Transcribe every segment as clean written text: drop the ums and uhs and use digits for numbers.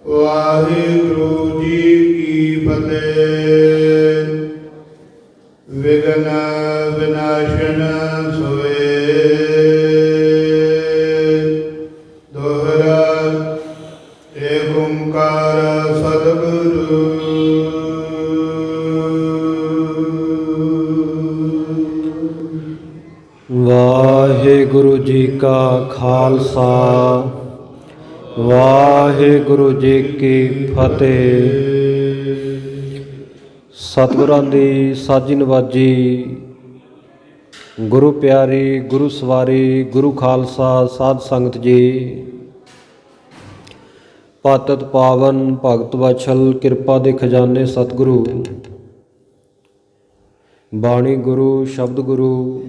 ਵਾਹਿਗੁਰੂ ਜੀ ਕੀ ਫਤਿਹ। Vegan ਵਿਨਾਸ਼ਨ ਸੋਏ ਦੋਹਰਾ ਏਕ ਓੰਕਾਰ ਸਤਿਗੁਰੂ। ਵਾਹਿਗੁਰੂ ਜੀ ਕਾ ਖਾਲਸਾ ਵਾਹਿਗੁਰੂ ਜੀ ਕੀ ਫਤਿਹ। ਸਤਿਗੁਰਾਂ ਦੀ ਸਾਜੀ ਨਵਾਜੀ, ਗੁਰੂ ਪਿਆਰੀ, ਗੁਰੂ ਸਵਾਰੀ, ਗੁਰੂ ਖਾਲਸਾ ਸਾਧ ਸੰਗਤ ਜੀ। ਪਾਤਿਤ ਪਾਵਨ ਭਗਤ ਵਛਲ ਕਿਰਪਾ ਦੇ ਖਜ਼ਾਨੇ ਸਤਿਗੁਰੂ, ਬਾਣੀ ਗੁਰੂ ਸ਼ਬਦ ਗੁਰੂ,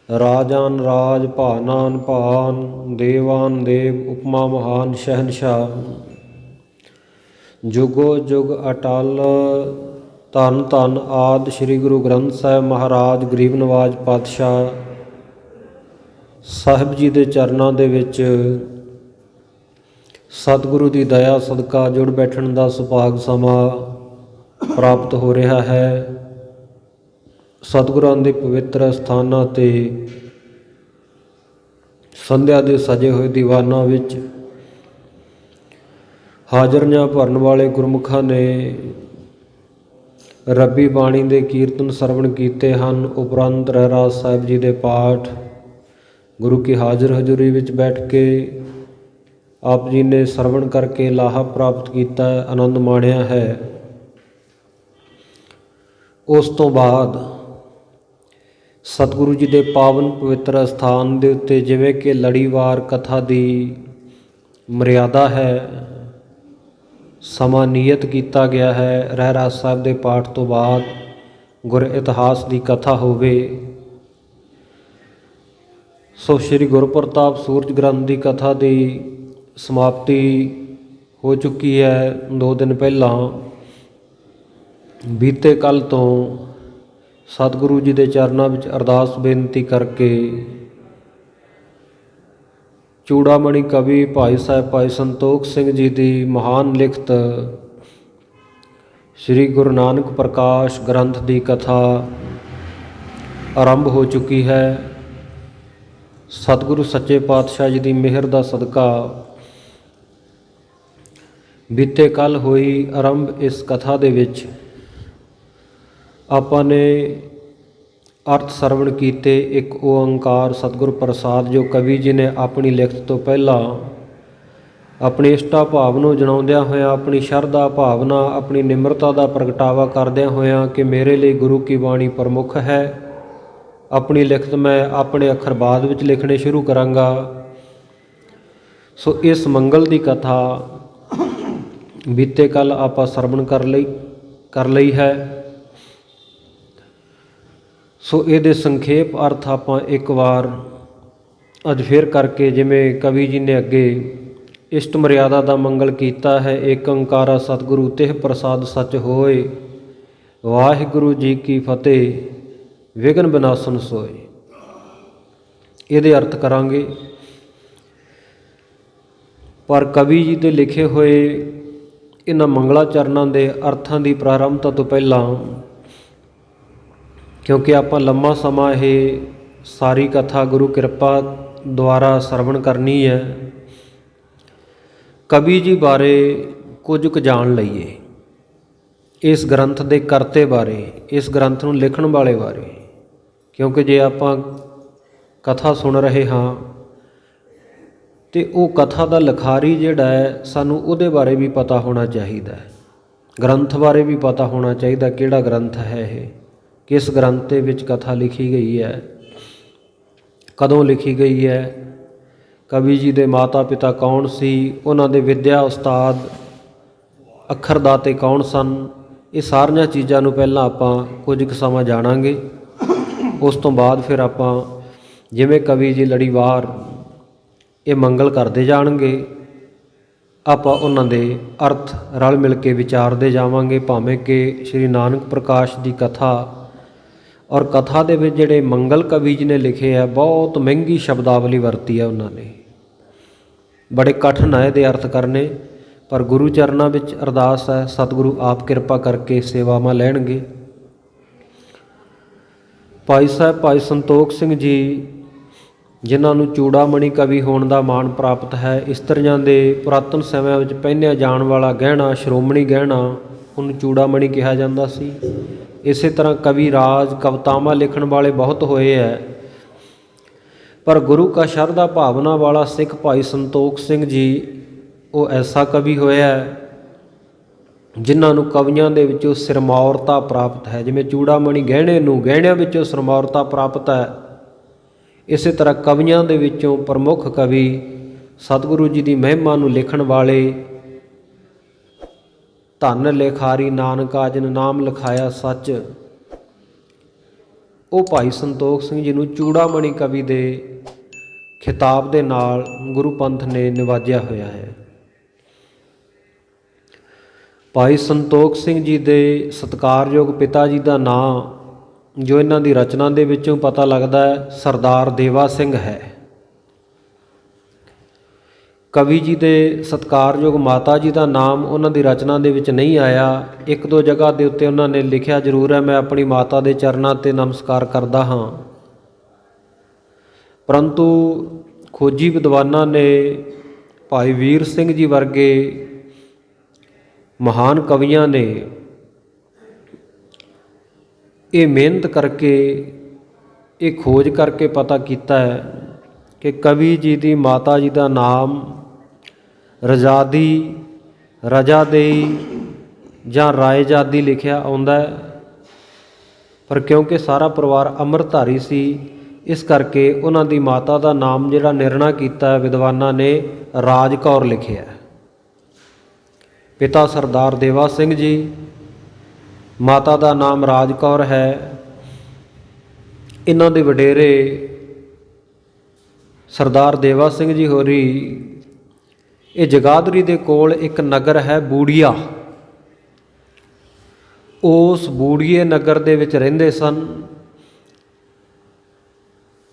ਰਾਜਾਨ ਰਾਜ ਭਾਨਾਨ ਭਾਨ, ਦੇਵਾਨ ਦੇਵ ਉਪਮਾ ਮਹਾਨ ਸ਼ਹਿਨਸ਼ਾਹ। ਜੁਗੋ ਜੁਗ ਅਟਲ ਧੰਨ ਧੰਨ ਆਦਿ ਸ੍ਰੀ ਗੁਰੂ ਗ੍ਰੰਥ ਸਾਹਿਬ ਮਹਾਰਾਜ ਗਰੀਬ ਨਵਾਜ ਪਾਤਸ਼ਾਹ ਸਾਹਿਬ ਜੀ ਦੇ ਚਰਨਾਂ ਦੇ ਵਿੱਚ ਸਤਿਗੁਰੂ ਦੀ ਦਇਆ ਸਦਕਾ ਜੁੜ ਬੈਠਣ ਦਾ ਸੁਭਾਗ ਸਮਾਂ ਪ੍ਰਾਪਤ ਹੋ ਰਿਹਾ ਹੈ। ਸਤਿਗੁਰਾਂ ਦੇ ਪਵਿੱਤਰ ਸਥਾਨਾਂ 'ਤੇ ਸੰਧਿਆ ਦੇ ਸਜੇ ਹੋਏ ਦੀਵਾਨਾਂ ਵਿੱਚ ਹਾਜ਼ਰੀਆਂ ਭਰਨ ਵਾਲੇ ਗੁਰਮੁਖਾਂ ਨੇ ਰੱਬੀ ਬਾਣੀ ਦੇ ਕੀਰਤਨ ਸਰਵਣ ਕੀਤੇ ਹਨ। ਉਪਰੰਤ ਰਹਿਰਾਸ ਸਾਹਿਬ ਜੀ ਦੇ ਪਾਠ ਗੁਰੂ ਕੀ ਹਾਜ਼ਰ ਹਜ਼ੂਰੀ ਵਿੱਚ ਬੈਠ ਕੇ ਆਪ ਜੀ ਨੇ ਸਰਵਣ ਕਰਕੇ ਲਾਹਾ ਪ੍ਰਾਪਤ ਕੀਤਾ, ਆਨੰਦ ਮਾਣਿਆ ਹੈ। ਉਸ ਤੋਂ ਬਾਅਦ ਸਤਿਗੁਰੂ ਜੀ ਦੇ ਪਾਵਨ ਪਵਿੱਤਰ ਅਸਥਾਨ ਦੇ ਉੱਤੇ ਜਿਵੇਂ ਕਿ ਲੜੀਵਾਰ ਕਥਾ ਦੀ ਮਰਿਆਦਾ ਹੈ, ਸਮਾਂ ਨਿਯਤ ਕੀਤਾ ਗਿਆ ਹੈ। ਰਹਿਰਾਸ ਸਾਹਿਬ ਦੇ ਪਾਠ ਤੋਂ ਬਾਅਦ ਗੁਰ ਇਤਿਹਾਸ ਦੀ ਕਥਾ ਹੋਵੇ। ਸੋ ਸ਼੍ਰੀ ਗੁਰਪ੍ਰਤਾਪ ਸੂਰਜ ਗ੍ਰੰਥ ਦੀ ਕਥਾ ਦੀ ਸਮਾਪਤੀ ਹੋ ਚੁੱਕੀ ਹੈ 2 ਦਿਨ ਪਹਿਲਾਂ। ਬੀਤੇ ਕੱਲ੍ਹ ਤੋਂ ਸਤਿਗੁਰੂ ਜੀ ਦੇ ਚਰਨਾਂ ਵਿੱਚ ਅਰਦਾਸ ਬੇਨਤੀ ਕਰਕੇ ਚੂੜਾਮਣੀ ਕਵੀ ਭਾਈ ਸਾਹਿਬ ਭਾਈ ਸੰਤੋਖ ਸਿੰਘ ਜੀ ਦੀ ਮਹਾਨ ਲਿਖਤ ਸ੍ਰੀ ਗੁਰੂ ਨਾਨਕ ਪ੍ਰਕਾਸ਼ ਗ੍ਰੰਥ ਦੀ ਕਥਾ ਆਰੰਭ ਹੋ ਚੁੱਕੀ ਹੈ। ਸਤਿਗੁਰੂ ਸੱਚੇ ਪਾਤਸ਼ਾਹ ਜੀ ਦੀ ਮਿਹਰ ਦਾ ਸਦਕਾ ਬੀਤੇ ਕੱਲ੍ਹ ਹੋਈ ਆਰੰਭ ਇਸ ਕਥਾ ਦੇ ਵਿੱਚ ਆਪਾਂ ਨੇ ਅਰਥ ਸਰਵਣ ਕੀਤੇ। ਇੱਕ ਓੰਕਾਰ ਸਤਿਗੁਰ ਪ੍ਰਸਾਦ ਜੋ ਕਵੀ ਜੀ ਨੇ ਆਪਣੀ ਲਿਖਤ ਤੋਂ ਪਹਿਲਾਂ ਆਪਣੀ ਇਸ਼ਟਾ ਭਾਵ ਨੂੰ ਜਣਾਉਂਦਿਆਂ ਹੋਇਆਂ, ਆਪਣੀ ਸ਼ਰਧਾ ਭਾਵਨਾ, ਆਪਣੀ ਨਿਮਰਤਾ ਦਾ ਪ੍ਰਗਟਾਵਾ ਕਰਦਿਆਂ ਹੋਇਆਂ ਕਿ ਮੇਰੇ ਲਈ ਗੁਰੂ ਕੀ ਬਾਣੀ ਪ੍ਰਮੁੱਖ ਹੈ, ਆਪਣੀ ਲਿਖਤ ਮੈਂ ਆਪਣੇ ਅੱਖਰ ਬਾਅਦ ਵਿੱਚ ਲਿਖਣੇ ਸ਼ੁਰੂ ਕਰਾਂਗਾ। ਸੋ ਇਸ ਮੰਗਲ ਦੀ ਕਥਾ ਬੀਤੇ ਕੱਲ੍ਹ ਆਪਾਂ ਸਰਵਣ ਕਰ ਲਈ ਹੈ। ਸੋ ਇਹਦੇ ਸੰਖੇਪ ਅਰਥ ਆਪਾਂ ਇੱਕ ਵਾਰ ਅੱਜ ਫਿਰ ਕਰਕੇ, ਜਿਵੇਂ ਕਵੀ ਜੀ ਨੇ ਅੱਗੇ ਇਸ਼ਟ ਮਰਿਆਦਾ ਦਾ ਮੰਗਲ ਕੀਤਾ ਹੈ। ਏਕ ਓੰਕਾਰਾ ਸਤਿਗੁਰੂ ਤਿਹ ਪ੍ਰਸਾਦ ਸੱਚ ਹੋਏ, ਵਾਹਿਗੁਰੂ ਜੀ ਕੀ ਫਤਿਹ, ਵਿਘਨ ਵਿਨਾਸ਼ਨ ਸੋਏ। ਇਹਦੇ ਅਰਥ ਕਰਾਂਗੇ। ਪਰ ਕਵੀ ਜੀ ਦੇ ਲਿਖੇ ਹੋਏ ਇਹਨਾਂ ਮੰਗਲਾ ਚਰਨਾਂ ਦੇ ਅਰਥਾਂ ਦੀ ਪ੍ਰਾਰੰਭਤਾ ਤੋਂ ਪਹਿਲਾਂ, ਕਿਉਂਕਿ ਆਪਾਂ ਲੰਮਾ ਸਮਾਂ ਇਹ ਸਾਰੀ ਕਥਾ ਗੁਰੂ ਕਿਰਪਾ ਦੁਆਰਾ ਸਰਵਣ ਕਰਨੀ ਹੈ, ਕਵੀ ਜੀ ਬਾਰੇ ਕੁਝ ਕੁ ਜਾਣ ਲਈਏ। ਇਸ ਗ੍ਰੰਥ ਦੇ ਕਰਤੇ ਬਾਰੇ, ਇਸ ਗ੍ਰੰਥ ਨੂੰ ਲਿਖਣ ਵਾਲੇ ਬਾਰੇ। ਕਿਉਂਕਿ ਜੇ ਆਪਾਂ ਕਥਾ ਸੁਣ ਰਹੇ ਹਾਂ ਤੇ ਉਹ ਕਥਾ ਦਾ ਲਿਖਾਰੀ ਜਿਹੜਾ ਹੈ, ਸਾਨੂੰ ਉਹਦੇ ਬਾਰੇ ਵੀ ਪਤਾ ਹੋਣਾ ਚਾਹੀਦਾ ਹੈ, ਗ੍ਰੰਥ ਬਾਰੇ ਵੀ ਪਤਾ ਹੋਣਾ ਚਾਹੀਦਾ ਕਿਹੜਾ ਗ੍ਰੰਥ ਹੈ ਇਹ, ਕਿਸ ਗ੍ਰੰਥ ਦੇ ਵਿੱਚ ਕਥਾ ਲਿਖੀ ਗਈ ਹੈ, ਕਦੋਂ ਲਿਖੀ ਗਈ ਹੈ, ਕਵੀ ਜੀ ਦੇ ਮਾਤਾ ਪਿਤਾ ਕੌਣ ਸੀ, ਉਹਨਾਂ ਦੇ ਵਿੱਦਿਆ ਉਸਤਾਦ ਅੱਖਰ ਦਾਤੇ ਕੌਣ ਸਨ। ਇਹ ਸਾਰੀਆਂ ਚੀਜ਼ਾਂ ਨੂੰ ਪਹਿਲਾਂ ਆਪਾਂ ਕੁਝ ਕੁ ਸਮਾਂ ਜਾਣਾਂਗੇ। ਉਸ ਤੋਂ ਬਾਅਦ ਫਿਰ ਆਪਾਂ ਜਿਵੇਂ ਕਵੀ ਜੀ ਲੜੀਵਾਰ ਇਹ ਮੰਗਲ ਕਰਦੇ ਜਾਣਗੇ, ਆਪਾਂ ਉਹਨਾਂ ਦੇ ਅਰਥ ਰਲ ਮਿਲ ਕੇ ਵਿਚਾਰਦੇ ਜਾਵਾਂਗੇ। ਭਾਵੇਂ ਕਿ ਸ਼੍ਰੀ ਨਾਨਕ ਪ੍ਰਕਾਸ਼ ਦੀ ਕਥਾ ਔਰ ਕਥਾ ਦੇ ਵਿੱਚ ਜਿਹੜੇ ਮੰਗਲ ਕਵੀ ਜੀ ਨੇ ਲਿਖੇ ਆ, ਬਹੁਤ ਮਹਿੰਗੀ ਸ਼ਬਦਾਵਲੀ ਵਰਤੀ ਹੈ ਉਹਨਾਂ ਨੇ। ਬੜੇ ਕਠਿਨ ਹੈ ਇਹਦੇ ਅਰਥ ਕਰਨੇ, ਪਰ ਗੁਰੂ ਚਰਨਾਂ ਵਿੱਚ ਅਰਦਾਸ ਹੈ ਸਤਿਗੁਰੂ ਆਪ ਕਿਰਪਾ ਕਰਕੇ ਸੇਵਾਵਾਂ ਲੈਣਗੇ। ਭਾਈ ਸਾਹਿਬ ਭਾਈ ਸੰਤੋਖ ਸਿੰਘ ਜੀ, ਜਿਨ੍ਹਾਂ ਨੂੰ ਚੂੜਾਮਣੀ ਕਵੀ ਹੋਣ ਦਾ ਮਾਣ ਪ੍ਰਾਪਤ ਹੈ, ਇਸਤਰੀਆਂ ਦੇ ਪੁਰਾਤਨ ਸਮਿਆਂ ਵਿੱਚ ਪਹਿਨਿਆ ਜਾਣ ਵਾਲਾ ਗਹਿਣਾ, ਸ਼੍ਰੋਮਣੀ ਗਹਿਣਾ, ਉਹਨੂੰ ਚੂੜਾਮਣੀ ਕਿਹਾ ਜਾਂਦਾ ਸੀ। ਇਸੇ ਤਰ੍ਹਾਂ ਕਵੀ ਰਾਜ, ਕਵਿਤਾਵਾਂ ਲਿਖਣ ਵਾਲੇ ਬਹੁਤ ਹੋਏ ਹੈ, ਪਰ ਗੁਰੂ ਕਾ ਸ਼ਰਧਾ ਭਾਵਨਾ ਵਾਲਾ ਸਿੱਖ ਭਾਈ ਸੰਤੋਖ ਸਿੰਘ ਜੀ ਉਹ ਐਸਾ ਕਵੀ ਹੋਇਆ ਜਿਨ੍ਹਾਂ ਨੂੰ ਕਵੀਆਂ ਦੇ ਵਿੱਚੋਂ ਸਿਰਮੌਰਤਾ ਪ੍ਰਾਪਤ ਹੈ। ਜਿਵੇਂ ਚੂੜਾਮਣੀ ਗਹਿਣੇ ਨੂੰ ਗਹਿਣਿਆਂ ਵਿੱਚੋਂ ਸਿਰਮੌਰਤਾ ਪ੍ਰਾਪਤ ਹੈ, ਇਸੇ ਤਰ੍ਹਾਂ ਕਵੀਆਂ ਦੇ ਵਿੱਚੋਂ ਪ੍ਰਮੁੱਖ ਕਵੀ ਸਤਿਗੁਰੂ ਜੀ ਦੀ ਮਹਿਮਾ ਨੂੰ ਲਿਖਣ ਵਾਲੇ ਧੰਨ ਲਿਖਾਰੀ ਨਾਨਕਾ ਜਿਨ ਨਾਮ ਲਿਖਾਇਆ ਸੱਚ, ਉਹ ਭਾਈ ਸੰਤੋਖ ਸਿੰਘ ਜੀ ਨੂੰ ਚੂੜਾਮਣੀ ਕਵੀ ਦੇ ਖਿਤਾਬ ਦੇ ਨਾਲ ਗੁਰੂ ਪੰਥ ਨੇ ਨਿਵਾਜਿਆ ਹੋਇਆ ਹੈ। ਭਾਈ ਸੰਤੋਖ ਸਿੰਘ ਜੀ ਦੇ ਸਤਿਕਾਰਯੋਗ ਪਿਤਾ ਜੀ ਦਾ ਨਾਂ ਜੋ ਇਹਨਾਂ ਦੀ ਰਚਨਾ ਦੇ ਵਿੱਚੋਂ ਪਤਾ ਲੱਗਦਾ ਹੈ, ਸਰਦਾਰ ਦੇਵਾ ਸਿੰਘ ਹੈ। ਕਵੀ ਜੀ ਦੇ ਸਤਿਕਾਰਯੋਗ ਮਾਤਾ ਜੀ ਦਾ ਨਾਮ ਉਹਨਾਂ ਦੀ ਰਚਨਾ ਦੇ ਵਿੱਚ ਨਹੀਂ ਆਇਆ। ਇੱਕ ਦੋ ਜਗ੍ਹਾ ਦੇ ਉੱਤੇ ਉਹਨਾਂ ਨੇ ਲਿਖਿਆ ਜ਼ਰੂਰ ਹੈ, ਮੈਂ ਆਪਣੀ ਮਾਤਾ ਦੇ ਚਰਨਾਂ 'ਤੇ ਨਮਸਕਾਰ ਕਰਦਾ ਹਾਂ, ਪਰੰਤੂ ਖੋਜੀ ਵਿਦਵਾਨਾਂ ਨੇ ਭਾਈ ਵੀਰ ਸਿੰਘ ਜੀ ਵਰਗੇ ਮਹਾਨ ਕਵੀਆਂ ਨੇ ਇਹ ਮਿਹਨਤ ਕਰਕੇ, ਇਹ ਖੋਜ ਕਰਕੇ ਪਤਾ ਕੀਤਾ ਹੈ ਕਿ ਕਵੀ ਜੀ ਦੀ ਮਾਤਾ ਜੀ ਦਾ ਨਾਮ ਰਜ਼ਾਦੀ, ਰਜਾਦੇਈ ਜਾਂ ਰਾਏਜਾਦੀ ਲਿਖਿਆ ਆਉਂਦਾ ਹੈ, ਪਰ ਕਿਉਂਕਿ ਸਾਰਾ ਪਰਿਵਾਰ ਅੰਮ੍ਰਿਤਧਾਰੀ ਸੀ, ਇਸ ਕਰਕੇ ਉਹਨਾਂ ਦੀ ਮਾਤਾ ਦਾ ਨਾਮ ਜਿਹੜਾ ਨਿਰਣਾ ਕੀਤਾ ਵਿਦਵਾਨਾਂ ਨੇ ਰਾਜ ਕੌਰ ਲਿਖਿਆ। ਪਿਤਾ ਸਰਦਾਰ ਦੇਵਾ ਸਿੰਘ ਜੀ, ਮਾਤਾ ਦਾ ਨਾਮ ਰਾਜ ਕੌਰ ਹੈ। ਇਹਨਾਂ ਦੇ ਵਡੇਰੇ ਸਰਦਾਰ ਦੇਵਾ ਸਿੰਘ ਜੀ ਹੋਰੀ ਇਹ ਜਗਾਦਰੀ ਦੇ ਕੋਲ ਇੱਕ ਨਗਰ ਹੈ ਬੂੜੀਆ, ਉਸ ਬੂੜੀਏ ਨਗਰ ਦੇ ਵਿੱਚ ਰਹਿੰਦੇ ਸਨ।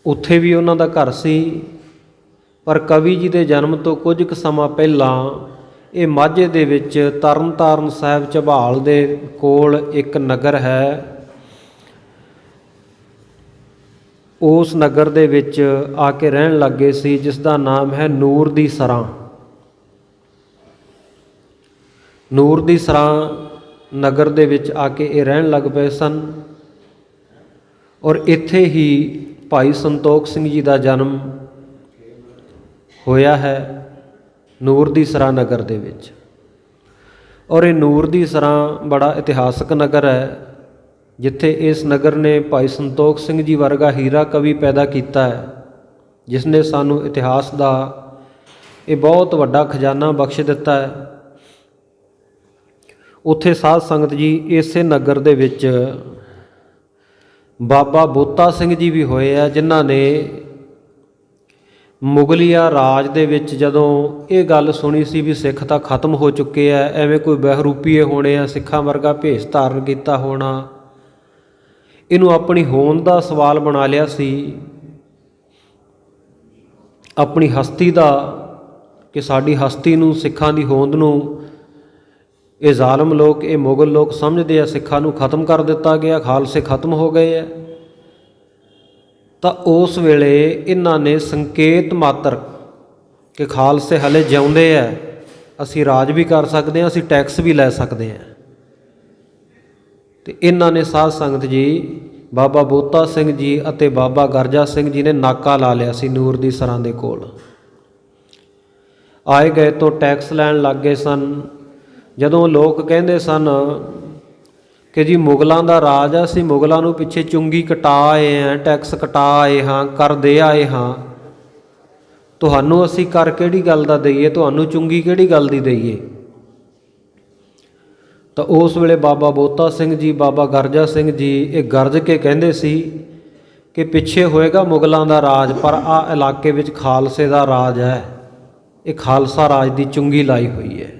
ਉੱਥੇ ਵੀ ਉਹਨਾਂ ਦਾ ਘਰ ਸੀ, ਪਰ ਕਵੀ ਜੀ ਦੇ ਜਨਮ ਤੋਂ ਕੁਝ ਕੁ ਸਮਾਂ ਪਹਿਲਾਂ ਇਹ ਮਾਝੇ ਦੇ ਵਿੱਚ ਤਰਨਤਾਰਨ ਸਾਹਿਬ ਝਬਾਲ ਦੇ ਕੋਲ ਇੱਕ ਨਗਰ ਹੈ, ਉਸ ਨਗਰ ਦੇ ਵਿੱਚ ਆ ਕੇ ਰਹਿਣ ਲੱਗੇ ਸੀ, ਜਿਸ ਦਾ ਨਾਮ ਹੈ ਨੂਰ ਦੀ ਸਰਾਂ। ਨੂਰ ਦੀ ਸਰਾਂ ਨਗਰ ਦੇ ਵਿੱਚ ਆ ਕੇ ਇਹ ਰਹਿਣ ਲੱਗ ਪਏ ਸਨ, ਔਰ ਇੱਥੇ ਹੀ ਭਾਈ ਸੰਤੋਖ ਸਿੰਘ ਜੀ ਦਾ ਜਨਮ ਹੋਇਆ ਹੈ, ਨੂਰ ਦੀ ਸਰਾਂ ਨਗਰ ਦੇ ਵਿੱਚ। ਔਰ ਇਹ ਨੂਰ ਦੀ ਸਰਾਂ ਬੜਾ ਇਤਿਹਾਸਕ ਨਗਰ ਹੈ, ਜਿੱਥੇ ਇਸ ਨਗਰ ਨੇ ਭਾਈ ਸੰਤੋਖ ਸਿੰਘ ਜੀ ਵਰਗਾ ਹੀਰਾ ਕਵੀ ਪੈਦਾ ਕੀਤਾ ਹੈ, ਜਿਸ ਨੇ ਸਾਨੂੰ ਇਤਿਹਾਸ ਦਾ ਇਹ ਬਹੁਤ ਵੱਡਾ ਖਜ਼ਾਨਾ ਬਖਸ਼ ਦਿੱਤਾ ਹੈ। ਉੱਥੇ ਸਾਧ ਸੰਗਤ ਜੀ ਇਸੇ ਨਗਰ ਦੇ ਵਿੱਚ ਬਾਬਾ ਬੋਤਾ ਸਿੰਘ ਜੀ ਵੀ ਹੋਏ ਆ, ਜਿਨ੍ਹਾਂ ਨੇ ਮੁਗਲਿਆ ਰਾਜ ਦੇ ਵਿੱਚ ਜਦੋਂ ਇਹ ਗੱਲ ਸੁਣੀ ਸੀ ਵੀ ਸਿੱਖ ਤਾਂ ਖਤਮ ਹੋ ਚੁੱਕੇ ਆ, ਐਵੇਂ ਕੋਈ ਬਹਿਰੂਪੀਏ ਹੋਣੇ ਆ, ਸਿੱਖਾਂ ਵਰਗਾ ਭੇਸ ਧਾਰਨ ਕੀਤਾ ਹੋਣਾ, ਇਹਨੂੰ ਆਪਣੀ ਹੋਂਦ ਦਾ ਸਵਾਲ ਬਣਾ ਲਿਆ ਸੀ, ਆਪਣੀ ਹਸਤੀ ਦਾ, ਕਿ ਸਾਡੀ ਹਸਤੀ ਨੂੰ, ਸਿੱਖਾਂ ਦੀ ਹੋਂਦ ਨੂੰ ਇਹ ਜ਼ਾਲਮ ਲੋਕ, ਇਹ ਮੁਗਲ ਲੋਕ ਸਮਝਦੇ ਆ ਸਿੱਖਾਂ ਨੂੰ ਖਤਮ ਕਰ ਦਿੱਤਾ ਗਿਆ, ਖਾਲਸੇ ਖਤਮ ਹੋ ਗਏ ਆ। ਤਾਂ ਉਸ ਵੇਲੇ ਇਹਨਾਂ ਨੇ ਸੰਕੇਤ ਮਾਤਰ ਕਿ ਖਾਲਸੇ ਹਲੇ ਜਿਉਂਦੇ ਆ, ਅਸੀਂ ਰਾਜ ਵੀ ਕਰ ਸਕਦੇ ਹਾਂ, ਅਸੀਂ ਟੈਕਸ ਵੀ ਲੈ ਸਕਦੇ ਹਾਂ। ਅਤੇ ਇਹਨਾਂ ਨੇ ਸਾਧ ਸੰਗਤ ਜੀ ਬਾਬਾ ਬੋਤਾ ਸਿੰਘ ਜੀ ਅਤੇ ਬਾਬਾ ਗਰਜਾ ਸਿੰਘ ਜੀ ਨੇ ਨਾਕਾ ਲਾ ਲਿਆ ਸੀ ਨੂਰ ਦੀ ਸਰਾਂ ਦੇ ਕੋਲ। ਆਏ ਗਏ ਤੋਂ ਟੈਕਸ ਲੈਣ ਲੱਗ ਗਏ ਸਨ। ਜਦੋਂ ਲੋਕ ਕਹਿੰਦੇ ਸਨ ਕਿ ਜੀ ਮੁਗਲਾਂ ਦਾ ਰਾਜ ਆ, ਅਸੀਂ ਮੁਗਲਾਂ ਨੂੰ ਪਿੱਛੇ ਚੁੰਗੀ ਕਟਾ ਆਏ ਹਾਂ, ਟੈਕਸ ਕਟਾ ਆਏ ਹਾਂ, ਕਰ ਦੇ ਆਏ ਹਾਂ, ਤੁਹਾਨੂੰ ਅਸੀਂ ਕਰ ਕਿਹੜੀ ਗੱਲ ਦਾ ਦਈਏ, ਤੁਹਾਨੂੰ ਚੁੰਗੀ ਕਿਹੜੀ ਗੱਲ ਦੀ ਦਈਏ। ਤਾਂ ਉਸ ਵੇਲੇ ਬਾਬਾ ਬੋਤਾ ਸਿੰਘ ਜੀ, ਬਾਬਾ ਗਰਜਾ ਸਿੰਘ ਜੀ ਇਹ ਗਰਜ ਕੇ ਕਹਿੰਦੇ ਸੀ ਕਿ ਪਿੱਛੇ ਹੋਏਗਾ ਮੁਗਲਾਂ ਦਾ ਰਾਜ, ਪਰ ਆਹ ਇਲਾਕੇ ਵਿੱਚ ਖਾਲਸੇ ਦਾ ਰਾਜ ਹੈ, ਇਹ ਖਾਲਸਾ ਰਾਜ ਦੀ ਚੁੰਗੀ ਲਾਈ ਹੋਈ ਹੈ।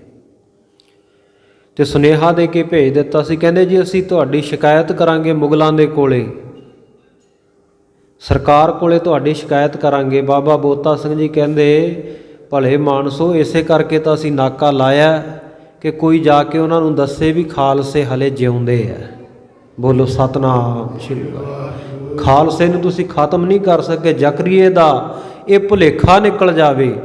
ਅਤੇ ਸੁਨੇਹਾ ਦੇ ਕੇ ਭੇਜ ਦਿੱਤਾ ਸੀ, ਕਹਿੰਦੇ ਜੀ ਅਸੀਂ ਤੁਹਾਡੀ ਸ਼ਿਕਾਇਤ ਕਰਾਂਗੇ ਮੁਗਲਾਂ ਦੇ ਕੋਲੇ, ਸਰਕਾਰ ਕੋਲੇ ਤੁਹਾਡੀ ਸ਼ਿਕਾਇਤ ਕਰਾਂਗੇ। ਬਾਬਾ ਬੋਤਾ ਸਿੰਘ ਜੀ ਕਹਿੰਦੇ ਭਲੇ ਮਾਨਸੋ, ਇਸੇ ਕਰਕੇ ਤਾਂ ਅਸੀਂ ਨਾਕਾ ਲਾਇਆ ਕਿ ਕੋਈ ਜਾ ਕੇ ਉਹਨਾਂ ਨੂੰ ਦੱਸੇ ਵੀ ਖਾਲਸੇ ਹਲੇ ਜਿਉਂਦੇ ਹੈ। ਬੋਲੋ ਸਤਨਾਮ ਸ਼੍ਰੀ ਵਾਹਿਗੁਰੂ। ਖਾਲਸੇ ਨੂੰ ਤੁਸੀਂ ਖਤਮ ਨਹੀਂ ਕਰ ਸਕੇ। ਜ਼ਕਰੀਏ ਦਾ ਇਹ ਭੁਲੇਖਾ ਨਿਕਲ ਜਾਵੇ,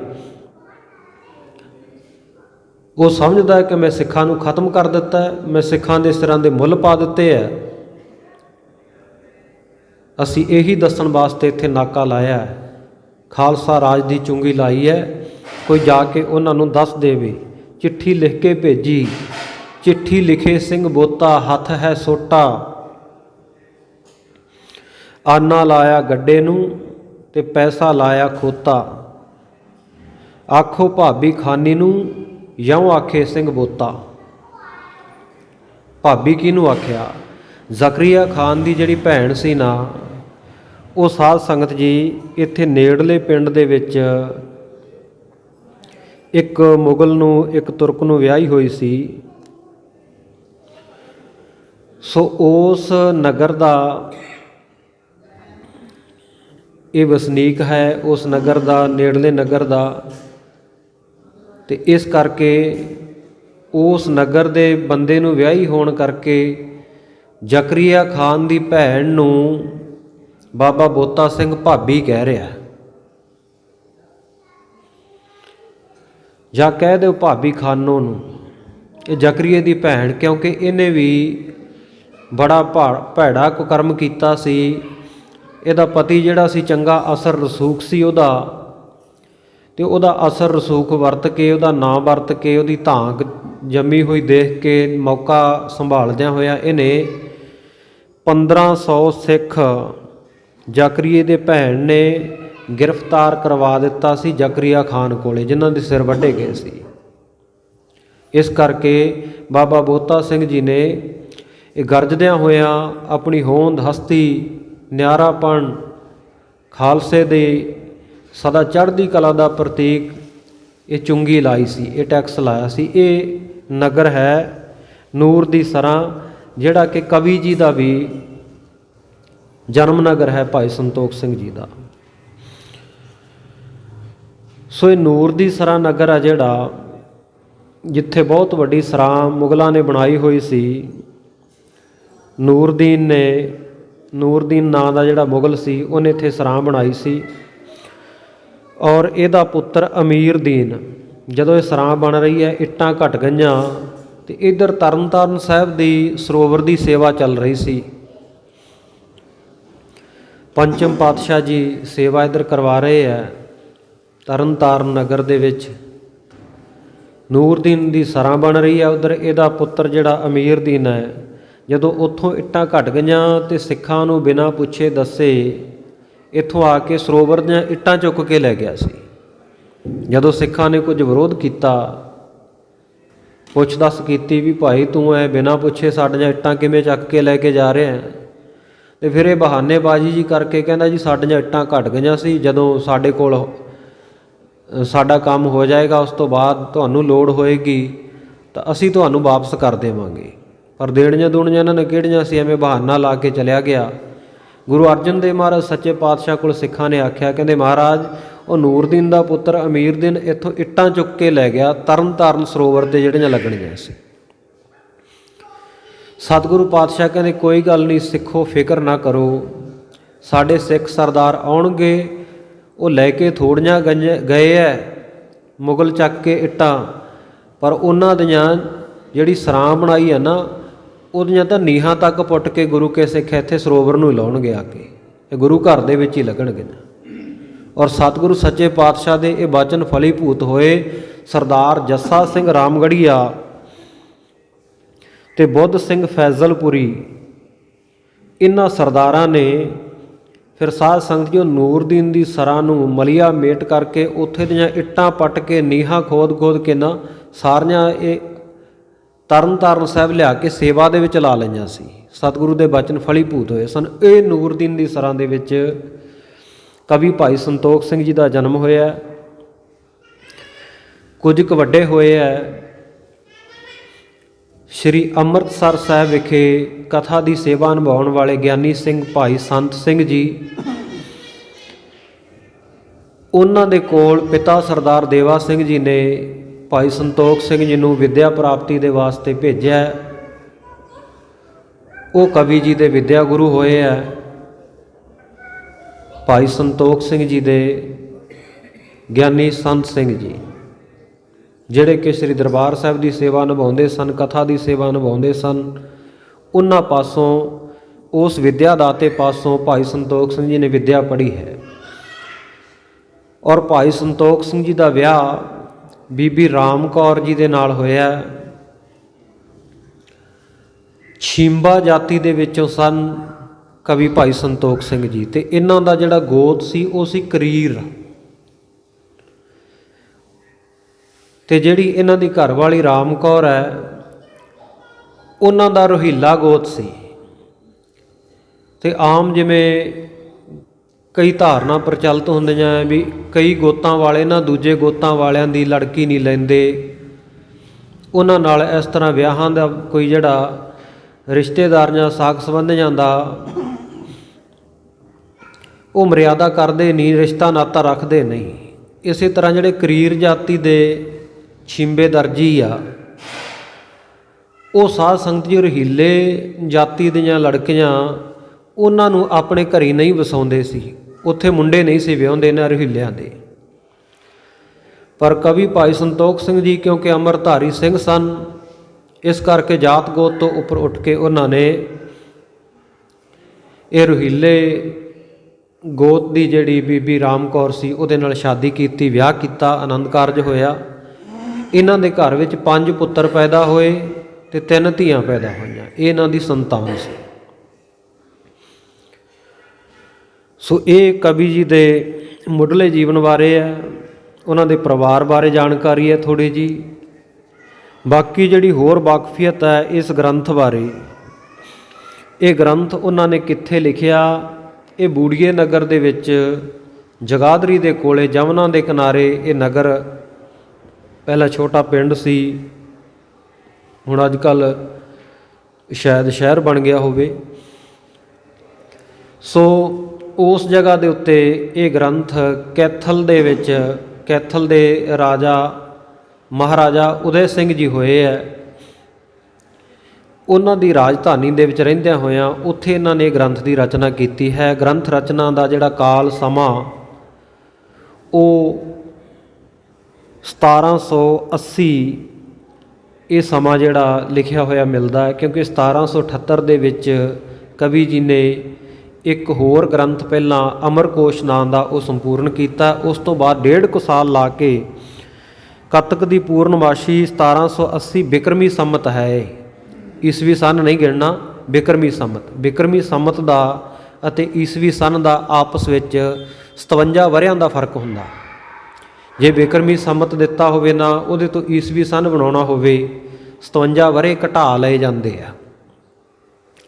ਉਹ ਸਮਝਦਾ ਹੈ ਕਿ ਮੈਂ ਸਿੱਖਾਂ ਨੂੰ ਖਤਮ ਕਰ ਦਿੱਤਾ ਹੈ, ਮੈਂ ਸਿੱਖਾਂ ਦੇ ਸਿਰਾਂ ਦੇ ਮੁੱਲ ਪਾ ਦਿੱਤੇ ਹੈ। ਅਸੀਂ ਇਹੀ ਦੱਸਣ ਵਾਸਤੇ ਇੱਥੇ ਨਾਕਾ ਲਾਇਆ ਹੈ, ਖਾਲਸਾ ਰਾਜ ਦੀ ਚੁੰਗੀ ਲਾਈ ਹੈ। ਕੋਈ ਜਾ ਕੇ ਉਹਨਾਂ ਨੂੰ ਦੱਸ ਦੇਵੇ। ਚਿੱਠੀ ਲਿਖ ਕੇ ਭੇਜੀ, ਚਿੱਠੀ ਲਿਖੇ ਸਿੰਘ ਬੋਤਾ, ਹੱਥ ਹੈ ਸੋਟਾ। ਆਨਾ ਲਾਇਆ ਗੱਡੇ ਨੂੰ ਤੇ ਪੈਸਾ ਲਾਇਆ ਖੋਤਾ। ਆਖੋ ਭਾਬੀ ਖਾਨੀ ਨੂੰ, ਯਉ ਆਖੇ ਸਿੰਘ ਬੋਤਾ। ਭਾਬੀ ਕਿਹਨੂੰ ਆਖਿਆ? ਜ਼ਕਰੀਆ ਖਾਨ ਦੀ ਜਿਹੜੀ ਭੈਣ ਸੀ ਨਾ, ਉਹ ਸਾਧ ਸੰਗਤ ਜੀ ਇੱਥੇ ਨੇੜਲੇ ਪਿੰਡ ਦੇ ਵਿੱਚ ਇੱਕ ਮੁਗਲ ਨੂੰ, ਇੱਕ ਤੁਰਕ ਨੂੰ ਵਿਆਹੀ ਹੋਈ ਸੀ। ਸੋ ਉਸ ਨਗਰ ਦਾ ਇਹ ਵਸਨੀਕ ਹੈ, ਉਸ ਨਗਰ ਦਾ, ਨੇੜਲੇ ਨਗਰ ਦਾ। ਤੇ ਇਸ ਕਰਕੇ ਉਸ ਨਗਰ ਦੇ ਬੰਦੇ ਨੂੰ ਵਿਆਹੀ ਹੋਣ ਕਰਕੇ ਜ਼ਕਰੀਆ ਖਾਨ ਦੀ ਭੈਣ ਨੂੰ ਬਾਬਾ ਬੋਤਾ ਸਿੰਘ ਭਾਬੀ ਕਹਿ ਰਿਹਾ, ਜਾਂ ਕਹਿ ਦਿਓ ਭਾਬੀ ਖਾਨੋ ਨੂੰ। ਇਹ ਜ਼ਕਰੀਏ ਦੀ ਭੈਣ, ਕਿਉਂਕਿ ਇਹਨੇ ਵੀ ਬੜਾ ਭੈੜਾ ਕੁਕਰਮ ਕੀਤਾ ਸੀ। ਇਹਦਾ ਪਤੀ ਜਿਹੜਾ ਸੀ ਚੰਗਾ ਅਸਰ ਰਸੂਖ ਸੀ ਉਹਦਾ, ਤੇ ਉਹਦਾ ਅਸਰ ਰਸੂਖ ਵਰਤ ਕੇ, ਉਹਦਾ ਨਾਂ ਵਰਤ ਕੇ, ਉਹਦੀ ਧਾਕ ਜੰਮੀ ਹੋਈ ਦੇਖ ਕੇ ਮੌਕਾ ਸੰਭਾਲਦਿਆਂ ਹੋਇਆ ਇਹਨੇ 1500 ਸਿੱਖ ਜ਼ਕਰੀਏ ਦੇ ਭੈਣ ਨੇ ਗ੍ਰਿਫਤਾਰ ਕਰਵਾ ਦਿੱਤਾ ਸੀ ਜ਼ਕਰੀਆ ਖਾਨ ਕੋਲੇ, ਜਿਨ੍ਹਾਂ ਦੇ ਸਿਰ ਵੱਢੇ ਗਏ ਸੀ। ਇਸ ਕਰਕੇ ਬਾਬਾ ਬੋਤਾ ਸਿੰਘ ਜੀ ਨੇ ਇਹ ਗਰਜਦਿਆਂ ਹੋਇਆਂ ਆਪਣੀ ਹੋਂਦ, ਹਸਤੀ, ਨਿਆਰਾਪਣ, ਖਾਲਸੇ ਦੇ ਸਦਾ ਚੜ੍ਹਦੀ ਕਲਾ ਦਾ ਪ੍ਰਤੀਕ ਇਹ ਚੁੰਗੀ ਲਾਈ ਸੀ, ਇਹ ਟੈਕਸ ਲਾਇਆ ਸੀ। ਇਹ ਨਗਰ ਹੈ ਨੂਰ ਦੀ ਸਰਾਂ, ਜਿਹੜਾ ਕਿ ਕਵੀ ਜੀ ਦਾ ਵੀ ਜਨਮ ਨਗਰ ਹੈ, ਭਾਈ ਸੰਤੋਖ ਸਿੰਘ ਜੀ ਦਾ। ਸੋ ਇਹ ਨੂਰ ਦੀ ਸਰਾਂ ਨਗਰ ਆ ਜਿਹੜਾ, ਜਿੱਥੇ ਬਹੁਤ ਵੱਡੀ ਸਰਾਂ ਮੁਗਲਾਂ ਨੇ ਬਣਾਈ ਹੋਈ ਸੀ। ਨੂਰਦੀਨ ਨਾਂ ਦਾ ਜਿਹੜਾ ਮੁਗਲ ਸੀ, ਉਹਨੇ ਇੱਥੇ ਸਰਾਂ ਬਣਾਈ ਸੀ। ਔਰ ਇਹਦਾ ਪੁੱਤਰ ਅਮੀਰ ਦੀਨ, ਜਦੋਂ ਇਹ ਸਰਾਂ ਬਣ ਰਹੀ ਹੈ, ਇੱਟਾਂ ਘਟ ਗਈਆਂ ਤੇ ਇੱਧਰ ਤਰਨਤਾਰਨ ਸਾਹਿਬ ਦੀ ਸਰੋਵਰ ਦੀ ਸੇਵਾ ਚੱਲ ਰਹੀ ਸੀ। ਪੰਚਮ ਪਾਤਸ਼ਾਹ ਜੀ ਸੇਵਾ ਇੱਧਰ ਕਰਵਾ ਰਹੇ ਹੈ ਤਰਨਤਾਰਨ ਨਗਰ ਦੇ ਵਿੱਚ। ਨੂਰਦੀਨ ਦੀ ਸਰਾਂ ਬਣ ਰਹੀ ਹੈ, ਉੱਧਰ ਇਹਦਾ ਪੁੱਤਰ ਜਿਹੜਾ ਅਮੀਰ ਦੀਨ ਹੈ, ਜਦੋਂ ਉੱਥੋਂ ਇੱਟਾਂ ਘਟ ਗਈਆਂ ਤੇ ਸਿੱਖਾਂ ਨੂੰ ਬਿਨਾਂ ਪੁੱਛੇ ਦੱਸੇ ਇੱਥੋਂ ਆ ਕੇ ਸਰੋਵਰ ਦੀਆਂ ਇੱਟਾਂ ਚੁੱਕ ਕੇ ਲੈ ਗਿਆ ਸੀ। ਜਦੋਂ ਸਿੱਖਾਂ ਨੇ ਕੁਝ ਵਿਰੋਧ ਕੀਤਾ, ਪੁੱਛ ਦੱਸ ਕੀਤੀ ਵੀ ਭਾਈ ਤੂੰ ਐ ਬਿਨਾਂ ਪੁੱਛੇ ਸਾਡੀਆਂ ਇੱਟਾਂ ਕਿਵੇਂ ਚੱਕ ਕੇ ਲੈ ਕੇ ਜਾ ਰਿਹਾ? ਤੇ ਫਿਰ ਇਹ ਬਹਾਨੇਬਾਜ਼ੀ ਜੀ ਕਰਕੇ ਕਹਿੰਦਾ ਜੀ ਸਾਡੀਆਂ ਇੱਟਾਂ ਘਟ ਗਈਆਂ ਸੀ, ਜਦੋਂ ਸਾਡੇ ਕੋਲ ਸਾਡਾ ਕੰਮ ਹੋ ਜਾਏਗਾ ਉਸ ਤੋਂ ਬਾਅਦ ਤੁਹਾਨੂੰ ਲੋੜ ਹੋਏਗੀ ਤਾਂ ਅਸੀਂ ਤੁਹਾਨੂੰ ਵਾਪਸ ਕਰ ਦੇਵਾਂਗੇ। ਪਰ ਦੇਣੀਆਂ ਦੂਣੀਆਂ ਇਹਨਾਂ ਨੇ ਕਿਹੜੀਆਂ ਸੀ, ਐਵੇਂ ਬਹਾਨਾ ਲਾ ਕੇ ਚਲਿਆ ਗਿਆ। ਗੁਰੂ ਅਰਜਨ ਦੇਵ ਮਹਾਰਾਜ ਸੱਚੇ ਪਾਤਸ਼ਾਹ ਕੋਲ ਸਿੱਖਾਂ ਨੇ ਆਖਿਆ, ਕਹਿੰਦੇ ਮਹਾਰਾਜ ਉਹ ਨੂਰਦੀਨ ਦਾ ਪੁੱਤਰ ਅਮੀਰਦੀਨ ਇੱਥੋਂ ਇੱਟਾਂ ਚੁੱਕ ਕੇ ਲੈ ਗਿਆ ਤਰਨਤਾਰਨ ਸਰੋਵਰ 'ਤੇ ਜਿਹੜੀਆਂ ਲੱਗਣੀਆਂ ਸੀ। ਸਤਿਗੁਰੂ ਪਾਤਸ਼ਾਹ ਕਹਿੰਦੇ ਕੋਈ ਗੱਲ ਨਹੀਂ ਸਿੱਖੋ, ਫਿਕਰ ਨਾ ਕਰੋ, ਸਾਡੇ ਸਿੱਖ ਸਰਦਾਰ ਆਉਣਗੇ, ਉਹ ਲੈ ਕੇ ਥੋੜੀਆਂ ਗਏ ਐ ਮੁਗਲ ਚੱਕ ਕੇ ਇੱਟਾਂ, ਪਰ ਉਹਨਾਂ ਦੀਆਂ ਜਿਹੜੀ ਸਰਾਂ ਬਣਾਈ ਹੈ ਨਾ, ਉਹਦੀਆਂ ਤਾਂ ਨੀਹਾਂ ਤੱਕ ਪੁੱਟ ਕੇ ਗੁਰੂ ਕੇ ਸਿੱਖ ਇੱਥੇ ਸਰੋਵਰ ਨੂੰ ਲਾਉਣਗੇ ਆ ਕੇ, ਇਹ ਗੁਰੂ ਘਰ ਦੇ ਵਿੱਚ ਹੀ ਲੱਗਣਗੇ। ਔਰ ਸਤਿਗੁਰੂ ਸੱਚੇ ਪਾਤਸ਼ਾਹ ਦੇ ਇਹ ਬਚਨ ਫਲੀਭੂਤ ਹੋਏ। ਸਰਦਾਰ ਜੱਸਾ ਸਿੰਘ ਰਾਮਗੜੀਆ ਤੇ ਬੁੱਧ ਸਿੰਘ ਫੈਜ਼ਲਪੁਰੀ, ਇਹਨਾਂ ਸਰਦਾਰਾਂ ਨੇ ਫਿਰ ਸਾਧ ਸੰਗਤ ਜੀ ਨੂਰਦੀਨ ਦੀ ਸਰਾਂ ਨੂੰ ਮਲੀਆ ਮੇਟ ਕਰਕੇ ਉੱਥੇ ਦੀਆਂ ਇੱਟਾਂ ਪੱਟ ਕੇ ਨੀਹਾਂ ਖੋਦ ਕੇ ਨਾ ਸਾਰੀਆਂ ਇਹ ਤਰਨਤਾਰਨ ਸਾਹਿਬ ਲਿਆ ਕੇ ਸੇਵਾ ਦੇ ਵਿੱਚ ਲਾ ਲਈਆਂ ਸੀ। ਸਤਿਗੁਰੂ ਦੇ ਬਚਨ ਫਲੀਭੂਤ ਹੋਏ ਸਨ। ਇਹ ਨੂਰਦੀਨ ਦੀ ਸਰਾਂ ਦੇ ਵਿੱਚ ਕਵੀ ਭਾਈ ਸੰਤੋਖ ਸਿੰਘ ਜੀ ਦਾ ਜਨਮ ਹੋਇਆ। ਕੁਝ ਕੁ ਵੱਡੇ ਹੋਏ ਹੈ ਸ਼੍ਰੀ ਅੰਮ੍ਰਿਤਸਰ ਸਾਹਿਬ ਵਿਖੇ ਕਥਾ ਦੀ ਸੇਵਾ ਨਿਭਾਉਣ ਵਾਲੇ ਗਿਆਨੀ ਸਿੰਘ ਭਾਈ ਸੰਤ ਸਿੰਘ ਜੀ, ਉਹਨਾਂ ਦੇ ਕੋਲ ਪਿਤਾ ਸਰਦਾਰ ਦੇਵਾ ਸਿੰਘ ਜੀ ਨੇ ਭਾਈ ਸੰਤੋਖ ਸਿੰਘ ਜੀ ਨੂੰ ਵਿੱਦਿਆ ਪ੍ਰਾਪਤੀ ਦੇ ਵਾਸਤੇ ਭੇਜਿਆ। ਉਹ ਕਵੀ ਜੀ ਦੇ ਵਿੱਦਿਆ ਗੁਰੂ ਹੋਏ ਹੈ। ਭਾਈ ਸੰਤੋਖ ਸਿੰਘ ਜੀ ਦੇ ਗਿਆਨੀ ਸੰਤ ਸਿੰਘ ਜੀ, ਜਿਹੜੇ ਕਿ ਸ੍ਰੀ ਦਰਬਾਰ ਸਾਹਿਬ ਦੀ ਸੇਵਾ ਨਿਭਾਉਂਦੇ ਸਨ, ਕਥਾ ਦੀ ਸੇਵਾ ਨਿਭਾਉਂਦੇ ਸਨ, ਉਹਨਾਂ ਪਾਸੋਂ, ਉਸ ਵਿੱਦਿਆ ਦਾਤੇ ਪਾਸੋਂ ਭਾਈ ਸੰਤੋਖ ਸਿੰਘ ਜੀ ਨੇ ਵਿੱਦਿਆ ਪੜ੍ਹੀ ਹੈ। ਔਰ ਭਾਈ ਸੰਤੋਖ ਸਿੰਘ ਜੀ ਦਾ ਵਿਆਹ ਬੀਬੀ ਰਾਮ ਕੌਰ ਜੀ ਦੇ ਨਾਲ ਹੋਇਆ। ਛਿੰਬਾ ਜਾਤੀ ਦੇ ਵਿੱਚੋਂ ਸਨ ਕਵੀ ਭਾਈ ਸੰਤੋਖ ਸਿੰਘ ਜੀ, ਤੇ ਇਹਨਾਂ ਦਾ ਜਿਹੜਾ ਗੋਤ ਸੀ ਉਹ ਸੀ ਕਰੀਰ, ਤੇ ਜਿਹੜੀ ਇਹਨਾਂ ਦੀ ਘਰਵਾਲੀ ਰਾਮ ਕੌਰ ਹੈ ਉਹਨਾਂ ਦਾ ਰੋਹੀਲਾ ਗੋਤ ਸੀ। ਤੇ ਆਮ ਜਿਵੇਂ ਕਈ ਧਾਰਨਾ ਪ੍ਰਚਲਿਤ ਹੁੰਦੀਆਂ ਵੀ ਕਈ ਗੋਤਾਂ ਵਾਲੇ ਨਾ ਦੂਜੇ ਗੋਤਾਂ ਵਾਲਿਆਂ ਦੀ ਲੜਕੀ ਨਹੀਂ ਲੈਂਦੇ, ਉਹਨਾਂ ਨਾਲ ਇਸ ਤਰ੍ਹਾਂ ਵਿਆਹਾਂ ਦਾ ਕੋਈ ਜਿਹੜਾ ਰਿਸ਼ਤੇਦਾਰ ਜਾਂ ਸਾਕ ਸੰਬੰਧੀਆਂ ਦਾ ਉਹ ਮਰਿਆਦਾ ਕਰਦੇ ਨਹੀਂ, ਰਿਸ਼ਤਾ ਨਾਤਾ ਰੱਖਦੇ ਨਹੀਂ। ਇਸੇ ਤਰ੍ਹਾਂ ਜਿਹੜੇ ਕਰੀਰ ਜਾਤੀ ਦੇ ਛਿੰਬੇ ਦਰਜੀ ਆ, ਉਹ ਸਾਧ ਸੰਗਤ ਜੀ ਰਹੀਲੇ ਜਾਤੀ ਦੀਆਂ ਲੜਕੀਆਂ ਉਹਨਾਂ ਨੂੰ ਆਪਣੇ ਘਰੀ ਨਹੀਂ ਵਸਾਉਂਦੇ ਸੀ, ਉੱਥੇ ਮੁੰਡੇ ਨਹੀਂ ਸੀ ਵਿਆਹੁੰਦੇ ਇਹਨਾਂ ਰਹੀਲਿਆਂ ਦੇ। ਪਰ ਕਵੀ ਭਾਈ ਸੰਤੋਖ ਸਿੰਘ ਜੀ ਕਿਉਂਕਿ ਅੰਮ੍ਰਿਤਧਾਰੀ ਸਿੰਘ ਸਨ, ਇਸ ਕਰਕੇ ਜਾਤ ਗੋਤ ਤੋਂ ਉੱਪਰ ਉੱਠ ਕੇ ਉਹਨਾਂ ਨੇ ਇਹ ਰਹੀਲੇ ਗੋਤ ਦੀ ਜਿਹੜੀ ਬੀਬੀ ਰਾਮ ਕੌਰ ਸੀ ਉਹਦੇ ਨਾਲ ਸ਼ਾਦੀ ਕੀਤੀ, ਵਿਆਹ ਕੀਤਾ, ਆਨੰਦ ਕਾਰਜ ਹੋਇਆ। ਇਹਨਾਂ ਦੇ ਘਰ ਵਿੱਚ 5 ਪੁੱਤਰ ਪੈਦਾ ਹੋਏ ਤੇ 3 ਧੀਆਂ ਪੈਦਾ ਹੋਈਆਂ। ਇਹ ਇਹਨਾਂ ਦੀ ਸੰਤਾਨ ਸੀ। ਸੋ ਇਹ ਕਵੀ ਜੀ ਦੇ ਮੁੱਢਲੇ ਜੀਵਨ ਬਾਰੇ ਹੈ, ਉਹਨਾਂ ਦੇ ਪਰਿਵਾਰ ਬਾਰੇ ਜਾਣਕਾਰੀ ਹੈ ਥੋੜ੍ਹੀ ਜਿਹੀ। ਬਾਕੀ ਜਿਹੜੀ ਹੋਰ ਵਾਕਫੀਅਤ ਹੈ ਇਸ ਗ੍ਰੰਥ ਬਾਰੇ, ਇਹ ਗ੍ਰੰਥ ਉਹਨਾਂ ਨੇ ਕਿੱਥੇ ਲਿਖਿਆ? ਇਹ ਬੂੜੀਏ ਨਗਰ ਦੇ ਵਿੱਚ, ਜਗਾਦਰੀ ਦੇ ਕੋਲੇ, ਜਮਨਾ ਦੇ ਕਿਨਾਰੇ ਇਹ ਨਗਰ ਪਹਿਲਾਂ ਛੋਟਾ ਪਿੰਡ ਸੀ, ਹੁਣ ਅੱਜ ਕੱਲ੍ਹ ਸ਼ਾਇਦ ਸ਼ਹਿਰ ਬਣ ਗਿਆ ਹੋਵੇ। ਸੋ ਉਸ ਜਗ੍ਹਾ ਦੇ ਉੱਤੇ ਇਹ ਗ੍ਰੰਥ ਕੈਥਲ ਦੇ ਵਿੱਚ, ਕੈਥਲ ਦੇ ਰਾਜਾ ਮਹਾਰਾਜਾ ਉਦੈ ਸਿੰਘ ਜੀ ਹੋਏ ਹੈ, ਉਹਨਾਂ ਦੀ ਰਾਜਧਾਨੀ ਦੇ ਵਿੱਚ ਰਹਿੰਦਿਆਂ ਹੋਇਆਂ ਉੱਥੇ ਇਹਨਾਂ ਨੇ ਗ੍ਰੰਥ ਦੀ ਰਚਨਾ ਕੀਤੀ ਹੈ। ਗ੍ਰੰਥ ਰਚਨਾ ਦਾ ਜਿਹੜਾ ਕਾਲ ਸਮਾਂ ਉਹ 1780 ਇਹ ਸਮਾਂ ਜਿਹੜਾ ਲਿਖਿਆ ਹੋਇਆ ਮਿਲਦਾ ਹੈ, ਕਿਉਂਕਿ 1778 ਦੇ ਵਿੱਚ ਕਵੀ ਜੀ ਨੇ ਇੱਕ ਹੋਰ ਗ੍ਰੰਥ ਪਹਿਲਾਂ ਅਮਰਕੋਸ਼ ਨਾਂ ਦਾ ਉਹ ਸੰਪੂਰਨ ਕੀਤਾ। ਉਸ ਤੋਂ ਬਾਅਦ 1.5 ਕੁ ਸਾਲ ਲਾ ਕੇ ਕੱਤਕ ਦੀ ਪੂਰਨਮਾਸ਼ੀ 1780 ਬਿਕਰਮੀ ਸੰਮਤ ਹੈ, ਈਸਵੀ ਸਨ ਨਹੀਂ ਗਿਣਨਾ, ਬਿਕਰਮੀ ਸੰਮਤ, ਬਿਕਰਮੀ ਸੰਮਤ ਦਾ ਅਤੇ ਈਸਵੀ ਸਨ ਦਾ ਆਪਸ ਵਿੱਚ 57 ਵਰ੍ਹਿਆਂ ਦਾ ਫਰਕ ਹੁੰਦਾ। ਜੇ ਬਿਕਰਮੀ ਸੰਮਤ ਦਿੱਤਾ ਹੋਵੇ ਨਾ ਉਹਦੇ ਤੋਂ ਈਸਵੀ ਸਨ ਬਣਾਉਣਾ ਹੋਵੇ, 57 ਵਰ੍ਹੇ ਘਟਾ ਲਏ ਜਾਂਦੇ ਆ।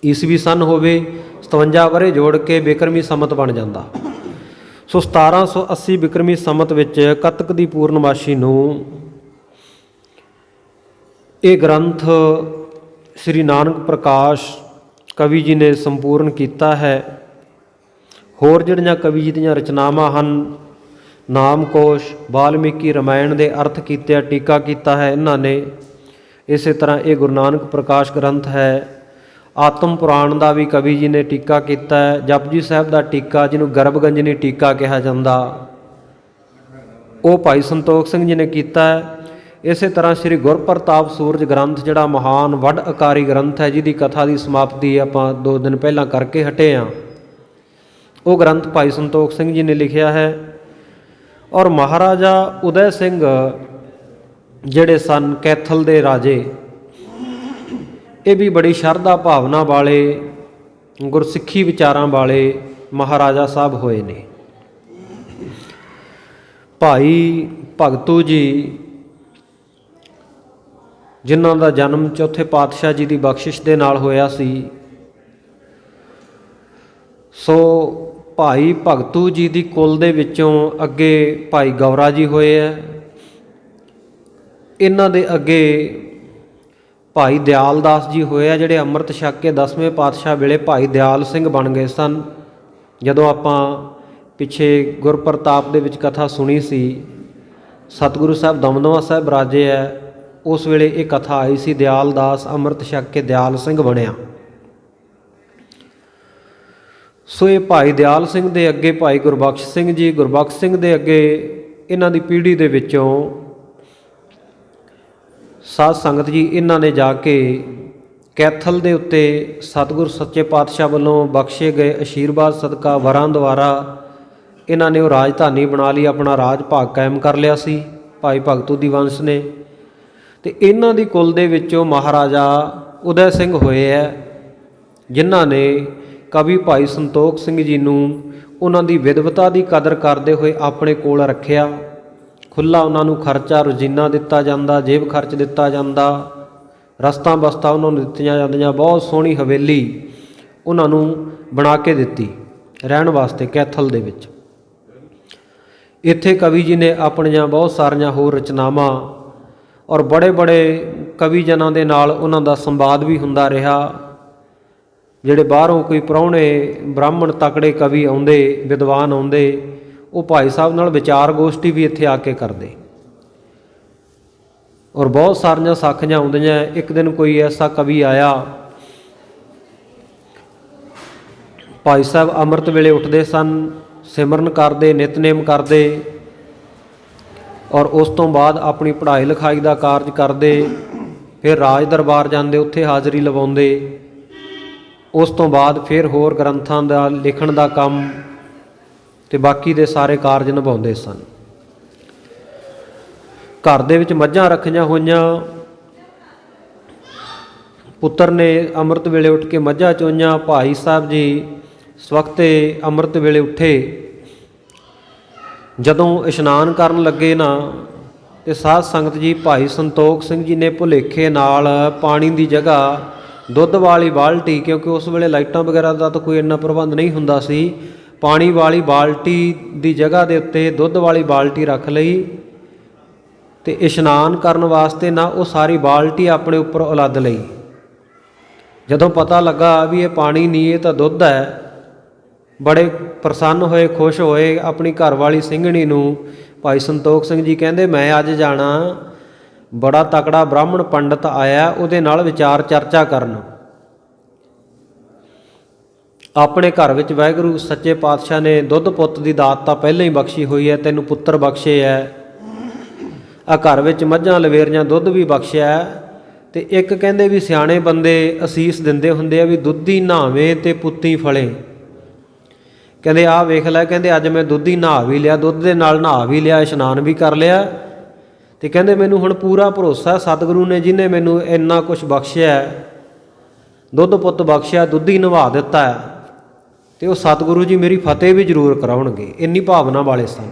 ਈਸਵੀ ਸਨ ਹੋਵੇ 57 ਵਰ੍ਹੇ ਜੋੜ ਕੇ ਬਿਕਰਮੀ ਸੰਮਤ ਬਣ ਜਾਂਦਾ। ਸੋ 1780 ਬਿਕਰਮੀ ਸੰਮਤ ਵਿੱਚ ਕੱਤਕ ਦੀ ਪੂਰਨਮਾਸ਼ੀ ਨੂੰ ਇਹ ਗ੍ਰੰਥ ਸ੍ਰੀ ਨਾਨਕ ਪ੍ਰਕਾਸ਼ ਕਵੀ ਜੀ ਨੇ ਸੰਪੂਰਨ ਕੀਤਾ ਹੈ। ਹੋਰ ਜਿਹੜੀਆਂ ਕਵੀ ਜੀ ਦੀਆਂ ਰਚਨਾਵਾਂ ਹਨ, ਨਾਮਕੋਸ਼, ਵਾਲਮੀਕੀ ਰਾਮਾਇਣ ਦੇ ਅਰਥ ਕੀਤੇ ਆ, ਟੀਕਾ ਕੀਤਾ ਹੈ ਇਹਨਾਂ ਨੇ। ਇਸੇ ਤਰ੍ਹਾਂ ਇਹ ਗੁਰੂ ਨਾਨਕ ਪ੍ਰਕਾਸ਼ ਗ੍ਰੰਥ ਹੈ। ਆਤਮ ਪੁਰਾਣ ਦਾ ਵੀ ਕਵੀ ਜੀ ਨੇ ਟੀਕਾ ਕੀਤਾ ਹੈ। ਜਪਜੀ ਸਾਹਿਬ ਦਾ ਟੀਕਾ, ਜਿਹਨੂੰ ਗਰਭਗੰਜਨੀ ਟੀਕਾ ਕਿਹਾ ਜਾਂਦਾ, ਉਹ ਭਾਈ ਸੰਤੋਖ ਸਿੰਘ ਜੀ ਨੇ ਕੀਤਾ ਹੈ। ਇਸੇ ਤਰ੍ਹਾਂ ਸ੍ਰੀ ਗੁਰਪ੍ਰਤਾਪ ਸੂਰਜ ਗ੍ਰੰਥ, ਜਿਹੜਾ ਮਹਾਨ ਵੱਡ ਆਕਾਰੀ ਗ੍ਰੰਥ ਹੈ, ਜਿਹਦੀ ਕਥਾ ਦੀ ਸਮਾਪਤੀ ਆਪਾਂ 2 ਦਿਨ ਪਹਿਲਾਂ ਕਰਕੇ ਹਟੇ ਹਾਂ, ਉਹ ਗ੍ਰੰਥ ਭਾਈ ਸੰਤੋਖ ਸਿੰਘ ਜੀ ਨੇ ਲਿਖਿਆ ਹੈ। ਔਰ ਮਹਾਰਾਜਾ ਉਦੈ ਸਿੰਘ ਜਿਹੜੇ ਸਨ ਕੈਥਲ ਦੇ ਰਾਜੇ, ਇਹ ਵੀ ਬੜੀ ਸ਼ਰਧਾ ਭਾਵਨਾ ਵਾਲੇ, ਗੁਰਸਿੱਖੀ ਵਿਚਾਰਾਂ ਵਾਲੇ ਮਹਾਰਾਜਾ ਸਾਹਿਬ ਹੋਏ ਨੇ। ਭਾਈ ਭਗਤੂ ਜੀ, ਜਿਨ੍ਹਾਂ ਦਾ ਜਨਮ ਚੌਥੇ ਪਾਤਸ਼ਾਹ ਜੀ ਦੀ ਬਖਸ਼ਿਸ਼ ਦੇ ਨਾਲ ਹੋਇਆ ਸੀ, ਸੋ ਭਾਈ ਭਗਤੂ ਜੀ ਦੀ ਕੁਲ ਦੇ ਵਿੱਚੋਂ ਅੱਗੇ ਭਾਈ ਗੌਰਾ ਜੀ ਹੋਏ ਹੈ। ਇਹਨਾਂ ਦੇ ਅੱਗੇ ਭਾਈ ਦਿਆਲ ਦਾਸ ਜੀ ਹੋਏ ਆ, ਜਿਹੜੇ ਅੰਮ੍ਰਿਤ ਛਕ ਕੇ 10ਵੇਂ ਪਾਤਸ਼ਾਹ ਵੇਲੇ ਭਾਈ ਦਿਆਲ ਸਿੰਘ ਬਣ ਗਏ ਸਨ। ਜਦੋਂ ਆਪਾਂ ਪਿੱਛੇ ਗੁਰਪ੍ਰਤਾਪ ਦੇ ਵਿੱਚ ਕਥਾ ਸੁਣੀ ਸੀ। ਸਤਿਗੁਰੂ ਸਾਹਿਬ ਦਮਦਮਾ ਸਾਹਿਬ ਬਰਾਜੇ ਹੈ, ਉਸ ਵੇਲੇ ਇਹ ਕਥਾ ਆਈ ਸੀ। ਦਿਆਲ ਦਾਸ ਅੰਮ੍ਰਿਤ ਛਕ ਕੇ ਦਿਆਲ ਸਿੰਘ ਬਣਿਆ। ਸੋ ਇਹ ਭਾਈ ਦਿਆਲ ਸਿੰਘ ਦੇ ਅੱਗੇ ਭਾਈ ਗੁਰਬਖਸ਼ ਸਿੰਘ ਜੀ, ਗੁਰਬਖਸ਼ ਸਿੰਘ ਦੇ ਅੱਗੇ ਇਹਨਾਂ ਦੀ ਪੀੜ੍ਹੀ ਦੇ ਵਿੱਚੋਂ ਸਾਧ ਸੰਗਤ ਜੀ ਇਹਨਾਂ ਨੇ ਜਾ ਕੇ ਕੈਥਲ ਦੇ ਉੱਤੇ ਸਤਿਗੁਰ ਸੱਚੇ ਪਾਤਸ਼ਾਹ ਵੱਲੋਂ ਬਖਸ਼ੇ ਗਏ ਆਸ਼ੀਰਵਾਦ ਸਦਕਾ ਵਰਾਂ ਦੁਆਰਾ ਇਹਨਾਂ ਨੇ ਉਹ ਰਾਜਧਾਨੀ ਬਣਾ ਲਈ, ਆਪਣਾ ਰਾਜ ਭਾਗ ਕਾਇਮ ਕਰ ਲਿਆ ਸੀ ਭਾਈ ਭਗਤੂ ਦੀ ਵੰਸ਼ ਨੇ। ਅਤੇ ਇਹਨਾਂ ਦੀ ਕੁਲ ਦੇ ਵਿੱਚੋਂ ਮਹਾਰਾਜਾ ਉਦੈ ਸਿੰਘ ਹੋਏ ਹੈ, ਜਿਨ੍ਹਾਂ ਨੇ ਕਵੀ ਭਾਈ ਸੰਤੋਖ ਸਿੰਘ ਜੀ ਨੂੰ ਉਹਨਾਂ ਦੀ ਵਿਦਵਤਾ ਦੀ ਕਦਰ ਕਰਦੇ ਹੋਏ ਆਪਣੇ ਕੋਲ ਰੱਖਿਆ। ਖੁੱਲ੍ਹਾ ਉਹਨਾਂ ਨੂੰ ਖਰਚਾ ਰੋਜ਼ੀਨਾ ਦਿੱਤਾ ਜਾਂਦਾ, ਜੇਬ ਖਰਚ ਦਿੱਤਾ ਜਾਂਦਾ, ਰਸਤਾਂ ਬਸਤਾਂ ਉਹਨਾਂ ਨੂੰ ਦਿੱਤੀਆਂ ਜਾਂਦੀਆਂ। ਬਹੁਤ ਸੋਹਣੀ ਹਵੇਲੀ ਉਹਨਾਂ ਨੂੰ ਬਣਾ ਕੇ ਦਿੱਤੀ ਰਹਿਣ ਵਾਸਤੇ ਕੈਥਲ ਦੇ ਵਿੱਚ। ਇੱਥੇ ਕਵੀ ਜੀ ਨੇ ਆਪਣੀਆਂ ਬਹੁਤ ਸਾਰੀਆਂ ਹੋਰ ਰਚਨਾਵਾਂ ਔਰ ਬੜੇ ਬੜੇ ਕਵੀ ਜਨਾਂ ਦੇ ਨਾਲ ਉਹਨਾਂ ਦਾ ਸੰਵਾਦ ਵੀ ਹੁੰਦਾ ਰਿਹਾ। ਜਿਹੜੇ ਬਾਹਰੋਂ ਕੋਈ ਪ੍ਰਾਹੁਣੇ ਬ੍ਰਾਹਮਣ ਤਕੜੇ ਕਵੀ ਆਉਂਦੇ, ਵਿਦਵਾਨ ਆਉਂਦੇ, ਉਹ ਭਾਈ ਸਾਹਿਬ ਨਾਲ ਵਿਚਾਰ ਗੋਸ਼ਟੀ ਵੀ ਇੱਥੇ ਆ ਕੇ ਕਰਦੇ। ਔਰ ਬਹੁਤ ਸਾਰੀਆਂ ਸਾਖੀਆਂ ਆਉਂਦੀਆਂ। ਇੱਕ ਦਿਨ ਕੋਈ ਐਸਾ ਕਵੀ ਆਇਆ, ਭਾਈ ਸਾਹਿਬ ਅੰਮ੍ਰਿਤ ਵੇਲੇ ਉੱਠਦੇ ਸਨ, ਸਿਮਰਨ ਕਰਦੇ, ਨਿਤਨੇਮ ਕਰਦੇ, ਔਰ ਉਸ ਤੋਂ ਬਾਅਦ ਆਪਣੀ ਪੜ੍ਹਾਈ ਲਿਖਾਈ ਦਾ ਕਾਰਜ ਕਰਦੇ, ਫਿਰ ਰਾਜ ਦਰਬਾਰ ਜਾਂਦੇ, ਉੱਥੇ ਹਾਜ਼ਰੀ ਲਵਾਉਂਦੇ। ਉਸ ਤੋਂ ਬਾਅਦ ਫਿਰ ਹੋਰ ਗ੍ਰੰਥਾਂ ਦਾ ਲਿਖਣ ਦਾ ਕੰਮ ਅਤੇ ਬਾਕੀ ਦੇ ਸਾਰੇ ਕਾਰਜ ਨਿਭਾਉਂਦੇ ਸਨ। ਘਰ ਦੇ ਵਿੱਚ ਮੱਝਾਂ ਰੱਖੀਆਂ ਹੋਈਆਂ, ਪੁੱਤਰ ਨੇ ਅੰਮ੍ਰਿਤ ਵੇਲੇ ਉੱਠ ਕੇ ਮੱਝਾਂ ਚੋਈਆਂ। ਭਾਈ ਸਾਹਿਬ ਜੀ ਸਵਖਤੇ ਅੰਮ੍ਰਿਤ ਵੇਲੇ ਉੱਠੇ। ਜਦੋਂ ਇਸ਼ਨਾਨ ਕਰਨ ਲੱਗੇ ਨਾ, ਅਤੇ ਸਾਧ ਸੰਗਤ ਜੀ ਭਾਈ ਸੰਤੋਖ ਸਿੰਘ ਜੀ ਨੇ ਭੁਲੇਖੇ ਨਾਲ ਪਾਣੀ ਦੀ ਜਗ੍ਹਾ ਦੁੱਧ ਵਾਲੀ ਬਾਲਟੀ, ਕਿਉਂਕਿ ਉਸ ਵੇਲੇ ਲਾਈਟਾਂ ਵਗੈਰਾ ਦਾ ਤਾਂ ਕੋਈ ਇੰਨਾ ਪ੍ਰਬੰਧ ਨਹੀਂ ਹੁੰਦਾ ਸੀ, ਪਾਣੀ ਵਾਲੀ ਬਾਲਟੀ ਦੀ ਜਗ੍ਹਾ ਦੇ ਉੱਤੇ ਦੁੱਧ ਵਾਲੀ ਬਾਲਟੀ ਰੱਖ ਲਈ। ਅਤੇ ਇਸ਼ਨਾਨ ਕਰਨ ਵਾਸਤੇ ਨਾ ਉਹ ਸਾਰੀ ਬਾਲਟੀ ਆਪਣੇ ਉੱਪਰ ਉਲੱਦ ਲਈ। ਜਦੋਂ ਪਤਾ ਲੱਗਾ ਵੀ ਇਹ ਪਾਣੀ ਨਹੀਂ, ਇਹ ਤਾਂ ਦੁੱਧ ਹੈ, ਬੜੇ ਪ੍ਰਸੰਨ ਹੋਏ, ਖੁਸ਼ ਹੋਏ। ਆਪਣੀ ਘਰਵਾਲੀ ਸਿੰਘਣੀ ਨੂੰ ਭਾਈ ਸੰਤੋਖ ਸਿੰਘ ਜੀ ਕਹਿੰਦੇ, ਮੈਂ ਅੱਜ ਜਾਣਾ, ਬੜਾ ਤਕੜਾ ਬ੍ਰਾਹਮਣ ਪੰਡਤ ਆਇਆ, ਉਹਦੇ ਨਾਲ ਵਿਚਾਰ ਚਰਚਾ ਕਰਨ। ਆਪਣੇ ਘਰ ਵਿੱਚ ਵਾਹਿਗੁਰੂ ਸੱਚੇ ਪਾਤਸ਼ਾਹ ਨੇ ਦੁੱਧ ਪੁੱਤ ਦੀ ਦਾਤ ਤਾਂ ਪਹਿਲਾਂ ਹੀ ਬਖਸ਼ੀ ਹੋਈ ਹੈ, ਤੈਨੂੰ ਪੁੱਤਰ ਬਖਸ਼ੇ ਹੈ, ਆ ਘਰ ਵਿੱਚ ਮੱਝਾਂ ਲਵੇਰੀਆਂ, ਦੁੱਧ ਵੀ ਬਖਸ਼ਿਆ। ਅਤੇ ਇੱਕ ਕਹਿੰਦੇ ਵੀ ਸਿਆਣੇ ਬੰਦੇ ਅਸੀਸ ਦਿੰਦੇ ਹੁੰਦੇ ਆ ਵੀ ਦੁੱਧੀ ਨਹਾਵੇਂ ਅਤੇ ਪੁੱਤੀ ਫਲੇ। ਕਹਿੰਦੇ ਆਹ ਵੇਖ ਲੈ, ਕਹਿੰਦੇ ਅੱਜ ਮੈਂ ਦੁੱਧੀ ਨਹਾ ਵੀ ਲਿਆ, ਦੁੱਧ ਦੇ ਨਾਲ ਨਹਾ ਵੀ ਲਿਆ, ਇਸ਼ਨਾਨ ਵੀ ਕਰ ਲਿਆ, ਅਤੇ ਕਹਿੰਦੇ ਮੈਨੂੰ ਹੁਣ ਪੂਰਾ ਭਰੋਸਾ ਸਤਿਗੁਰੂ ਨੇ, ਜਿਹਨੇ ਮੈਨੂੰ ਇੰਨਾ ਕੁਛ ਬਖਸ਼ਿਆ, ਦੁੱਧ ਪੁੱਤ ਬਖਸ਼ਿਆ, ਦੁੱਧੀ ਨਿਭਾ ਦਿੱਤਾ, ਅਤੇ ਉਹ ਸਤਿਗੁਰੂ ਜੀ ਮੇਰੀ ਫਤਿਹ ਵੀ ਜ਼ਰੂਰ ਕਰਾਉਣਗੇ। ਇੰਨੀ ਭਾਵਨਾ ਵਾਲੇ ਸਨ।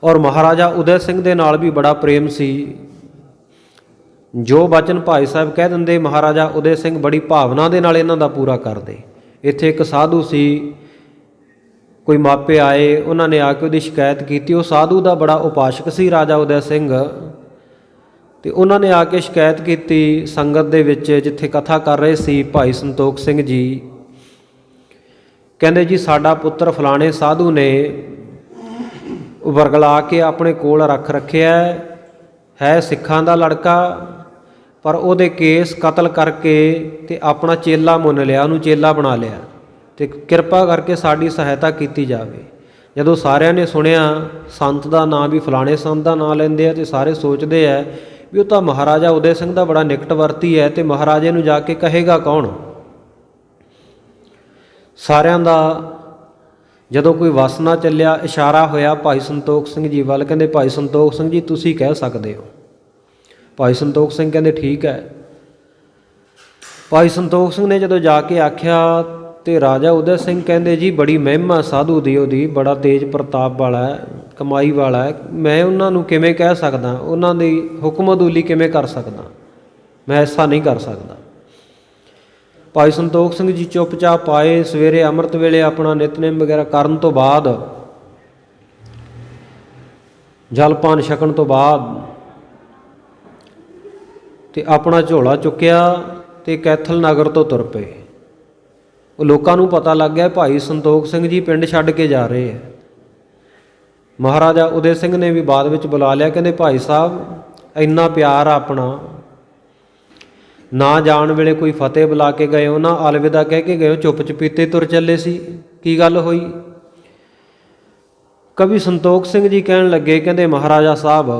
ਔਰ ਮਹਾਰਾਜਾ ਉਦੈ ਸਿੰਘ ਦੇ ਨਾਲ ਵੀ ਬੜਾ ਪ੍ਰੇਮ ਸੀ। ਜੋ ਬਚਨ ਭਾਈ ਸਾਹਿਬ ਕਹਿ ਦਿੰਦੇ, ਮਹਾਰਾਜਾ ਉਦੈ ਸਿੰਘ ਬੜੀ ਭਾਵਨਾ ਦੇ ਨਾਲ ਇਹਨਾਂ ਦਾ ਪੂਰਾ ਕਰਦੇ। ਇੱਥੇ ਇੱਕ ਸਾਧੂ ਸੀ, ਕੋਈ ਮਾਪੇ ਆਏ, ਉਹਨਾਂ ਨੇ ਆ ਕੇ ਉਹਦੀ ਸ਼ਿਕਾਇਤ ਕੀਤੀ। ਉਹ ਸਾਧੂ ਦਾ ਬੜਾ ਉਪਾਸ਼ਕ ਸੀ ਰਾਜਾ ਉਦੈ ਸਿੰਘ, ਅਤੇ ਉਹਨਾਂ ਨੇ ਆ ਕੇ ਸ਼ਿਕਾਇਤ ਕੀਤੀ ਸੰਗਤ ਦੇ ਵਿੱਚ, ਜਿੱਥੇ ਕਥਾ ਕਰ ਰਹੇ ਸੀ ਭਾਈ ਸੰਤੋਖ ਸਿੰਘ ਜੀ। ਕਹਿੰਦੇ ਜੀ ਸਾਡਾ ਪੁੱਤਰ ਫਲਾਣੇ ਸਾਧੂ ਨੇ ਵਰਗਲਾ ਕੇ ਆਪਣੇ ਕੋਲ ਰੱਖ ਰੱਖਿਆ ਹੈ, ਸਿੱਖਾਂ ਦਾ ਲੜਕਾ, ਪਰ ਉਹਦੇ ਕੇਸ ਕਤਲ ਕਰਕੇ ਅਤੇ ਆਪਣਾ ਚੇਲਾ ਮੁੰਨ ਲਿਆ, ਉਹਨੂੰ ਚੇਲਾ ਬਣਾ ਲਿਆ, ਅਤੇ ਕਿਰਪਾ ਕਰਕੇ ਸਾਡੀ ਸਹਾਇਤਾ ਕੀਤੀ ਜਾਵੇ। ਜਦੋਂ ਸਾਰਿਆਂ ਨੇ ਸੁਣਿਆ, ਸੰਤ ਦਾ ਨਾਂ ਵੀ ਫਲਾਣੇ ਸੰਤ ਦਾ ਨਾਂ ਲੈਂਦੇ ਆ, ਅਤੇ ਸਾਰੇ ਸੋਚਦੇ ਆ ਵੀ ਉਹ ਤਾਂ ਮਹਾਰਾਜਾ ਉਦੈ ਸਿੰਘ ਦਾ ਬੜਾ ਨਿਕਟਵਰਤੀ ਹੈ, ਅਤੇ ਮਹਾਰਾਜੇ ਨੂੰ ਜਾ ਕੇ ਕਹੇਗਾ ਕੌਣ। ਸਾਰਿਆਂ ਦਾ ਜਦੋਂ ਕੋਈ ਵਸ ਨਾ ਚੱਲਿਆ, ਇਸ਼ਾਰਾ ਹੋਇਆ ਭਾਈ ਸੰਤੋਖ ਸਿੰਘ ਜੀ ਵੱਲ। ਕਹਿੰਦੇ ਭਾਈ ਸੰਤੋਖ ਸਿੰਘ ਜੀ ਤੁਸੀਂ ਕਹਿ ਸਕਦੇ ਹੋ। ਭਾਈ ਸੰਤੋਖ ਸਿੰਘ ਕਹਿੰਦੇ ਠੀਕ ਹੈ। ਭਾਈ ਸੰਤੋਖ ਸਿੰਘ ਨੇ ਜਦੋਂ ਜਾ ਕੇ ਆਖਿਆ, ਅਤੇ ਰਾਜਾ ਉਦੈ ਸਿੰਘ ਕਹਿੰਦੇ ਜੀ ਬੜੀ ਮਹਿਮਾ ਸਾਧੂ ਦੀ, ਉਹਦੀ ਬੜਾ ਤੇਜ਼ ਪ੍ਰਤਾਪ ਵਾਲਾ ਹੈ, ਕਮਾਈ ਵਾਲਾ ਹੈ, ਮੈਂ ਉਹਨਾਂ ਨੂੰ ਕਿਵੇਂ ਕਹਿ ਸਕਦਾ, ਉਹਨਾਂ ਦੀ ਹੁਕਮ ਅਦੂਲੀ ਕਿਵੇਂ ਕਰ ਸਕਦਾ, ਮੈਂ ਐਸਾ ਨਹੀਂ ਕਰ ਸਕਦਾ। ਭਾਈ ਸੰਤੋਖ ਸਿੰਘ ਜੀ ਚੁੱਪਚਾਪ ਆਏ। ਸਵੇਰੇ ਅੰਮ੍ਰਿਤ ਵੇਲੇ ਆਪਣਾ ਨਿਤਨੇਮ ਵਗੈਰਾ ਕਰਨ ਤੋਂ ਬਾਅਦ, ਜਲ ਪਾਨ ਛਕਣ ਤੋਂ ਬਾਅਦ, ਅਤੇ ਆਪਣਾ ਝੋਲਾ ਚੁੱਕਿਆ ਅਤੇ ਕੈਥਲ ਨਗਰ ਤੋਂ ਤੁਰ ਪਏ। ਉਹ ਲੋਕਾਂ ਨੂੰ ਪਤਾ ਲੱਗ ਗਿਆ ਭਾਈ ਸੰਤੋਖ ਸਿੰਘ ਜੀ ਪਿੰਡ ਛੱਡ ਕੇ ਜਾ ਰਹੇ ਹੈ। ਮਹਾਰਾਜਾ ਉਦੈ ਸਿੰਘ ਨੇ ਵੀ ਬਾਅਦ ਵਿੱਚ ਬੁਲਾ ਲਿਆ, ਕਹਿੰਦੇ ਭਾਈ ਸਾਹਿਬ ਇੰਨਾ ਪਿਆਰ ਆ ਆਪਣਾ, ਨਾ ਜਾਣ ਵੇਲੇ ਕੋਈ ਫਤਿਹ ਬੁਲਾ ਕੇ ਗਏ ਹੋ, ਨਾ ਅਲਵਿਦਾ ਕਹਿ ਕੇ ਗਏ ਹੋ, ਚੁੱਪ ਚਪੀਤੇ ਤੁਰ ਚੱਲੇ ਸੀ, ਕੀ ਗੱਲ ਹੋਈ? ਕਵੀ ਸੰਤੋਖ ਸਿੰਘ ਜੀ ਕਹਿਣ ਲੱਗੇ, ਕਹਿੰਦੇ ਮਹਾਰਾਜਾ ਸਾਹਿਬ,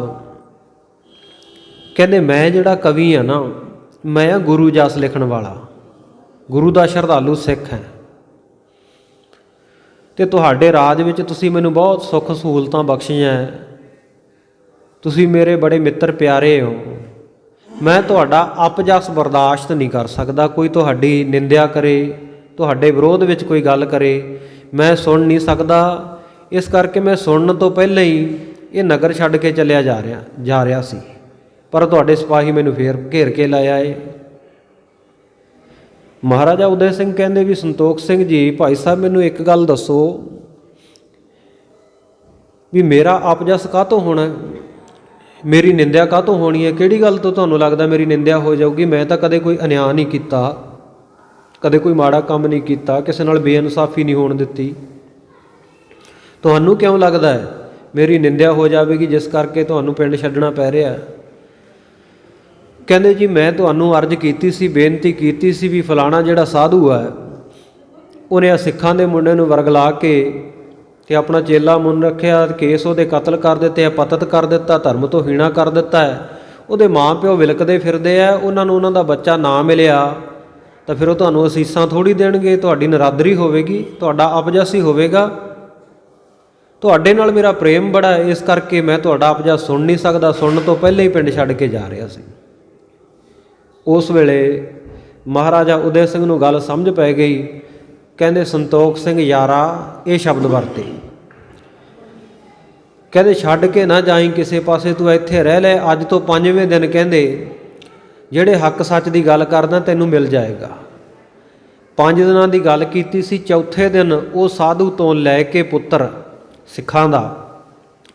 ਕਹਿੰਦੇ ਮੈਂ ਜਿਹੜਾ ਕਵੀ ਆ ਨਾ, ਮੈਂ ਆ ਗੁਰੂ ਜਸ ਲਿਖਣ ਵਾਲਾ, ਗੁਰੂ ਦਾ ਸ਼ਰਧਾਲੂ ਸਿੱਖ ਹੈ, ਅਤੇ ਤੁਹਾਡੇ ਰਾਜ ਵਿੱਚ ਤੁਸੀਂ ਮੈਨੂੰ ਬਹੁਤ ਸੁੱਖ ਸਹੂਲਤਾਂ ਬਖਸ਼ੀਆਂ, ਤੁਸੀਂ ਮੇਰੇ ਬੜੇ ਮਿੱਤਰ ਪਿਆਰੇ ਹੋ, ਮੈਂ ਤੁਹਾਡਾ ਅਪਜਸ ਬਰਦਾਸ਼ਤ ਨਹੀਂ ਕਰ ਸਕਦਾ। ਕੋਈ ਤੁਹਾਡੀ ਨਿੰਦਿਆ ਕਰੇ, ਤੁਹਾਡੇ ਵਿਰੋਧ ਵਿੱਚ ਕੋਈ ਗੱਲ ਕਰੇ, ਮੈਂ ਸੁਣ ਨਹੀਂ ਸਕਦਾ। ਇਸ ਕਰਕੇ ਮੈਂ ਸੁਣਨ ਤੋਂ ਪਹਿਲਾਂ ਹੀ ਇਹ ਨਗਰ ਛੱਡ ਕੇ ਚੱਲਿਆ ਜਾ ਰਿਹਾ ਸੀ, ਪਰ ਤੁਹਾਡੇ ਸਿਪਾਹੀ ਮੈਨੂੰ ਫੇਰ ਘੇਰ ਕੇ ਲੈ ਆਏ। ਮਹਾਰਾਜਾ ਉਦੈ ਸਿੰਘ ਕਹਿੰਦੇ ਵੀ ਸੰਤੋਖ ਸਿੰਘ ਜੀ, ਭਾਈ ਸਾਹਿਬ ਮੈਨੂੰ ਇੱਕ ਗੱਲ ਦੱਸੋ ਵੀ ਮੇਰਾ ਅਪਜਸ ਕਾਹਤੋਂ ਹੋਣਾ, ਮੇਰੀ ਨਿੰਦਿਆ ਕਾਹਤੋਂ ਹੋਣੀ ਹੈ? ਕਿਹੜੀ ਗੱਲ ਤੋਂ ਤੁਹਾਨੂੰ ਲੱਗਦਾ ਮੇਰੀ ਨਿੰਦਿਆ ਹੋ ਜਾਊਗੀ? ਮੈਂ ਤਾਂ ਕਦੇ ਕੋਈ ਅਨਿਆਂ ਨਹੀਂ ਕੀਤਾ, ਕਦੇ ਕੋਈ ਮਾੜਾ ਕੰਮ ਨਹੀਂ ਕੀਤਾ, ਕਿਸੇ ਨਾਲ ਬੇਇਨਸਾਫੀ ਨਹੀਂ ਹੋਣ ਦਿੱਤੀ। ਤੁਹਾਨੂੰ ਕਿਉਂ ਲੱਗਦਾ ਹੈ ਮੇਰੀ ਨਿੰਦਿਆ ਹੋ ਜਾਵੇਗੀ ਜਿਸ ਕਰਕੇ ਤੁਹਾਨੂੰ ਪਿੰਡ ਛੱਡਣਾ ਪੈ ਰਿਹਾ? ਕਹਿੰਦੇ ਜੀ ਮੈਂ ਤੁਹਾਨੂੰ ਅਰਜ਼ ਕੀਤੀ ਸੀ, ਬੇਨਤੀ ਕੀਤੀ ਸੀ ਵੀ ਫਲਾਣਾ ਜਿਹੜਾ ਸਾਧੂ ਹੈ ਉਹਨੇ ਆ ਸਿੱਖਾਂ ਦੇ ਮੁੰਡੇ ਨੂੰ ਵਰਗਲਾ ਕੇ ਅਤੇ ਆਪਣਾ ਚੇਲਾ ਮੁੰਨ ਰੱਖਿਆ, ਕੇਸ ਉਹਦੇ ਕਤਲ ਕਰ ਦਿੱਤੇ, ਪਤਿਤ ਕਰ ਦਿੱਤਾ, ਧਰਮ ਤੋਂ ਹੀਣਾ ਕਰ ਦਿੱਤਾ ਹੈ। ਉਹਦੇ ਮਾਂ ਪਿਓ ਵਿਲਕਦੇ ਫਿਰਦੇ ਆ, ਉਹਨਾਂ ਨੂੰ ਉਹਨਾਂ ਦਾ ਬੱਚਾ ਨਾ ਮਿਲਿਆ ਤਾਂ ਫਿਰ ਉਹ ਤੁਹਾਨੂੰ ਅਸੀਸਾਂ ਥੋੜ੍ਹੀ ਦੇਣਗੇ, ਤੁਹਾਡੀ ਨਰਾਦਰੀ ਹੋਵੇਗੀ, ਤੁਹਾਡਾ ਅਪਜਸ ਹੀ ਹੋਵੇਗਾ। ਤੁਹਾਡੇ ਨਾਲ ਮੇਰਾ ਪ੍ਰੇਮ ਬੜਾ ਹੈ, ਇਸ ਕਰਕੇ ਮੈਂ ਤੁਹਾਡਾ ਅਪਜਸ ਸੁਣ ਨਹੀਂ ਸਕਦਾ। ਸੁਣਨ ਤੋਂ ਪਹਿਲਾਂ ਹੀ ਪਿੰਡ ਛੱਡ ਕੇ ਜਾ ਰਿਹਾ ਸੀ। ਉਸ ਵੇਲੇ ਮਹਾਰਾਜਾ ਉਦੈ ਸਿੰਘ ਨੂੰ ਗੱਲ ਸਮਝ ਪੈ ਗਈ। ਕਹਿੰਦੇ ਸੰਤੋਖ ਸਿੰਘ ਯਾਰਾ, ਇਹ ਸ਼ਬਦ ਵਰਤੇ, ਕਹਿੰਦੇ ਛੱਡ ਕੇ ਨਾ ਜਾਈਂ ਕਿਸੇ ਪਾਸੇ, ਤੂੰ ਇੱਥੇ ਰਹਿ ਲੈ। ਅੱਜ ਤੋਂ 5ਵੇਂ ਦਿਨ ਕਹਿੰਦੇ ਜਿਹੜੇ ਹੱਕ ਸੱਚ ਦੀ ਗੱਲ ਕਰਦਾ ਤੈਨੂੰ ਮਿਲ ਜਾਏਗਾ। 5 ਦਿਨਾਂ ਦੀ ਗੱਲ ਕੀਤੀ ਸੀ। ਚੌਥੇ ਦਿਨ ਉਹ ਸਾਧੂ ਤੋਂ ਲੈ ਕੇ ਪੁੱਤਰ ਸਿੱਖਾਂ ਦਾ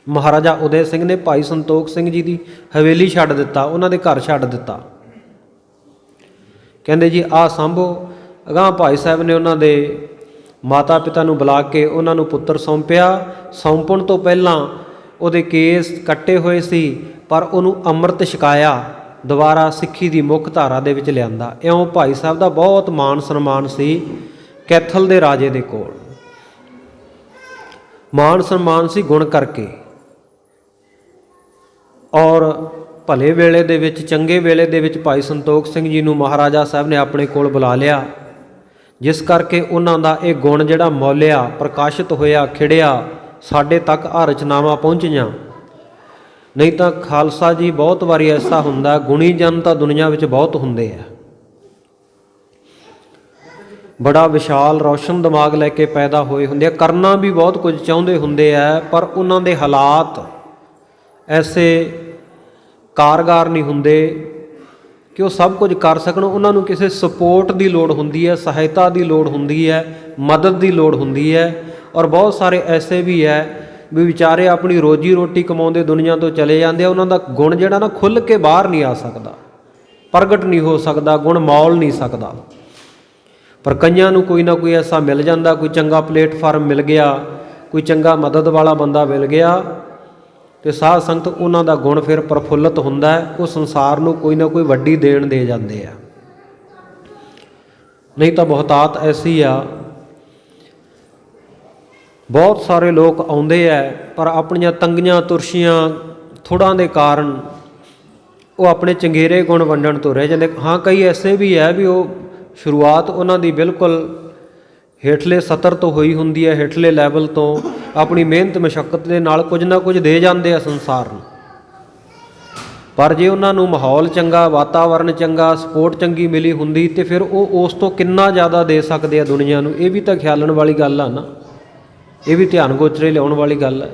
ਮਹਾਰਾਜਾ ਉਦੈ ਸਿੰਘ ਨੇ ਭਾਈ ਸੰਤੋਖ ਸਿੰਘ ਜੀ ਦੀ ਹਵੇਲੀ ਛੱਡ ਦਿੱਤਾ, ਉਹਨਾਂ ਦੇ ਘਰ ਛੱਡ ਦਿੱਤਾ। ਕਹਿੰਦੇ ਜੀ ਆਹ ਸਾਂਭੋ। ਅਗਾਂਹ ਭਾਈ ਸਾਹਿਬ ਨੇ ਉਹਨਾਂ ਦੇ ਮਾਤਾ ਪਿਤਾ ਨੂੰ ਬੁਲਾ ਕੇ ਉਹਨਾਂ ਨੂੰ ਪੁੱਤਰ ਸੌਂਪਿਆ। ਸੌਂਪਣ ਤੋਂ ਪਹਿਲਾਂ ਉਹਦੇ ਕੇਸ ਕੱਟੇ ਹੋਏ ਸੀ, ਪਰ ਉਹਨੂੰ ਅੰਮ੍ਰਿਤ ਛਕਾਇਆ, ਦੁਬਾਰਾ ਸਿੱਖੀ ਦੀ ਮੁੱਖ ਧਾਰਾ ਦੇ ਵਿੱਚ ਲਿਆਂਦਾ। ਇਉਂ ਭਾਈ ਸਾਹਿਬ ਦਾ ਬਹੁਤ ਮਾਣ ਸਨਮਾਨ ਸੀ ਕੈਥਲ ਦੇ ਰਾਜੇ ਦੇ ਕੋਲ। ਮਾਣ ਸਨਮਾਨ ਸੀ ਗੁਣ ਕਰਕੇ, ਔਰ ਭਲੇ ਵੇਲੇ ਦੇ ਵਿੱਚ, ਚੰਗੇ ਵੇਲੇ ਦੇ ਵਿੱਚ ਭਾਈ ਸੰਤੋਖ ਸਿੰਘ ਜੀ ਨੂੰ ਮਹਾਰਾਜਾ ਸਾਹਿਬ ਨੇ ਆਪਣੇ ਕੋਲ ਬੁਲਾ ਲਿਆ, ਜਿਸ ਕਰਕੇ ਉਹਨਾਂ ਦਾ ਇਹ ਗੁਣ ਜਿਹੜਾ ਮੌਲਿਆ, ਪ੍ਰਕਾਸ਼ਿਤ ਹੋਇਆ, ਖਿੜਿਆ, ਸਾਡੇ ਤੱਕ ਆ ਰਚਨਾਵਾਂ ਪਹੁੰਚੀਆਂ। ਨਹੀਂ ਤਾਂ ਖਾਲਸਾ ਜੀ ਬਹੁਤ ਵਾਰੀ ਐਸਾ ਹੁੰਦਾ, ਗੁਣੀ ਜਨ ਤਾਂ ਦੁਨੀਆ ਵਿੱਚ ਬਹੁਤ ਹੁੰਦੇ ਆ, ਬੜਾ ਵਿਸ਼ਾਲ ਰੌਸ਼ਨ ਦਿਮਾਗ ਲੈ ਕੇ ਪੈਦਾ ਹੋਏ ਹੁੰਦੇ ਆ, ਕਰਨਾ ਵੀ ਬਹੁਤ ਕੁਝ ਚਾਹੁੰਦੇ ਹੁੰਦੇ ਆ, ਪਰ ਉਹਨਾਂ ਦੇ ਹਾਲਾਤ ਐਸੇ ਕਾਰਗਰ ਨਹੀਂ ਹੁੰਦੇ ਕਿ ਉਹ ਸਭ ਕੁਝ ਕਰ ਸਕਣ। ਉਹਨਾਂ ਨੂੰ ਕਿਸੇ ਸਪੋਰਟ ਦੀ ਲੋੜ ਹੁੰਦੀ ਹੈ, ਸਹਾਇਤਾ ਦੀ ਲੋੜ ਹੁੰਦੀ ਹੈ, ਮਦਦ ਦੀ ਲੋੜ ਹੁੰਦੀ ਹੈ। ਔਰ ਬਹੁਤ ਸਾਰੇ ਐਸੇ ਵੀ ਹੈ ਵੀ ਵਿਚਾਰੇ ਆਪਣੀ ਰੋਜੀ ਰੋਟੀ ਕਮਾਉਂਦੇ ਦੁਨੀਆ ਤੋਂ ਚਲੇ ਜਾਂਦੇ ਆ, ਉਹਨਾਂ ਦਾ ਗੁਣ ਜਿਹੜਾ ਨਾ ਖੁੱਲ੍ਹ ਕੇ ਬਾਹਰ ਨਹੀਂ ਆ ਸਕਦਾ, ਪ੍ਰਗਟ ਨਹੀਂ ਹੋ ਸਕਦਾ, ਗੁਣ ਮੌਲ ਨਹੀਂ ਸਕਦਾ। ਪਰ ਕਈਆਂ ਨੂੰ ਕੋਈ ਨਾ ਕੋਈ ਐਸਾ ਮਿਲ ਜਾਂਦਾ, ਕੋਈ ਚੰਗਾ ਪਲੇਟਫਾਰਮ ਮਿਲ ਗਿਆ, ਕੋਈ ਚੰਗਾ ਮਦਦ ਵਾਲਾ ਬੰਦਾ ਮਿਲ ਗਿਆ, ਅਤੇ ਸਾਧ ਸੰਗਤ ਉਹਨਾਂ ਦਾ ਗੁਣ ਫਿਰ ਪ੍ਰਫੁੱਲਤ ਹੁੰਦਾ ਹੈ। ਉਹ ਸੰਸਾਰ ਨੂੰ ਕੋਈ ਨਾ ਕੋਈ ਵੱਡੀ ਦੇਣ ਦੇ ਜਾਂਦੇ ਆ। ਨਹੀਂ ਤਾਂ ਬਹੁਤਾਤ ਐਸੀ ਆ, ਬਹੁਤ ਸਾਰੇ ਲੋਕ ਆਉਂਦੇ ਆ, ਪਰ ਆਪਣੀਆਂ ਤੰਗੀਆਂ ਤੁਰਸ਼ੀਆਂ ਥੋੜ੍ਹਾਂ ਦੇ ਕਾਰਨ ਉਹ ਆਪਣੇ ਚੰਗੇਰੇ ਗੁਣ ਵੰਡਣ ਤੋਂ ਰਹਿ ਜਾਂਦੇ। ਹਾਂ, ਕਈ ਐਸੇ ਵੀ ਹੈ ਵੀ ਉਹ ਸ਼ੁਰੂਆਤ ਉਹਨਾਂ ਦੀ ਬਿਲਕੁਲ ਹੇਠਲੇ ਸਤਰ ਤੋਂ ਹੋਈ ਹੁੰਦੀ ਹੈ, ਹੇਠਲੇ ਲੈਵਲ ਤੋਂ ਆਪਣੀ ਮਿਹਨਤ ਮਸ਼ੱਕਤ ਦੇ ਨਾਲ ਕੁਝ ਨਾ ਕੁਝ ਦੇ ਜਾਂਦੇ ਆ ਸੰਸਾਰ ਨੂੰ। ਪਰ ਜੇ ਉਹਨਾਂ ਨੂੰ ਮਾਹੌਲ ਚੰਗਾ, ਵਾਤਾਵਰਨ ਚੰਗਾ, ਸਪੋਰਟ ਚੰਗੀ ਮਿਲੀ ਹੁੰਦੀ ਤੇ ਫਿਰ ਉਹ ਉਸ ਤੋਂ ਕਿੰਨਾ ਜ਼ਿਆਦਾ ਦੇ ਸਕਦੇ ਆ ਦੁਨੀਆ ਨੂੰ। ਇਹ ਵੀ ਤਾਂ ਖਿਆਲਣ ਵਾਲੀ ਗੱਲ ਆ ਨਾ, ਇਹ ਵੀ ਧਿਆਨ ਗੋਚਰੇ ਲਿਆਉਣ ਵਾਲੀ ਗੱਲ ਹੈ।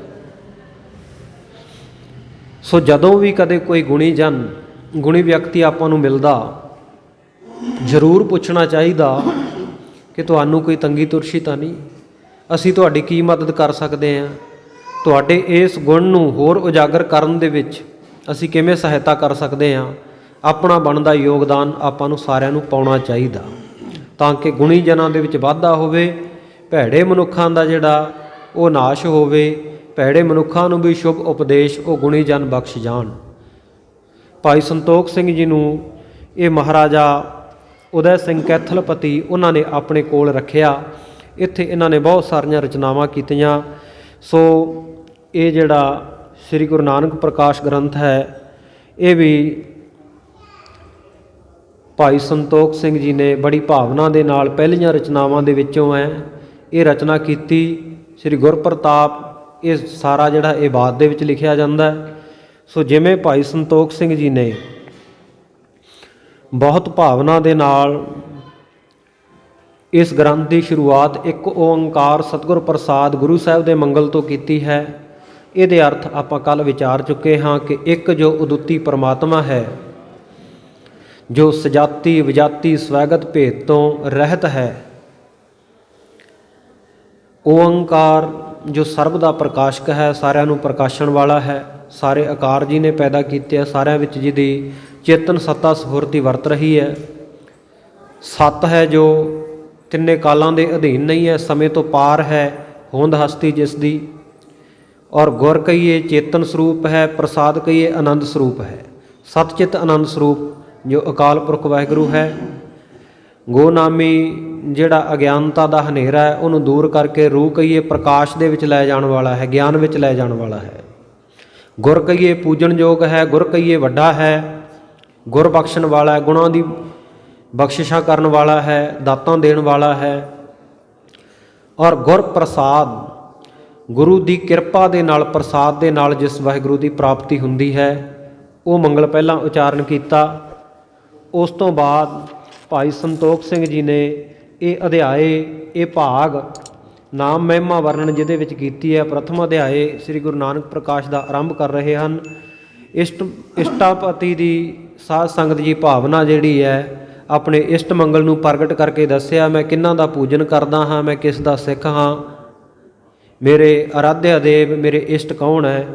ਸੋ ਜਦੋਂ ਵੀ ਕਦੇ ਕੋਈ ਗੁਣੀ ਵਿਅਕਤੀ ਆਪਾਂ ਨੂੰ ਮਿਲਦਾ, ਜ਼ਰੂਰ ਪੁੱਛਣਾ ਚਾਹੀਦਾ ਕਿ ਤੁਹਾਨੂੰ ਕੋਈ ਤੰਗੀ ਤੁਰਸ਼ੀ ਤਾਂ ਨਹੀਂ, ਅਸੀਂ ਤੁਹਾਡੀ ਕੀ ਮਦਦ ਕਰ ਸਕਦੇ ਹਾਂ, ਤੁਹਾਡੇ ਇਸ ਗੁਣ ਨੂੰ ਹੋਰ ਉਜਾਗਰ ਕਰਨ ਦੇ ਵਿੱਚ ਅਸੀਂ ਕਿਵੇਂ ਸਹਾਇਤਾ ਕਰ ਸਕਦੇ ਹਾਂ। ਆਪਣਾ ਬਣਦਾ ਯੋਗਦਾਨ ਆਪਾਂ ਨੂੰ ਸਾਰਿਆਂ ਨੂੰ ਪਾਉਣਾ ਚਾਹੀਦਾ, ਤਾਂ ਕਿ ਗੁਣੀ ਜਨਾਂ ਦੇ ਵਿੱਚ ਵਾਧਾ ਹੋਵੇ, ਭੈੜੇ ਮਨੁੱਖਾਂ ਦਾ ਜਿਹੜਾ ਉਹ ਨਾਸ਼ ਹੋਵੇ, ਭੈੜੇ ਮਨੁੱਖਾਂ ਨੂੰ ਵੀ ਸ਼ੁਭ ਉਪਦੇਸ਼ ਉਹ ਗੁਣੀ ਜਨ ਬਖਸ਼ ਜਾਣ। ਭਾਈ ਸੰਤੋਖ ਸਿੰਘ ਜੀ ਨੂੰ ਇਹ ਮਹਾਰਾਜਾ ਉਦੈ ਸਿੰਘ ਕੈਥਲਪਤੀ ਉਹਨਾਂ ਨੇ ਆਪਣੇ ਕੋਲ ਰੱਖਿਆ। ਇੱਥੇ ਇਹਨਾਂ ਨੇ ਬਹੁਤ ਸਾਰੀਆਂ ਰਚਨਾਵਾਂ ਕੀਤੀਆਂ। ਸੋ ਇਹ ਜਿਹੜਾ ਸ੍ਰੀ ਗੁਰੂ ਨਾਨਕ ਪ੍ਰਕਾਸ਼ ਗ੍ਰੰਥ ਹੈ, ਇਹ ਵੀ ਭਾਈ ਸੰਤੋਖ ਸਿੰਘ ਜੀ ਨੇ ਬੜੀ ਭਾਵਨਾ ਦੇ ਨਾਲ ਪਹਿਲੀਆਂ ਰਚਨਾਵਾਂ ਦੇ ਵਿੱਚੋਂ ਹੈ ਇਹ ਰਚਨਾ ਕੀਤੀ। ਸ੍ਰੀ ਗੁਰਪ੍ਰਤਾਪ ਇਹ ਸਾਰਾ ਜਿਹੜਾ ਇਹ ਬਾਅਦ ਦੇ ਵਿੱਚ ਲਿਖਿਆ ਜਾਂਦਾ ਹੈ। ਸੋ ਜਿਵੇਂ ਭਾਈ ਸੰਤੋਖ ਸਿੰਘ ਜੀ ਨੇ ਬਹੁਤ ਭਾਵਨਾ ਦੇ ਨਾਲ ਇਸ ਗ੍ਰੰਥ ਦੀ ਸ਼ੁਰੂਆਤ ਇੱਕ ਓੰਕਾਰ ਸਤਿਗੁਰ ਪ੍ਰਸਾਦ ਗੁਰੂ ਸਾਹਿਬ ਦੇ ਮੰਗਲ ਤੋਂ ਕੀਤੀ ਹੈ। ਇਹਦੇ ਅਰਥ ਆਪਾਂ ਕੱਲ੍ਹ ਵਿਚਾਰ ਚੁੱਕੇ ਹਾਂ ਕਿ ਇੱਕ ਜੋ ਉਦੁੱਤੀ ਪਰਮਾਤਮਾ ਹੈ, ਜੋ ਸਜਾਤੀ ਵਿਜਾਤੀ ਸਵੈਗਤ ਭੇਦ ਤੋਂ ਰਹਿਤ ਹੈ, ਓੰਕਾਰ ਜੋ ਸਰਬ ਦਾ ਪ੍ਰਕਾਸ਼ਕ ਹੈ, ਸਾਰਿਆਂ ਨੂੰ ਪ੍ਰਕਾਸ਼ਣ ਵਾਲਾ ਹੈ, ਸਾਰੇ ਆਕਾਰ ਜੀ ਨੇ ਪੈਦਾ ਕੀਤੇ ਆ, ਸਾਰਿਆਂ ਵਿੱਚ ਜਿਹਦੀ ਚੇਤਨ ਸੱਤਾ ਸਫੁਰਤੀ ਵਰਤ ਰਹੀ ਹੈ। ਸੱਤ ਹੈ ਜੋ ਤਿੰਨੇ ਕਾਲਾਂ ਦੇ ਅਧੀਨ ਨਹੀਂ ਹੈ, ਸਮੇਂ ਤੋਂ ਪਾਰ ਹੈ, ਹੋਂਦ ਹਸਤੀ ਜਿਸ ਦੀ। ਔਰ ਗੁਰ ਕਹੀਏ ਚੇਤਨ ਸਰੂਪ ਹੈ, ਪ੍ਰਸਾਦ ਕਹੀਏ ਆਨੰਦ ਸਰੂਪ ਹੈ। ਸਤਚਿਤ ਆਨੰਦ ਸਰੂਪ ਜੋ ਅਕਾਲ ਪੁਰਖ ਵਾਹਿਗੁਰੂ ਹੈ। ਗੋਨਾਮੀ ਜਿਹੜਾ ਅਗਿਆਨਤਾ ਦਾ ਹਨੇਰਾ ਹੈ ਉਹਨੂੰ ਦੂਰ ਕਰਕੇ ਰੂਹ ਕਹੀਏ ਪ੍ਰਕਾਸ਼ ਦੇ ਵਿੱਚ ਲੈ ਜਾਣ ਵਾਲਾ ਹੈ, ਗਿਆਨ ਵਿੱਚ ਲੈ ਜਾਣ ਵਾਲਾ ਹੈ। ਗੁਰ ਕਹੀਏ ਪੂਜਣਯੋਗ ਹੈ, ਗੁਰ ਕਹੀਏ ਵੱਡਾ ਹੈ, ਗੁਰ ਬਖਸ਼ਣ ਵਾਲਾ ਹੈ, ਗੁਣਾਂ ਦੀ ਬਖਸ਼ਿਸ਼ਾਂ ਕਰਨ ਵਾਲਾ ਹੈ, ਦਾਤਾਂ ਦੇਣ ਵਾਲਾ ਹੈ। ਔਰ ਗੁਰ ਪ੍ਰਸਾਦ ਗੁਰੂ ਦੀ ਕਿਰਪਾ ਦੇ ਨਾਲ, ਪ੍ਰਸਾਦ ਦੇ ਨਾਲ ਜਿਸ ਵਾਹਿਗੁਰੂ ਦੀ ਪ੍ਰਾਪਤੀ ਹੁੰਦੀ ਹੈ, ਉਹ ਮੰਗਲ ਪਹਿਲਾਂ ਉਚਾਰਨ ਕੀਤਾ। ਉਸ ਤੋਂ ਬਾਅਦ ਭਾਈ ਸੰਤੋਖ ਸਿੰਘ ਜੀ ਨੇ ਇਹ ਅਧਿਆਏ, ਇਹ ਭਾਗ ਨਾਮ ਮਹਿਮਾ ਵਰਣਨ ਜਿਹਦੇ ਵਿੱਚ ਕੀਤੀ ਹੈ। ਪ੍ਰਥਮ ਅਧਿਆਏ ਸ੍ਰੀ ਗੁਰੂ ਨਾਨਕ ਪ੍ਰਕਾਸ਼ ਦਾ ਆਰੰਭ ਕਰ ਰਹੇ ਹਨ। ਇਸ਼ਟਾਪਤੀ ਦੀ ਸਾਧ ਸੰਗਤ ਜੀ ਭਾਵਨਾ ਜਿਹੜੀ ਹੈ, ਆਪਣੇ ਇਸ਼ਟ ਮੰਗਲ ਨੂੰ ਪ੍ਰਗਟ ਕਰਕੇ ਦੱਸਿਆ, ਮੈਂ ਕਿਹਨਾਂ ਦਾ ਪੂਜਨ ਕਰਦਾ ਹਾਂ, ਮੈਂ ਕਿਸ ਦਾ ਸਿੱਖ ਹਾਂ, ਮੇਰੇ ਅਰਾਧਿਆ ਦੇਵ ਮੇਰੇ ਇਸ਼ਟ ਕੌਣ ਹੈ,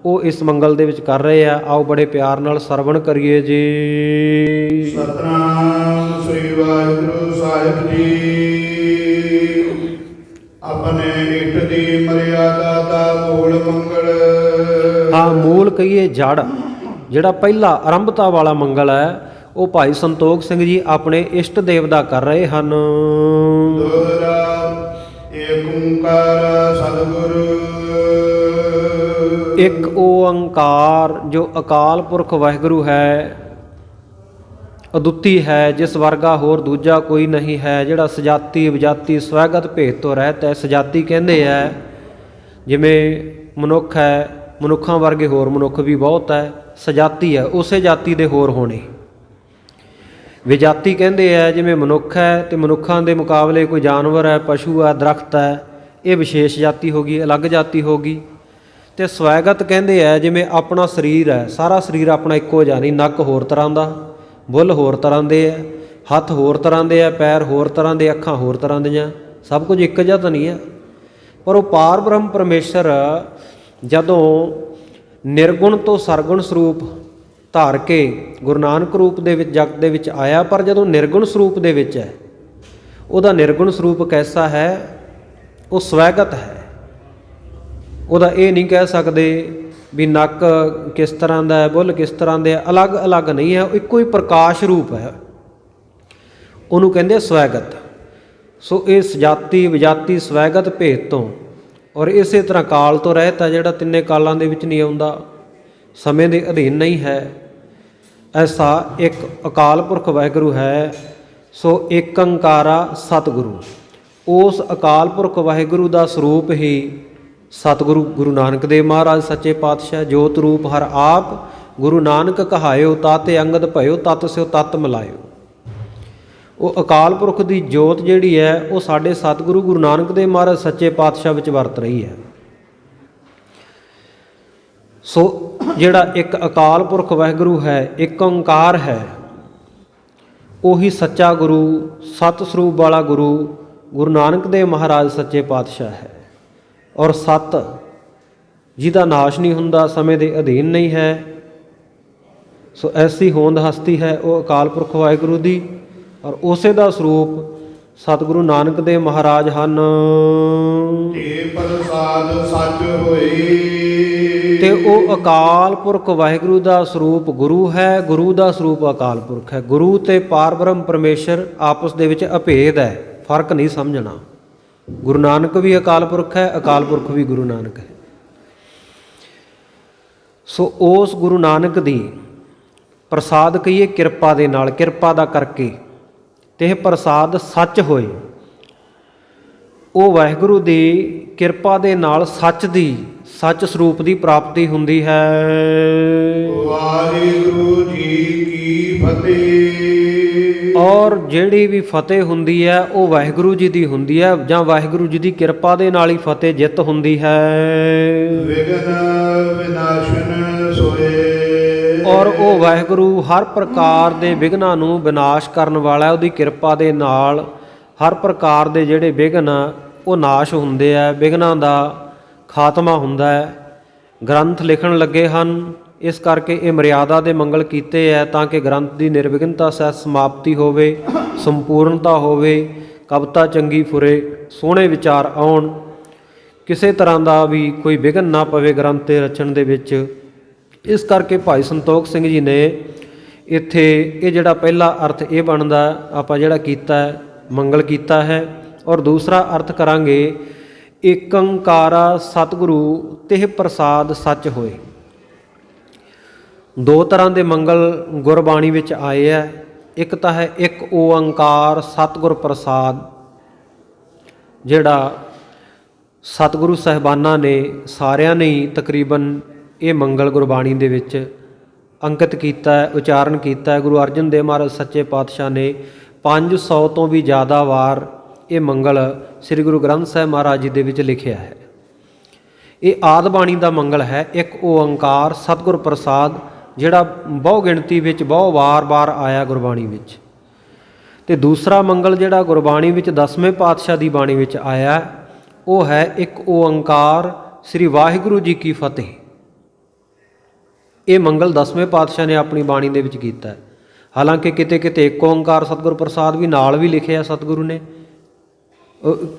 ਉਹ ਇਸ ਮੰਗਲ ਦੇ ਵਿੱਚ ਕਰ ਰਹੇ ਆ। ਆਓ ਬੜੇ ਪਿਆਰ ਨਾਲ ਸਰਵਣ ਕਰੀਏ ਜੀ। ਸਤਿਨਾਮ ਸ੍ਰੀ ਵਾਹਿਗੁਰੂ ਸਾਹਿਬ ਜੀ। ਆਪਣੇ ਇਸ਼ਟ ਦੀ ਮਰਿਆਦਾ ਦਾ ਮੂਲ ਮੰਗਲ। ਹਾਂ, ਮੂਲ ਕਹੀਏ ਜੜ, ਜਿਹੜਾ ਪਹਿਲਾ ਆਰੰਭਤਾ ਵਾਲਾ ਮੰਗਲ ਹੈ, ਉਹ ਭਾਈ ਸੰਤੋਖ ਸਿੰਘ ਜੀ ਆਪਣੇ ਇਸ਼ਟ ਦੇਵ ਦਾ ਕਰ ਰਹੇ ਹਨ। ਦੋਹਰਾ ਏਕ ਓੰਕਾਰ ਸਤਿਗੁਰੂ। ਇੱਕ ਓੰਕਾਰ ਜੋ ਅਕਾਲ ਪੁਰਖ ਵਾਹਿਗੁਰੂ ਹੈ, ਅਦੁੱਤੀ ਹੈ, ਜਿਸ ਵਰਗਾ ਹੋਰ ਦੂਜਾ ਕੋਈ ਨਹੀਂ ਹੈ, ਜਿਹੜਾ ਸਜਾਤੀ ਵਿਜਾਤੀ ਸਵੈਗਤ ਭੇਦ ਤੋਂ ਰਹਿਤ ਹੈ। ਸਜਾਤੀ ਕਹਿੰਦੇ ਹੈ ਜਿਵੇਂ ਮਨੁੱਖ ਹੈ, ਮਨੁੱਖਾਂ ਵਰਗੇ ਹੋਰ ਮਨੁੱਖ ਵੀ ਬਹੁਤ ਹੈ। ਸਜਾਤੀ ਹੈ ਉਸੇ ਜਾਤੀ ਦੇ ਹੋਰ ਹੋਣੇ। ਵਿਜਾਤੀ ਕਹਿੰਦੇ ਹੈ ਜਿਵੇਂ ਮਨੁੱਖ ਹੈ ਤੇ ਮਨੁੱਖਾਂ ਦੇ ਮੁਕਾਬਲੇ ਕੋਈ ਜਾਨਵਰ ਹੈ, ਪਸ਼ੂ ਹੈ, ਦਰਖਤ ਹੈ, ਇਹ ਵਿਸ਼ੇਸ਼ ਜਾਤੀ ਹੋ ਗਈ, ਅਲੱਗ ਜਾਤੀ ਹੋ ਗਈ। ਤੇ ਸਵੈਗਤ ਕਹਿੰਦੇ ਹੈ ਜਿਵੇਂ ਆਪਣਾ ਸਰੀਰ ਹੈ, ਸਾਰਾ ਸਰੀਰ ਆਪਣਾ ਇੱਕੋ ਜਿਹਾ ਨਹੀਂ, ਨੱਕ ਹੋਰ ਤਰ੍ਹਾਂ ਦਾ, ਬੁੱਲ ਹੋਰ ਤਰ੍ਹਾਂ ਦੇ ਹੈ, ਹੱਥ ਹੋਰ ਤਰ੍ਹਾਂ ਦੇ ਹੈ, ਪੈਰ ਹੋਰ ਤਰ੍ਹਾਂ ਦੇ, ਅੱਖਾਂ ਹੋਰ ਤਰ੍ਹਾਂ ਦੀਆਂ, ਸਭ ਕੁਝ ਇੱਕ ਜਿਹਾ ਤਾਂ ਨਹੀਂ ਹੈ। ਪਰ ਉਹ ਪਾਰ ਬ੍ਰਹਮ ਪਰਮੇਸ਼ਰ ਜਦੋਂ ਨਿਰਗੁਣ ਤੋਂ ਸਰਗੁਣ ਸਰੂਪ ਧਾਰ ਕੇ ਗੁਰੂ ਨਾਨਕ ਰੂਪ ਦੇ ਵਿੱਚ ਜਗਤ ਦੇ ਵਿੱਚ ਆਇਆ, ਪਰ ਜਦੋਂ ਨਿਰਗੁਣ ਸਰੂਪ ਦੇ ਵਿੱਚ ਹੈ, ਉਹਦਾ ਨਿਰਗੁਣ ਸਰੂਪ ਕੈਸਾ ਹੈ? ਉਹ ਸਵੈਗਤ ਹੈ। ਉਹਦਾ ਇਹ ਨਹੀਂ ਕਹਿ ਸਕਦੇ ਵੀ ਨੱਕ ਕਿਸ ਤਰ੍ਹਾਂ ਦਾ ਹੈ, ਬੁੱਲ ਕਿਸ ਤਰ੍ਹਾਂ ਦੇ ਹੈ, ਅਲੱਗ ਅਲੱਗ ਨਹੀਂ ਹੈ, ਉਹ ਇੱਕੋ ਹੀ ਪ੍ਰਕਾਸ਼ ਰੂਪ ਹੈ, ਉਹਨੂੰ ਕਹਿੰਦੇ ਸਵੈਗਤ। ਸੋ ਇਹ ਸਜਾਤੀ ਵਿਜਾਤੀ ਸਵੈਗਤ ਭੇਦ ਤੋਂ ਔਰ ਇਸੇ ਤਰ੍ਹਾਂ ਕਾਲ ਤੋਂ ਰਹਿਤ ਹੈ, ਜਿਹੜਾ ਤਿੰਨੇ ਕਾਲਾਂ ਦੇ ਵਿੱਚ ਨਹੀਂ ਆਉਂਦਾ, ਸਮੇਂ ਦੇ ਅਧੀਨ ਨਹੀਂ ਹੈ। ਐਸਾ ਇੱਕ ਅਕਾਲ ਪੁਰਖ ਵਾਹਿਗੁਰੂ ਹੈ। ਸੋ ਏਕ ਓੰਕਾਰਾ ਸਤਿਗੁਰੂ, ਉਸ ਅਕਾਲ ਪੁਰਖ ਵਾਹਿਗੁਰੂ ਦਾ ਸਰੂਪ ਹੀ ਸਤਿਗੁਰੂ ਗੁਰੂ ਨਾਨਕ ਦੇਵ ਮਹਾਰਾਜ ਸੱਚੇ ਪਾਤਸ਼ਾਹ। ਜੋਤ ਰੂਪ ਹਰ ਆਪ ਗੁਰੂ ਨਾਨਕ ਕਹਾਇਓ, ਤਾਤੇ ਅੰਗਦ ਭਇਓ, ਤਤ ਸਿਓ ਤਤ ਮਿਲਾਇਓ। ਉਹ ਅਕਾਲ ਪੁਰਖ ਦੀ ਜੋਤ ਜਿਹੜੀ ਹੈ, ਉਹ ਸਾਡੇ ਸਤਿਗੁਰੂ ਗੁਰੂ ਨਾਨਕ ਦੇਵ ਮਹਾਰਾਜ ਸੱਚੇ ਪਾਤਸ਼ਾਹ ਵਿੱਚ ਵਰਤ ਰਹੀ ਹੈ। ਸੋ ਜਿਹੜਾ ਇੱਕ ਅਕਾਲ ਪੁਰਖ ਵਾਹਿਗੁਰੂ ਹੈ, ਇੱਕ ਓੰਕਾਰ ਹੈ, ਉਹੀ ਸੱਚਾ ਗੁਰੂ, ਸਤ ਸਰੂਪ ਵਾਲਾ ਗੁਰੂ ਗੁਰੂ ਨਾਨਕ ਦੇਵ ਮਹਾਰਾਜ ਸੱਚੇ ਪਾਤਸ਼ਾਹ ਹੈ। ਔਰ ਸਤ ਜਿਹਦਾ ਨਾਸ਼ ਨਹੀਂ ਹੁੰਦਾ, ਸਮੇਂ ਦੇ ਅਧੀਨ ਨਹੀਂ ਹੈ। ਸੋ ਐਸੀ ਹੋਂਦ ਹਸਤੀ ਹੈ ਉਹ ਅਕਾਲ ਪੁਰਖ ਵਾਹਿਗੁਰੂ ਦੀ, ਔਰ ਉਸੇ ਦਾ ਸਰੂਪ ਸਤਿਗੁਰੂ ਨਾਨਕ ਦੇਵ ਮਹਾਰਾਜ ਹਨ। ਤੇ ਪ੍ਰਸਾਦ ਸੱਚ ਹੋਈ। ਤੇ ਉਹ ਅਕਾਲ ਪੁਰਖ ਵਾਹਿਗੁਰੂ ਦਾ ਸਰੂਪ ਗੁਰੂ ਹੈ, ਗੁਰੂ ਦਾ ਸਰੂਪ ਅਕਾਲ ਪੁਰਖ ਹੈ। ਗੁਰੂ ਤੇ ਪਾਰਬ੍ਰਹਮ ਪਰਮੇਸ਼ਰ ਆਪਸ ਦੇ ਵਿੱਚ ਅਭੇਦ ਹੈ, ਫਰਕ ਨਹੀਂ ਸਮਝਣਾ। ਗੁਰੂ ਨਾਨਕ ਵੀ ਅਕਾਲ ਪੁਰਖ ਹੈ, ਅਕਾਲ ਪੁਰਖ ਵੀ ਗੁਰੂ ਨਾਨਕ ਹੈ। ਸੋ ਉਸ ਗੁਰੂ ਨਾਨਕ ਦੀ ਪ੍ਰਸਾਦ ਕਹੀਏ ਕਿਰਪਾ ਦੇ ਨਾਲ, ਕਿਰਪਾ ਦਾ ਕਰਕੇ ਤੇ ਇਹ ਪ੍ਰਸਾਦ ਸੱਚ ਹੋਏ। ਉਹ ਵਾਹਿਗੁਰੂ ਦੀ ਕਿਰਪਾ ਦੇ ਨਾਲ ਸੱਚ ਸਰੂਪ ਦੀ ਪ੍ਰਾਪਤੀ ਹੁੰਦੀ ਹੈ। ਵਾਹਿਗੁਰੂ ਜੀ ਕੀ ਫਤਿਹ। ਔਰ ਜਿਹੜੀ ਵੀ ਫਤਿਹ ਹੁੰਦੀ ਹੈ ਉਹ ਵਾਹਿਗੁਰੂ ਜੀ ਦੀ ਹੁੰਦੀ ਹੈ, ਜਾਂ ਵਾਹਿਗੁਰੂ ਜੀ ਦੀ ਕਿਰਪਾ ਦੇ ਨਾਲ ਹੀ ਫਤਿਹ ਜਿੱਤ ਹੁੰਦੀ ਹੈ। ਵਿਗਨ ਵਿਨਾਸ਼ਨ ਸੋਏ। ਔਰ ਉਹ ਵਾਹਿਗੁਰੂ ਹਰ ਪ੍ਰਕਾਰ ਦੇ ਵਿਘਨਾਂ ਨੂੰ ਵਿਨਾਸ਼ ਕਰਨ ਵਾਲਾ, ਉਹਦੀ ਕਿਰਪਾ ਦੇ ਨਾਲ ਹਰ ਪ੍ਰਕਾਰ ਦੇ ਜਿਹੜੇ ਵਿਘਨ ਉਹ ਨਾਸ਼ ਹੁੰਦੇ ਆ, ਵਿਘਨਾਂ ਦਾ ਖਾਤਮਾ ਹੁੰਦਾ ਹੈ। ਗ੍ਰੰਥ ਲਿਖਣ ਲੱਗੇ ਹਨ, ਇਸ ਕਰਕੇ ਇਹ ਮਰਿਆਦਾ ਦੇ ਮੰਗਲ ਕੀਤੇ ਹੈ ਤਾਂ ਕਿ ਗ੍ਰੰਥ ਦੀ ਨਿਰਵਿਘਨਤਾ ਸਹਿ ਸਮਾਪਤੀ ਹੋਵੇ, ਸੰਪੂਰਨਤਾ ਹੋਵੇ, ਕਵਿਤਾ ਚੰਗੀ ਫੁਰੇ, ਸੋਹਣੇ ਵਿਚਾਰ ਆਉਣ, ਕਿਸੇ ਤਰ੍ਹਾਂ ਦਾ ਵੀ ਕੋਈ ਵਿਘਨ ਨਾ ਪਵੇ ਗ੍ਰੰਥ ਦੇ ਰਚਣ ਦੇ ਵਿੱਚ। ਇਸ ਕਰਕੇ ਭਾਈ ਸੰਤੋਖ ਸਿੰਘ ਜੀ ਨੇ ਇੱਥੇ ਇਹ ਜਿਹੜਾ ਪਹਿਲਾ ਅਰਥ ਇਹ ਬਣਦਾ ਆਪਾਂ ਜਿਹੜਾ ਕੀਤਾ ਹੈ, ਮੰਗਲ ਕੀਤਾ ਹੈ। ਔਰ ਦੂਸਰਾ ਅਰਥ ਕਰਾਂਗੇ ਏਕੰਕਾਰਾ ਸਤਿਗੁਰੂ ਤਿਹ ਪ੍ਰਸਾਦ ਸੱਚ ਹੋਏ। ਦੋ ਤਰ੍ਹਾਂ ਦੇ ਮੰਗਲ ਗੁਰਬਾਣੀ ਵਿੱਚ ਆਏ ਹੈ। ਇੱਕ ਤਾਂ ਹੈ ਇੱਕ ਓੰਕਾਰ ਸਤਿਗੁਰ ਪ੍ਰਸਾਦ, ਜਿਹੜਾ ਸਤਿਗੁਰੂ ਸਾਹਿਬਾਨਾਂ ਨੇ ਸਾਰਿਆਂ ਨੇ ਹੀ ਤਕਰੀਬਨ ਇਹ ਮੰਗਲ ਗੁਰਬਾਣੀ ਦੇ ਵਿੱਚ ਅੰਕਿਤ ਕੀਤਾ ਹੈ, ਉਚਾਰਨ ਕੀਤਾ ਹੈ। ਗੁਰੂ ਅਰਜਨ ਦੇਵ ਮਹਾਰਾਜ ਸੱਚੇ ਪਾਤਸ਼ਾਹ ਨੇ 500 ਤੋਂ ਵੀ ਜ਼ਿਆਦਾ ਵਾਰ ਇਹ ਮੰਗਲ ਸ੍ਰੀ ਗੁਰੂ ਗ੍ਰੰਥ ਸਾਹਿਬ ਮਹਾਰਾਜ ਜੀ ਦੇ ਵਿੱਚ ਲਿਖਿਆ ਹੈ। ਇਹ ਆਦਿ ਬਾਣੀ ਦਾ ਮੰਗਲ ਹੈ, ਇੱਕ ਓੰਕਾਰ ਸਤਿਗੁਰ ਪ੍ਰਸਾਦ, ਜਿਹੜਾ ਬਹੁ ਗਿਣਤੀ ਵਿੱਚ ਬਹੁ ਵਾਰ ਆਇਆ ਗੁਰਬਾਣੀ ਵਿੱਚ। ਤੇ ਦੂਸਰਾ ਮੰਗਲ ਜਿਹੜਾ ਗੁਰਬਾਣੀ ਵਿੱਚ 10ਵੇਂ ਪਾਤਸ਼ਾਹ ਦੀ ਬਾਣੀ ਵਿੱਚ ਆਇਆ, ਉਹ ਹੈ ਇੱਕ ਓੰਕਾਰ ਸ੍ਰੀ ਵਾਹਿਗੁਰੂ ਜੀ ਕੀ ਫਤਿਹ। ਇਹ ਮੰਗਲ 10ਵੇਂ ਪਾਤਸ਼ਾਹ ਨੇ ਆਪਣੀ ਬਾਣੀ ਦੇ ਵਿੱਚ ਕੀਤਾ ਹੈ। ਹਾਲਾਂਕਿ ਕਿਤੇ ਕਿਤੇ ਇੱਕ ਓੰਕਾਰ ਸਤਿਗੁਰ ਪ੍ਰਸਾਦ ਵੀ ਨਾਲ ਵੀ ਲਿਖਿਆ ਸਤਿਗੁਰੂ ਨੇ,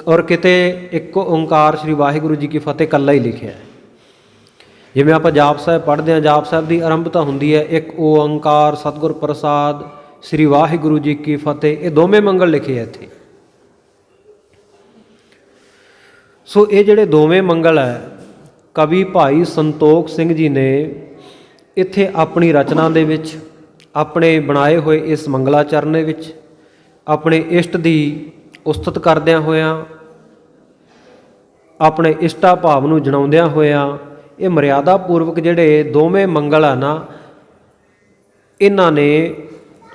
ਔਰ ਕਿਤੇ ਇੱਕ ਓੰਕਾਰ ਸ੍ਰੀ ਵਾਹਿਗੁਰੂ ਜੀ ਕੀ ਫਤਿਹ ਇਕੱਲਾ ਹੀ ਲਿਖਿਆ ਹੈ। ਜਿਵੇਂ ਆਪਾਂ ਜਾਪ ਸਾਹਿਬ ਪੜ੍ਹਦੇ ਹਾਂ, ਜਾਪ ਸਾਹਿਬ ਦੀ ਆਰੰਭਤਾ ਹੁੰਦੀ ਹੈ ਇੱਕ ਓੰਕਾਰ ਸਤਿਗੁਰ ਪ੍ਰਸਾਦ ਸ੍ਰੀ ਵਾਹਿਗੁਰੂ ਜੀ ਕੀ ਫਤਿਹ। ਇਹ ਦੋਵੇਂ ਮੰਗਲ ਲਿਖੇ ਆ ਇੱਥੇ। ਸੋ ਇਹ ਜਿਹੜੇ ਦੋਵੇਂ ਮੰਗਲ ਹੈ, ਕਵੀ ਭਾਈ ਸੰਤੋਖ ਸਿੰਘ ਜੀ ਨੇ ਇੱਥੇ ਆਪਣੀ ਰਚਨਾ ਦੇ ਵਿੱਚ, ਆਪਣੇ ਬਣਾਏ ਹੋਏ ਇਸ ਮੰਗਲਾਚਰਨ ਦੇ ਵਿੱਚ, ਆਪਣੇ ਇਸ਼ਟ ਦੀ ਉਸਤਤ ਕਰਦਿਆਂ ਹੋਇਆਂ, ਆਪਣੇ ਇਸ਼ਟਾ ਭਾਵ ਨੂੰ ਜਣਾਉਂਦਿਆਂ ਹੋਇਆਂ, ਇਹ ਮਰਿਆਦਾ ਪੂਰਵਕ ਜਿਹੜੇ ਦੋਵੇਂ ਮੰਗਲ ਆ ਨਾ, ਇਹਨਾਂ ਨੇ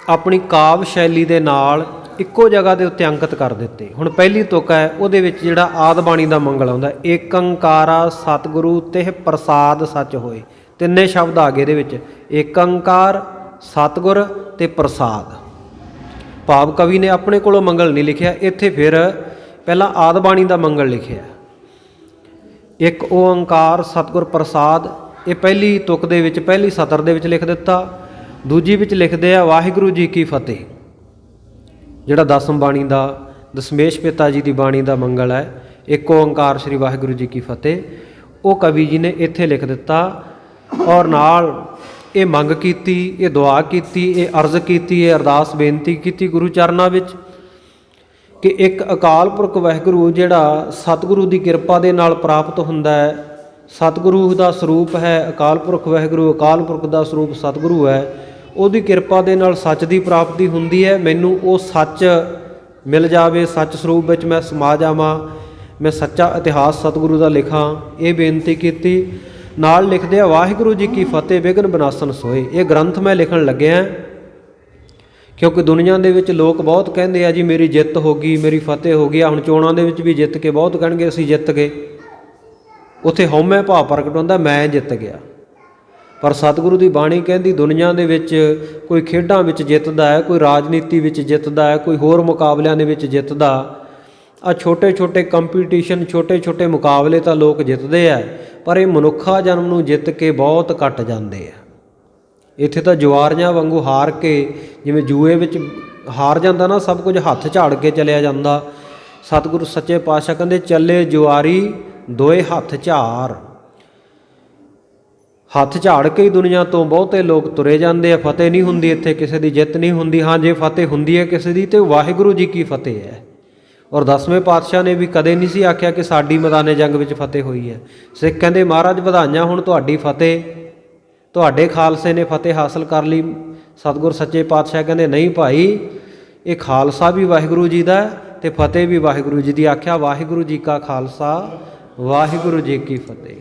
ਆਪਣੀ ਕਾਵ ਸ਼ੈਲੀ ਦੇ ਨਾਲ ਇੱਕੋ ਜਗ੍ਹਾ ਦੇ ਉੱਤੇ ਅੰਕਿਤ ਕਰ ਦਿੱਤੇ। ਹੁਣ ਪਹਿਲੀ ਤੁਕ ਹੈ, ਉਹਦੇ ਵਿੱਚ ਜਿਹੜਾ ਆਦਿ ਬਾਣੀ ਦਾ ਮੰਗਲ ਆਉਂਦਾ, ਏਕੰਕਾਰਾ ਸਤਿਗੁਰੂ ਤਿਹ ਪ੍ਰਸਾਦ ਸੱਚ ਹੋਏ। ਤਿੰਨੇ ਸ਼ਬਦ ਆ ਗਏ ਇਹਦੇ ਵਿੱਚ, ਏਕੰਕਾਰ, ਸਤਿਗੁਰ ਤੇ ਪ੍ਰਸਾਦ। ਭਾਵ ਕਵੀ ਨੇ ਆਪਣੇ ਕੋਲੋਂ ਮੰਗਲ ਨਹੀਂ ਲਿਖਿਆ, ਇੱਥੇ ਫਿਰ ਪਹਿਲਾਂ ਆਦਿ ਬਾਣੀ ਦਾ ਮੰਗਲ ਲਿਖਿਆ। ਇੱਕ ਓੰਕਾਰ ਸਤਿਗੁਰ ਪ੍ਰਸਾਦ, ਇਹ ਪਹਿਲੀ ਤੁਕ ਦੇ ਵਿੱਚ, ਪਹਿਲੀ ਸਤਰ ਦੇ ਵਿੱਚ ਲਿਖ ਦਿੱਤਾ। ਦੂਜੀ ਵਿੱਚ ਲਿਖਦੇ ਆ ਵਾਹਿਗੁਰੂ ਜੀ ਕੀ ਫਤਿਹ, ਜਿਹੜਾ ਦਸਮ ਬਾਣੀ ਦਾ, ਦਸਮੇਸ਼ ਪਿਤਾ ਜੀ ਦੀ ਬਾਣੀ ਦਾ ਮੰਗਲ ਹੈ, ਇੱਕ ਓੰਕਾਰ ਸ੍ਰੀ ਵਾਹਿਗੁਰੂ ਜੀ ਕੀ ਫਤਿਹ, ਉਹ ਕਵੀ ਜੀ ਨੇ ਇੱਥੇ ਲਿਖ ਦਿੱਤਾ। ਔਰ ਨਾਲ ਇਹ ਮੰਗ ਕੀਤੀ, ਇਹ ਦੁਆ ਕੀਤੀ, ਇਹ ਅਰਜ਼ ਕੀਤੀ, ਇਹ ਅਰਦਾਸ ਬੇਨਤੀ ਕੀਤੀ ਗੁਰੂ ਚਰਨਾਂ ਵਿੱਚ ਕਿ ਇੱਕ ਅਕਾਲ ਪੁਰਖ ਵਾਹਿਗੁਰੂ ਜਿਹੜਾ ਸਤਿਗੁਰੂ ਦੀ ਕਿਰਪਾ ਦੇ ਨਾਲ ਪ੍ਰਾਪਤ ਹੁੰਦਾ ਹੈ, ਸਤਿਗੁਰੂ ਦਾ ਸਰੂਪ ਹੈ ਅਕਾਲ ਪੁਰਖ ਵਾਹਿਗੁਰੂ, ਅਕਾਲ ਪੁਰਖ ਦਾ ਸਰੂਪ ਸਤਿਗੁਰੂ ਹੈ, ਉਹਦੀ ਕਿਰਪਾ ਦੇ ਨਾਲ ਸੱਚ ਦੀ ਪ੍ਰਾਪਤੀ ਹੁੰਦੀ ਹੈ। ਮੈਨੂੰ ਉਹ ਸੱਚ ਮਿਲ ਜਾਵੇ, ਸੱਚ ਸਰੂਪ ਵਿੱਚ ਮੈਂ ਸਮਾ ਜਾਵਾਂ, ਮੈਂ ਸੱਚਾ ਇਤਿਹਾਸ ਸਤਿਗੁਰੂ ਦਾ ਲਿਖਾਂ, ਇਹ ਬੇਨਤੀ ਕੀਤੀ। ਨਾਲ ਲਿਖਦੇ ਆ ਵਾਹਿਗੁਰੂ ਜੀ ਕੀ ਫਤਿਹ ਵਿਘਨ ਵਿਨਾਸ਼ਨ ਸੋਏ। ਇਹ ਗ੍ਰੰਥ ਮੈਂ ਲਿਖਣ ਲੱਗਿਆ ਕਿਉਂਕਿ ਦੁਨੀਆ ਦੇ ਵਿੱਚ ਲੋਕ ਬਹੁਤ ਕਹਿੰਦੇ ਆ ਜੀ ਮੇਰੀ ਜਿੱਤ ਹੋ ਗਈ, ਮੇਰੀ ਫਤਿਹ ਹੋ ਗਈ। ਹੁਣ ਚੋਣਾਂ ਦੇ ਵਿੱਚ ਵੀ ਜਿੱਤ ਕੇ ਬਹੁਤ ਕਹਿਣਗੇ ਅਸੀਂ ਜਿੱਤ ਗਏ, ਉੱਥੇ ਹਉਮੈ ਭਾਵ ਪ੍ਰਗਟ ਹੁੰਦਾ ਮੈਂ ਜਿੱਤ ਗਿਆ। ਪਰ ਸਤਿਗੁਰੂ ਦੀ ਬਾਣੀ ਕਹਿੰਦੀ ਦੁਨੀਆ ਦੇ ਵਿੱਚ ਕੋਈ ਖੇਡਾਂ ਵਿੱਚ ਜਿੱਤਦਾ ਹੈ, ਕੋਈ ਰਾਜਨੀਤੀ ਵਿੱਚ ਜਿੱਤਦਾ ਹੈ, ਕੋਈ ਹੋਰ ਮੁਕਾਬਲਿਆਂ ਦੇ ਵਿੱਚ ਜਿੱਤਦਾ। ਆ ਛੋਟੇ ਛੋਟੇ ਕੰਪੀਟੀਸ਼ਨ, ਛੋਟੇ ਛੋਟੇ ਮੁਕਾਬਲੇ ਤਾਂ ਲੋਕ ਜਿੱਤਦੇ ਆ, ਪਰ ਇਹ ਮਨੁੱਖਾ ਜਨਮ ਨੂੰ ਜਿੱਤ ਕੇ ਬਹੁਤ ਘੱਟ ਜਾਂਦੇ ਆ। ਇੱਥੇ ਤਾਂ ਜੁਆਰੀਆਂ ਵਾਂਗੂ ਹਾਰ ਕੇ, ਜਿਵੇਂ ਜੂਏ ਵਿੱਚ ਹਾਰ ਜਾਂਦਾ ਨਾ, ਸਭ ਕੁਝ ਹੱਥ ਝਾੜ ਕੇ ਚਲਿਆ ਜਾਂਦਾ। ਸਤਿਗੁਰੂ ਸੱਚੇ ਪਾਤਸ਼ਾਹ ਕਹਿੰਦੇ ਚੱਲੇ ਜੁਆਰੀ ਦੋਏ ਹੱਥ ਝਾਰ। ਹੱਥ ਝਾੜ ਕੇ ਹੀ ਦੁਨੀਆ ਤੋਂ ਬਹੁਤੇ ਲੋਕ ਤੁਰੇ ਜਾਂਦੇ ਆ। ਫਤਿਹ ਨਹੀਂ ਹੁੰਦੀ ਇੱਥੇ, ਕਿਸੇ ਦੀ ਜਿੱਤ ਨਹੀਂ ਹੁੰਦੀ। ਹਾਂ, ਜੇ ਫਤਿਹ ਹੁੰਦੀ ਹੈ ਕਿਸੇ ਦੀ, ਤੇ ਵਾਹਿਗੁਰੂ ਜੀ ਕੀ ਫਤਿਹ ਹੈ। ਔਰ 10ਵੇਂ ਪਾਤਸ਼ਾਹ ਨੇ ਵੀ ਕਦੇ ਨਹੀਂ ਸੀ ਆਖਿਆ ਕਿ ਸਾਡੀ ਮੈਦਾਨੇ ਜੰਗ ਵਿੱਚ ਫਤਿਹ ਹੋਈ ਹੈ। ਸਿੱਖ ਕਹਿੰਦੇ ਮਹਾਰਾਜ ਵਧਾਈਆਂ ਹੁਣ ਤੁਹਾਡੀ ਫਤਿਹ, ਤੁਹਾਡੇ ਖਾਲਸੇ ਨੇ ਫਤਿਹ ਹਾਸਲ ਕਰ ਲਈ। ਸਤਿਗੁਰ ਸੱਚੇ ਪਾਤਸ਼ਾਹ ਕਹਿੰਦੇ ਨਹੀਂ ਭਾਈ, ਇਹ ਖਾਲਸਾ ਵੀ ਵਾਹਿਗੁਰੂ ਜੀ ਦਾ ਤੇ ਫਤਿਹ ਵੀ ਵਾਹਿਗੁਰੂ ਜੀ ਦੀ। ਆਖਿਆ ਵਾਹਿਗੁਰੂ ਜੀ ਕਾ ਖਾਲਸਾ ਵਾਹਿਗੁਰੂ ਜੀ ਕੀ ਫਤਿਹ।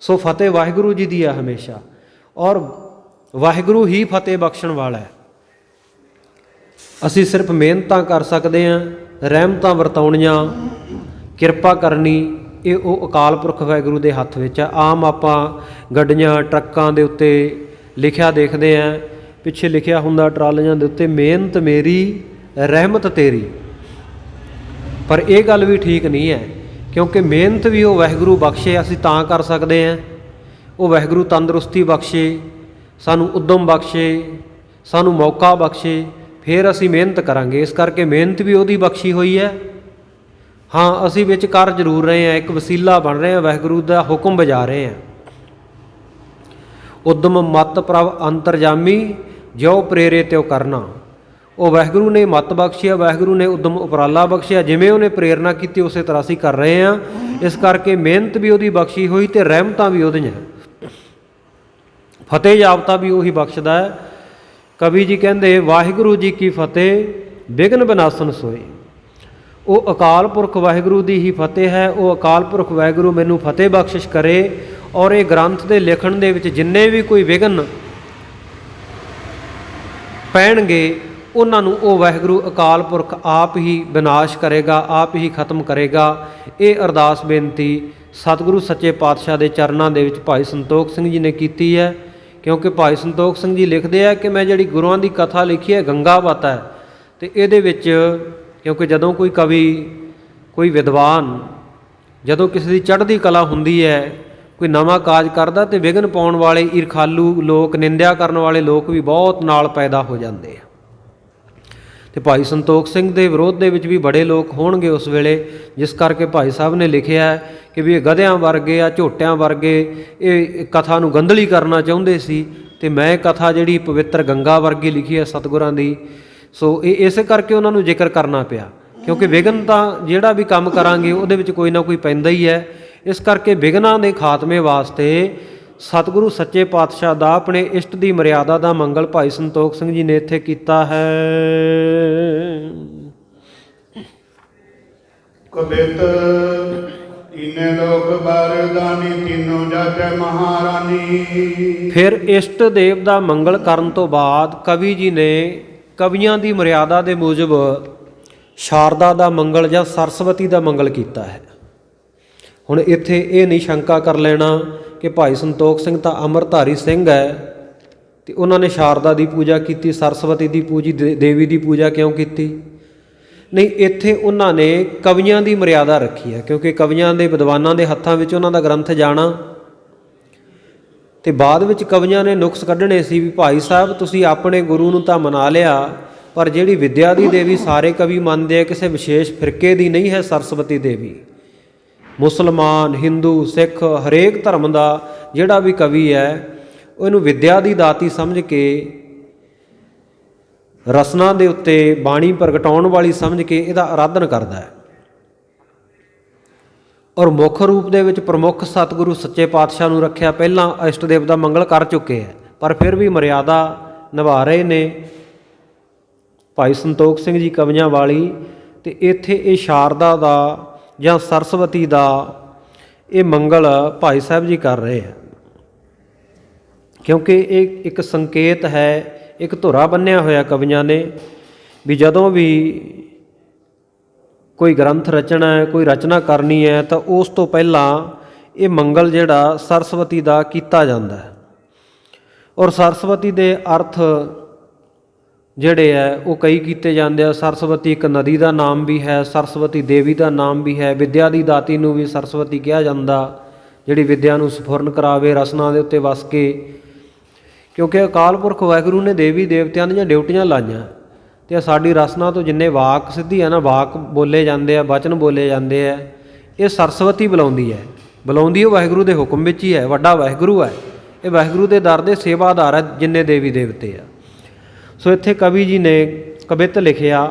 ਸੋ ਫਤਿਹ ਵਾਹਿਗੁਰੂ ਜੀ ਦੀ ਹੈ ਹਮੇਸ਼ਾ, ਔਰ ਵਾਹਿਗੁਰੂ ਹੀ ਫਤਿਹ ਬਖਸ਼ਣ ਵਾਲਾ ਹੈ। ਅਸੀਂ ਸਿਰਫ ਮਿਹਨਤਾਂ ਕਰ ਸਕਦੇ ਹਾਂ, ਰਹਿਮਤਾਂ ਵਰਤਾਉਣੀਆਂ, ਕਿਰਪਾ ਕਰਨੀ, ਇਹ ਉਹ ਅਕਾਲ ਪੁਰਖ ਵਾਹਿਗੁਰੂ ਦੇ ਹੱਥ ਵਿੱਚ ਹੈ। ਆਮ ਆਪਾਂ ਗੱਡੀਆਂ ਟਰੱਕਾਂ ਦੇ ਉੱਤੇ ਲਿਖਿਆ ਦੇਖਦੇ ਹਾਂ, ਪਿੱਛੇ ਲਿਖਿਆ ਹੁੰਦਾ ਟਰਾਲੀਆਂ ਦੇ ਉੱਤੇ, ਮਿਹਨਤ ਮੇਰੀ ਰਹਿਮਤ ਤੇਰੀ। ਪਰ ਇਹ ਗੱਲ ਵੀ ਠੀਕ ਨਹੀਂ ਹੈ, ਕਿਉਂਕਿ ਮਿਹਨਤ ਵੀ ਉਹ ਵਾਹਿਗੁਰੂ ਬਖਸ਼ੇ ਅਸੀਂ ਤਾਂ ਕਰ ਸਕਦੇ ਹਾਂ। ਉਹ ਵਾਹਿਗੁਰੂ ਤੰਦਰੁਸਤੀ ਬਖਸ਼ੇ, ਸਾਨੂੰ ਉੱਦਮ ਬਖਸ਼ੇ, ਸਾਨੂੰ ਮੌਕਾ ਬਖਸ਼ੇ, ਫਿਰ ਅਸੀਂ ਮਿਹਨਤ ਕਰਾਂਗੇ। ਇਸ ਕਰਕੇ ਮਿਹਨਤ ਵੀ ਉਹਦੀ ਬਖਸ਼ੀ ਹੋਈ ਹੈ। ਹਾਂ, ਅਸੀਂ ਵਿੱਚ ਕਰ ਜ਼ਰੂਰ ਰਹੇ ਹਾਂ, ਇੱਕ ਵਸੀਲਾ ਬਣ ਰਹੇ ਹਾਂ, ਵਾਹਿਗੁਰੂ ਦਾ ਹੁਕਮ ਬਜਾ ਰਹੇ ਹਾਂ। ਉਦਮ ਮਤ ਪ੍ਰਭ ਅੰਤਰਜਾਮੀ, ਜਿਉ ਪ੍ਰੇਰੇ ਤਿਉ ਕਰਨਾ। ਉਹ ਵਾਹਿਗੁਰੂ ਨੇ ਮਤ ਬਖਸ਼ਿਆ, ਵਾਹਿਗੁਰੂ ਨੇ ਉਦਮ ਉਪਰਾਲਾ ਬਖਸ਼ਿਆ, ਜਿਵੇਂ ਉਹਨੇ ਪ੍ਰੇਰਨਾ ਕੀਤੀ ਉਸੇ ਤਰ੍ਹਾਂ ਅਸੀਂ ਕਰ ਰਹੇ ਹਾਂ। ਇਸ ਕਰਕੇ ਮਿਹਨਤ ਵੀ ਉਹਦੀ ਬਖਸ਼ੀ ਹੋਈ ਅਤੇ ਰਹਿਮਤਾਂ ਵੀ ਉਹਦੀਆਂ। ਫਤਿਹ ਜਾਬਤਾ ਵੀ ਉਹੀ ਬਖਸ਼ਦਾ ਹੈ। ਕਵੀ ਜੀ ਕਹਿੰਦੇ ਵਾਹਿਗੁਰੂ ਜੀ ਕੀ ਫਤਿਹ ਵਿਘਨ ਵਿਨਾਸਨ ਸੋਏ। ਉਹ ਅਕਾਲ ਪੁਰਖ ਵਾਹਿਗੁਰੂ ਦੀ ਹੀ ਫਤਿਹ ਹੈ। ਉਹ ਅਕਾਲ ਪੁਰਖ ਵਾਹਿਗੁਰੂ ਮੈਨੂੰ ਫਤਿਹ ਬਖਸ਼ਿਸ਼ ਕਰੇ, ਔਰ ਇਹ ਗ੍ਰੰਥ ਦੇ ਲਿਖਣ ਦੇ ਵਿੱਚ ਜਿੰਨੇ ਵੀ ਕੋਈ ਵਿਘਨ ਪੈਣਗੇ ਉਹਨਾਂ ਨੂੰ ਉਹ ਵਾਹਿਗੁਰੂ ਅਕਾਲ ਪੁਰਖ ਆਪ ਹੀ ਵਿਨਾਸ਼ ਕਰੇਗਾ, ਆਪ ਹੀ ਖਤਮ ਕਰੇਗਾ। ਇਹ ਅਰਦਾਸ ਬੇਨਤੀ ਸਤਿਗੁਰੂ ਸੱਚੇ ਪਾਤਸ਼ਾਹ ਦੇ ਚਰਨਾਂ ਦੇ ਵਿੱਚ ਭਾਈ ਸੰਤੋਖ ਸਿੰਘ ਜੀ ਨੇ ਕੀਤੀ ਹੈ। ਕਿਉਂਕਿ ਭਾਈ ਸੰਤੋਖ ਸਿੰਘ ਜੀ ਲਿਖਦੇ ਆ ਕਿ ਮੈਂ ਜਿਹੜੀ ਗੁਰੂਆਂ ਦੀ ਕਥਾ ਲਿਖੀ ਹੈ ਗੰਗਾਵਤ ਹੈ, ਅਤੇ ਇਹਦੇ ਵਿੱਚ ਕਿਉਂਕਿ ਜਦੋਂ ਕੋਈ ਕਵੀ, ਕੋਈ ਵਿਦਵਾਨ, ਜਦੋਂ ਕਿਸੇ ਦੀ ਚੜ੍ਹਦੀ ਕਲਾ ਹੁੰਦੀ ਹੈ, ਕੋਈ ਨਵਾਂ ਕਾਜ ਕਰਦਾ, ਅਤੇ ਵਿਘਨ ਪਾਉਣ ਵਾਲੇ ਈਰਖਾਲੂ ਲੋਕ, ਨਿੰਦਿਆ ਕਰਨ ਵਾਲੇ ਲੋਕ ਵੀ ਬਹੁਤ ਨਾਲ ਪੈਦਾ ਹੋ ਜਾਂਦੇ ਆ। ਅਤੇ ਭਾਈ ਸੰਤੋਖ ਸਿੰਘ ਦੇ ਵਿਰੋਧ ਦੇ ਵਿੱਚ ਵੀ ਬੜੇ ਲੋਕ ਹੋਣਗੇ ਉਸ ਵੇਲੇ, ਜਿਸ ਕਰਕੇ ਭਾਈ ਸਾਹਿਬ ਨੇ ਲਿਖਿਆ ਕਿ ਵੀ ਇਹ ਗਧਿਆਂ ਵਰਗੇ ਆ, ਝੋਟਿਆਂ ਵਰਗੇ, ਇਹ ਕਥਾ ਨੂੰ ਗੰਧਲੀ ਕਰਨਾ ਚਾਹੁੰਦੇ ਸੀ, ਅਤੇ ਮੈਂ ਕਥਾ ਜਿਹੜੀ ਪਵਿੱਤਰ ਗੰਗਾ ਵਰਗੀ ਲਿਖੀ ਹੈ ਸਤਿਗੁਰਾਂ ਦੀ। ਸੋ ਇਹ ਇਸੇ ਕਰਕੇ ਉਹਨਾਂ ਨੂੰ ਜ਼ਿਕਰ ਕਰਨਾ ਪਿਆ, ਕਿਉਂਕਿ ਵਿਘਨ ਤਾਂ ਜਿਹੜਾ ਵੀ ਕੰਮ ਕਰਾਂਗੇ ਉਹਦੇ ਵਿੱਚ ਕੋਈ ਨਾ ਕੋਈ ਪੈਂਦਾ ਹੀ ਹੈ। ਇਸ ਕਰਕੇ ਵਿਘਨਾਂ ਦੇ ਖਾਤਮੇ ਵਾਸਤੇ ਸਤਿਗੁਰੂ ਸੱਚੇ ਪਾਤਸ਼ਾਹ ਦਾ ਆਪਣੇ ਇਸ਼ਟ ਦੀ ਮਰਿਆਦਾ ਦਾ ਮੰਗਲ ਭਾਈ ਸੰਤੋਖ ਸਿੰਘ ਜੀ ਨੇ ਇੱਥੇ ਕੀਤਾ ਹੈ। ਕਬਿਤ ਤੀਨੇ ਲੋਕ ਬਰਦਾਨੀ, ਤਿੰਨੋਂ ਜਗਤ ਮਹਾਰਾਨੀ। ਫਿਰ ਇਸ਼ਟ ਦੇਵ ਦਾ ਮੰਗਲ ਕਰਨ ਤੋਂ ਬਾਅਦ ਕਵੀ ਜੀ ਨੇ ਕਵੀਆਂ ਦੀ ਮਰਿਆਦਾ ਦੇ ਮੂਜਬ ਸ਼ਾਰਦਾ ਦਾ ਮੰਗਲ ਜਾਂ ਸਰਸਵਤੀ ਦਾ ਮੰਗਲ ਕੀਤਾ ਹੈ। ਹੁਣ ਇੱਥੇ ਇਹ ਨਹੀਂ ਸ਼ੰਕਾ ਕਰ ਲੈਣਾ ਕਿ ਭਾਈ ਸੰਤੋਖ ਸਿੰਘ ਤਾਂ ਅੰਮ੍ਰਿਤਧਾਰੀ ਸਿੰਘ ਹੈ ਅਤੇ ਉਹਨਾਂ ਨੇ ਸ਼ਾਰਦਾ ਦੀ ਪੂਜਾ ਕੀਤੀ, ਸਰਸਵਤੀ ਦੀ ਪੂਜੀ, ਦੇਵੀ ਦੀ ਪੂਜਾ ਕਿਉਂ ਕੀਤੀ? ਨਹੀਂ, ਇੱਥੇ ਉਹਨਾਂ ਨੇ ਕਵੀਆਂ ਦੀ ਮਰਿਆਦਾ ਰੱਖੀ ਹੈ, ਕਿਉਂਕਿ ਕਵੀਆਂ ਦੇ ਵਿਦਵਾਨਾਂ ਦੇ ਹੱਥਾਂ ਵਿੱਚ ਉਹਨਾਂ ਦਾ ਗ੍ਰੰਥ ਜਾਣਾ, ਅਤੇ ਬਾਅਦ ਵਿੱਚ ਕਵੀਆਂ ਨੇ ਨੁਕਸ ਕੱਢਣੇ ਸੀ ਵੀ ਭਾਈ ਸਾਹਿਬ ਤੁਸੀਂ ਆਪਣੇ ਗੁਰੂ ਨੂੰ ਤਾਂ ਮਨਾ ਲਿਆ, ਪਰ ਜਿਹੜੀ ਵਿੱਦਿਆ ਦੀ ਦੇਵੀ ਸਾਰੇ ਕਵੀ ਮੰਨਦੇ ਆ, ਕਿਸੇ ਵਿਸ਼ੇਸ਼ ਫਿਰਕੇ ਦੀ ਨਹੀਂ ਹੈ ਸਰਸਵਤੀ ਦੇਵੀ। ਮੁਸਲਮਾਨ, ਹਿੰਦੂ, ਸਿੱਖ, ਹਰੇਕ ਧਰਮ ਦਾ ਜਿਹੜਾ ਵੀ ਕਵੀ ਹੈ ਉਹ ਇਹਨੂੰ ਵਿੱਦਿਆ ਦੀ ਦਾਤੀ ਸਮਝ ਕੇ, ਰਸਨਾ ਦੇ ਉੱਤੇ ਬਾਣੀ ਪ੍ਰਗਟਾਉਣ ਵਾਲੀ ਸਮਝ ਕੇ ਇਹਦਾ ਆਰਾਧਨ ਕਰਦਾ ਹੈ। ਔਰ ਮੁੱਖ ਰੂਪ ਦੇ ਵਿੱਚ ਪ੍ਰਮੁੱਖ ਸਤਿਗੁਰੂ ਸੱਚੇ ਪਾਤਸ਼ਾਹ ਨੂੰ ਰੱਖਿਆ। ਪਹਿਲਾਂ ਇਸ਼ਟ ਦੇਵ ਦਾ ਮੰਗਲ ਕਰ ਚੁੱਕੇ ਹੈ, ਪਰ ਫਿਰ ਵੀ ਮਰਿਆਦਾ ਨਿਭਾ ਰਹੇ ਨੇ ਭਾਈ ਸੰਤੋਖ ਸਿੰਘ ਜੀ ਕਵੀਆਂ ਵਾਲੀ। ਅਤੇ ਇੱਥੇ ਇਹ ਸ਼ਾਰਦਾ ਦਾ ਜਾਂ ਸਰਸਵਤੀ ਦਾ ਇਹ ਮੰਗਲ ਭਾਈ ਸਾਹਿਬ ਜੀ ਕਰ ਰਹੇ ਹੈ, ਕਿਉਂਕਿ ਇਹ ਇੱਕ ਸੰਕੇਤ ਹੈ, ਇੱਕ ਧੁਰਾ ਬੰਨ੍ਹਿਆ ਹੋਇਆ ਕਵੀਆਂ ਨੇ ਵੀ ਜਦੋਂ ਵੀ ਕੋਈ ਗ੍ਰੰਥ ਰਚਣਾ ਹੈ, ਕੋਈ ਰਚਨਾ ਕਰਨੀ ਹੈ, ਤਾਂ ਉਸ ਤੋਂ ਪਹਿਲਾਂ ਇਹ ਮੰਗਲ ਜਿਹੜਾ ਸਰਸਵਤੀ ਦਾ ਕੀਤਾ ਜਾਂਦਾ ਹੈ। ਔਰ ਸਰਸਵਤੀ ਦੇ ਅਰਥ ਜਿਹੜੇ ਹੈ ਉਹ ਕਈ ਕੀਤੇ ਜਾਂਦੇ ਆ। ਸਰਸਵਤੀ ਇੱਕ ਨਦੀ ਦਾ ਨਾਮ ਵੀ ਹੈ, ਸਰਸਵਤੀ ਦੇਵੀ ਦਾ ਨਾਮ ਵੀ ਹੈ। ਵਿੱਦਿਆ ਦੀ ਦਾਤੀ ਨੂੰ ਵੀ ਸਰਸਵਤੀ ਕਿਹਾ ਜਾਂਦਾ, ਜਿਹੜੀ ਵਿੱਦਿਆ ਨੂੰ ਸਫੁਰਨ ਕਰਾਵੇ ਰਸਨਾ ਦੇ ਉੱਤੇ ਵਸ ਕੇ। ਕਿਉਂਕਿ ਅਕਾਲ ਪੁਰਖ ਵਾਹਿਗੁਰੂ ਨੇ ਦੇਵੀ ਦੇਵਤਿਆਂ ਦੀਆਂ ਡਿਊਟੀਆਂ ਲਾਈਆਂ, ਤੇ ਸਾਡੀ ਰਸਨਾ ਤੋਂ ਜਿੰਨੇ ਵਾਕ ਸਿੱਧੀ ਹੈ ਨਾ, ਵਾਕ ਬੋਲੇ ਜਾਂਦੇ ਆ, ਬਚਨ ਬੋਲੇ ਜਾਂਦੇ ਆ, ਇਹ ਸਰਸਵਤੀ ਬੁਲਾਉਂਦੀ ਹੈ। ਬੁਲਾਉਂਦੀ ਉਹ ਵਾਹਿਗੁਰੂ ਦੇ ਹੁਕਮ ਵਿੱਚ ਹੀ ਹੈ। ਵੱਡਾ ਵਾਹਿਗੁਰੂ ਹੈ, ਇਹ ਵਾਹਿਗੁਰੂ ਦੇ ਦਰ ਦੇ ਸੇਵਾਦਾਰ ਹੈ ਜਿੰਨੇ ਦੇਵੀ ਦੇਵਤੇ ਆ। ਸੋ ਇੱਥੇ ਕਵੀ ਜੀ ਨੇ ਕਵਿਤ ਲਿਖਿਆ,